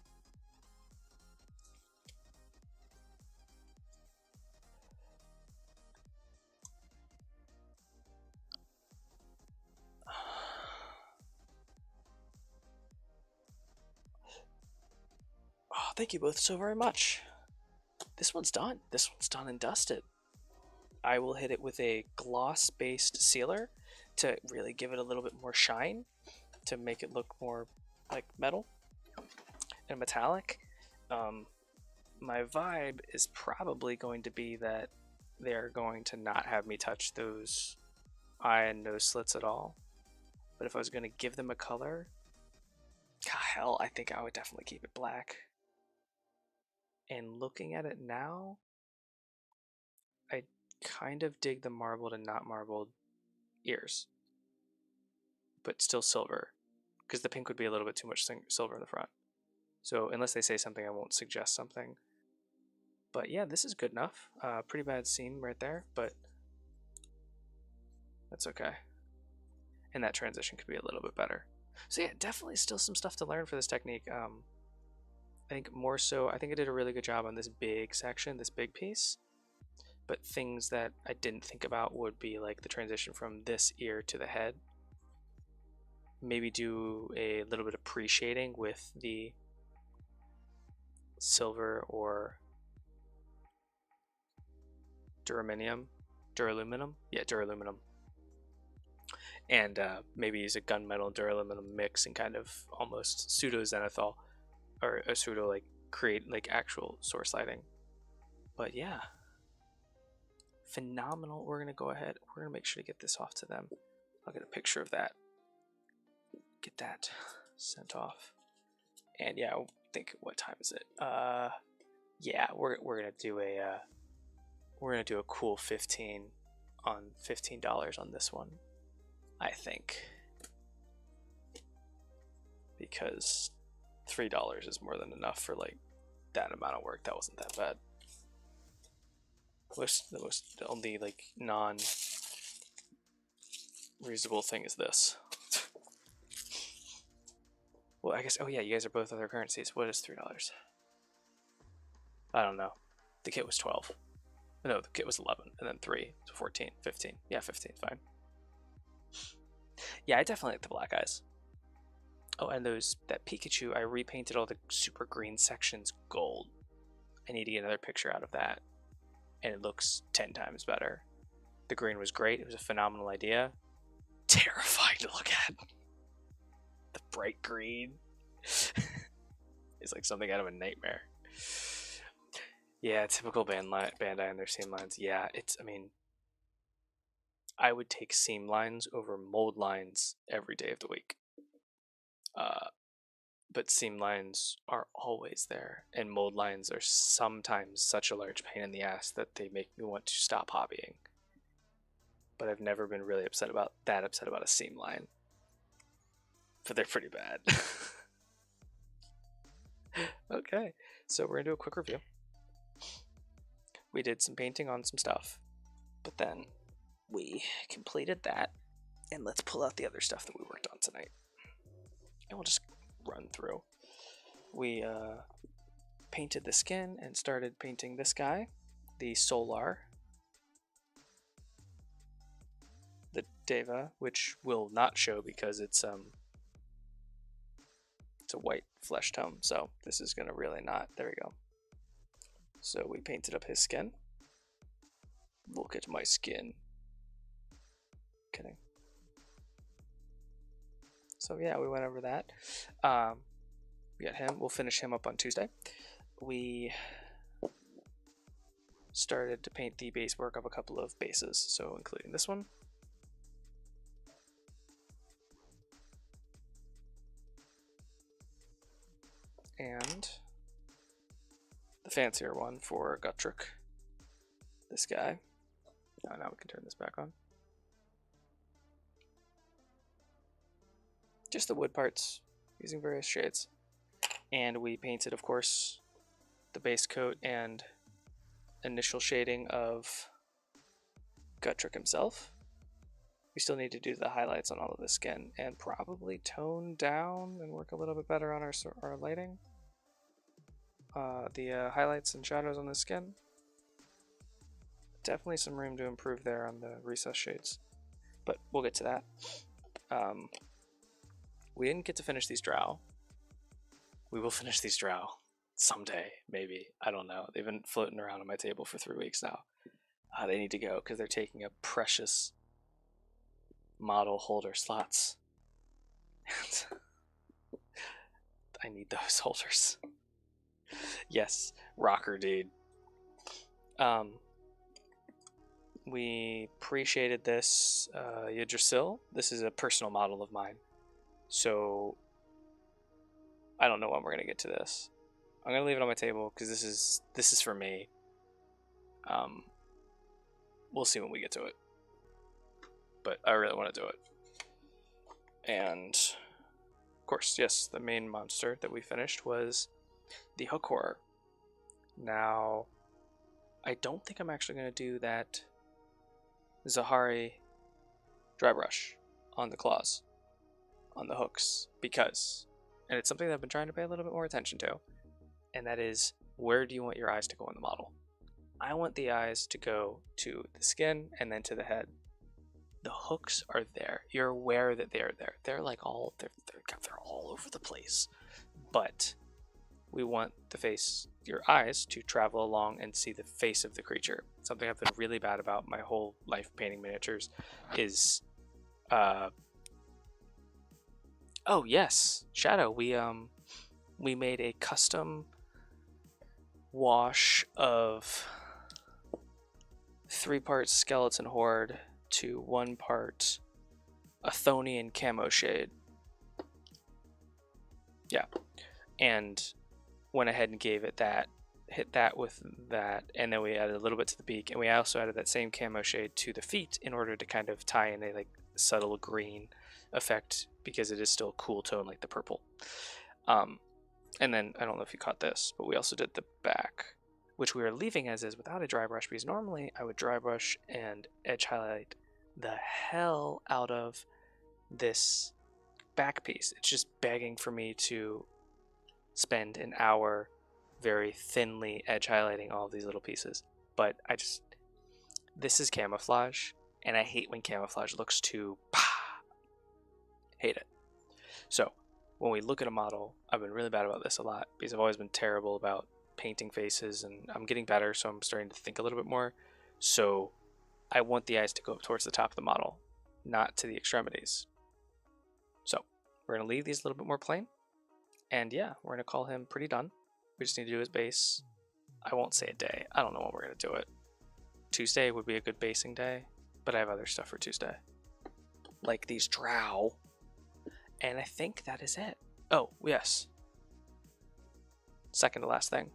Oh, thank you both so very much. This one's done. This one's done and dusted. I will hit it with a gloss-based sealer to really give it a little bit more shine, to make it look more like metal and metallic. My vibe is probably going to be that they're going to not have me touch those eye and nose slits at all. But if I was going to give them a color, hell, I think I would definitely keep it black. And looking at it now, I kind of dig the marbled and not marbled ears, but still silver, because the pink would be a little bit too much silver in the front. So unless they say something, I won't suggest something. But yeah, this is good enough. Pretty bad scene right there, but that's okay. And that transition could be a little bit better. So yeah, definitely still some stuff to learn for this technique. I think more so, I think I did a really good job on this big section, this big piece. But things that I didn't think about would be like the transition from this ear to the head. Maybe do a little bit of pre-shading with the silver or duraluminum. Yeah, duraluminum. and maybe use a gunmetal duraluminum mix and kind of almost pseudo zenithal, or a pseudo like create like actual source lighting. But yeah, phenomenal. We're gonna go ahead, we're gonna make sure to get this off to them. I'll get a picture of that, get that sent off. And yeah, I think, what time is it? Yeah, we're gonna do a cool $15 on this one, I think, because $3 is more than enough for like that amount of work. That wasn't that bad. The only like non reasonable thing is this. Well, I guess, oh yeah, you guys are both other currencies. What is $3? I don't know. The kit was 12. No, the kit was 11, and then 3, so 14, 15. Yeah, 15, fine. Yeah, I definitely like the black eyes. Oh, and that Pikachu, I repainted all the super green sections gold. I need to get another picture out of that, and it looks 10 times better. The green was great. It was a phenomenal idea. Terrifying to look at. The bright green. It's like something out of a nightmare. Yeah, typical Bandai and their seam lines. Yeah, I mean, I would take seam lines over mold lines every day of the week. But seam lines are always there, and mold lines are sometimes such a large pain in the ass that they make me want to stop hobbying. But I've never been really upset about a seam line. But they're pretty bad. Okay, so we're gonna do a quick review. We did some painting on some stuff, but then we completed that, and let's pull out the other stuff that we worked on tonight. And we'll just run through. We painted the skin and started painting this guy, the Solar, the Deva, which will not show because it's a white flesh tone, so this is gonna really not. There we go. So we painted up his skin. Look at my skin. Kidding. So yeah, we went over that. We got him. We'll finish him up on Tuesday. We started to paint the base work of a couple of bases, so including this one. And the fancier one for Gutrick. This guy. Oh, now we can turn this back on. Just the wood parts, using various shades. And we painted, of course, the base coat and initial shading of Gutrick himself. We still need to do the highlights on all of the skin and probably tone down and work a little bit better on our lighting. The highlights and shadows on the skin. Definitely some room to improve there on the recess shades, but we'll get to that. We didn't get to finish these drow. We will finish these drow someday, maybe. I don't know. They've been floating around on my table for 3 weeks now. They need to go because they're taking up precious model holder slots. I need those holders. Yes, rocker dude. We pre-shaded this Yggdrasil. This is a personal model of mine. So I don't know when we're gonna get to this. I'm gonna leave it on my table because this is for me. We'll see when we get to it. But I really want to do it. And of course, yes, the main monster that we finished was the Hook Horror. Now, I don't think I'm actually going to do that Zahari dry brush on the claws, on the hooks, because, and it's something that I've been trying to pay a little bit more attention to, and that is, where do you want your eyes to go on the model? I want the eyes to go to the skin and then to the head. The hooks are there. You're aware that they're there. They're like they're all over the place. But we want the face, your eyes, to travel along and see the face of the creature. Something I've been really bad about my whole life painting miniatures is Uh, oh yes, Shadow. We made a custom wash of 3 parts skeleton horde to 1 part Athonian camo shade. Yeah, and went ahead and gave it that, hit that with that, and then we added a little bit to the beak, and we also added that same camo shade to the feet in order to kind of tie in a like subtle green effect because it is still a cool tone like the purple. And then I don't know if you caught this, but we also did the back, which we are leaving as is without a dry brush because normally I would dry brush and edge highlight the hell out of this back piece. It's just begging for me to spend an hour very thinly edge highlighting all of these little pieces. But this is camouflage, and I hate when camouflage looks too hate it. So when we look at a model, I've been really bad about this a lot because I've always been terrible about painting faces, and I'm getting better, so I'm starting to think a little bit more. So I want the eyes to go up towards the top of the model, not to the extremities. So we're going to leave these a little bit more plain, and yeah, we're going to call him pretty done. We just need to do his base. I won't say a day. I don't know when we're going to do it. Tuesday would be a good basing day, but I have other stuff for Tuesday, like these drow. And I think that is it. Oh, yes. Second to last thing.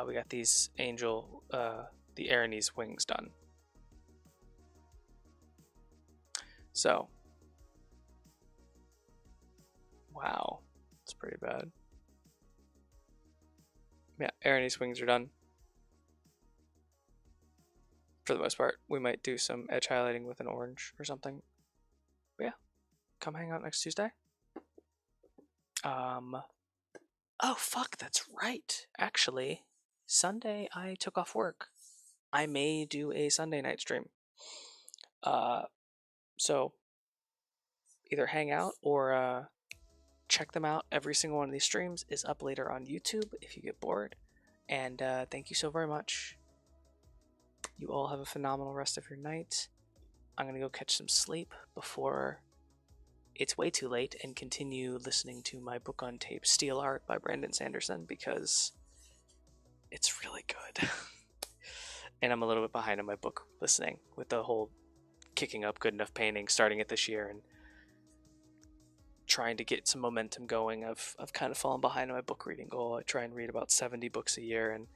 We got these angel, the Aranese wings done. So. Wow. That's pretty bad. Yeah, Aranese wings are done. For the most part. We might do some edge highlighting with an orange or something. But yeah. Come hang out next Tuesday. Oh fuck, that's right. Actually, Sunday I took off work. I may do a Sunday night stream. So either hang out or check them out. Every single one of these streams is up later on YouTube if you get bored. And thank you so very much. You all have a phenomenal rest of your night. I'm gonna go catch some sleep before it's way too late and continue listening to my book on tape, Steel Art by Brandon Sanderson, because it's really good. And I'm a little bit behind on my book listening with the whole kicking up Good Enough Painting, starting it this year and trying to get some momentum going. I've kind of fallen behind on my book reading goal. I try and read about 70 books a year, and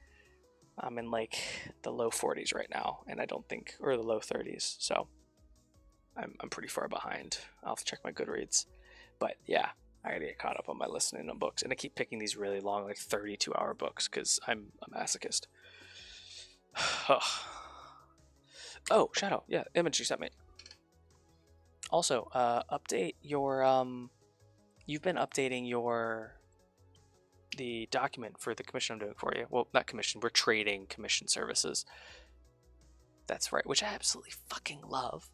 I'm in like the low 40s right now, and I don't think, or the low 30s, so I'm pretty far behind. I'll have to check my Goodreads. But yeah, I gotta get caught up on my listening on books. And I keep picking these really long, like 32-hour books, because I'm a masochist. Oh, Shadow. Yeah, image you sent me. Also, update your, you've been updating the document for the commission I'm doing for you. Well, not commission, we're trading commission services. That's right, which I absolutely fucking love.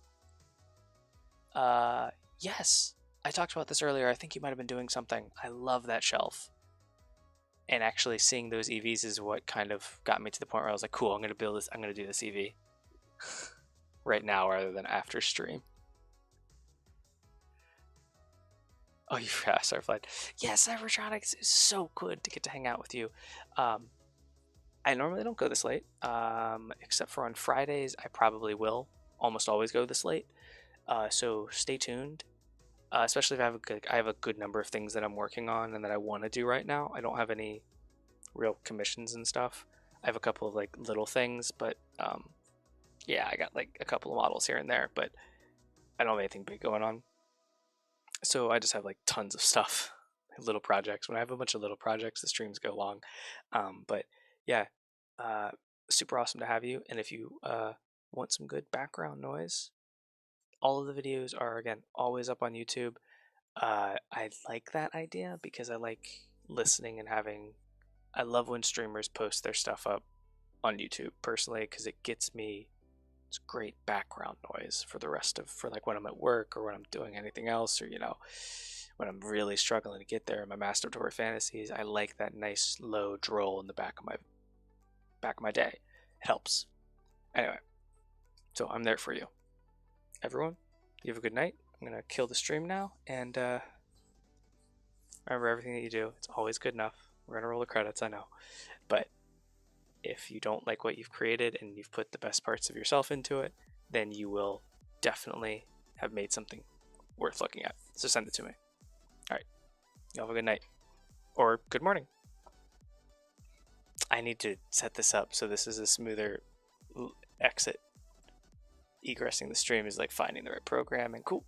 Yes, I talked about this earlier. I think you might have been doing something. I love that shelf. And actually seeing those EVs is what kind of got me to the point where I was like, cool, I'm going to build this. I'm going to do this EV right now rather than after stream. Oh, you forgot Starflight. Yeah, Cybertronics is so good to get to hang out with you. I normally don't go this late, except for on Fridays. I probably will almost always go this late. So stay tuned, especially if I have a good number of things that I'm working on and that I want to do right now. I don't have any real commissions and stuff. I have a couple of like little things, but yeah, I got like a couple of models here and there, but I don't have anything big going on. So I just have like tons of stuff, little projects. When I have a bunch of little projects, the streams go long. But yeah, super awesome to have you. And if you want some good background noise, all of the videos are, again, always up on YouTube. I like that idea because I like listening and having... I love when streamers post their stuff up on YouTube, personally, because it gets me... It's great background noise for the rest of... For like when I'm at work or when I'm doing anything else, or, you know, when I'm really struggling to get there in my masturbatory fantasies. I like that nice low droll in the back of my day. It helps. Anyway, so I'm there for you. Everyone, you have a good night. I'm gonna kill the stream now, and remember, everything that you do, it's always good enough. We're gonna roll the credits, I know, but if you don't like what you've created and you've put the best parts of yourself into it, then you will definitely have made something worth looking at. So send it to me. All right, you have a good night or good morning. I need to set this up so this is a smoother exit. Egressing the stream is like finding the right program, and cool.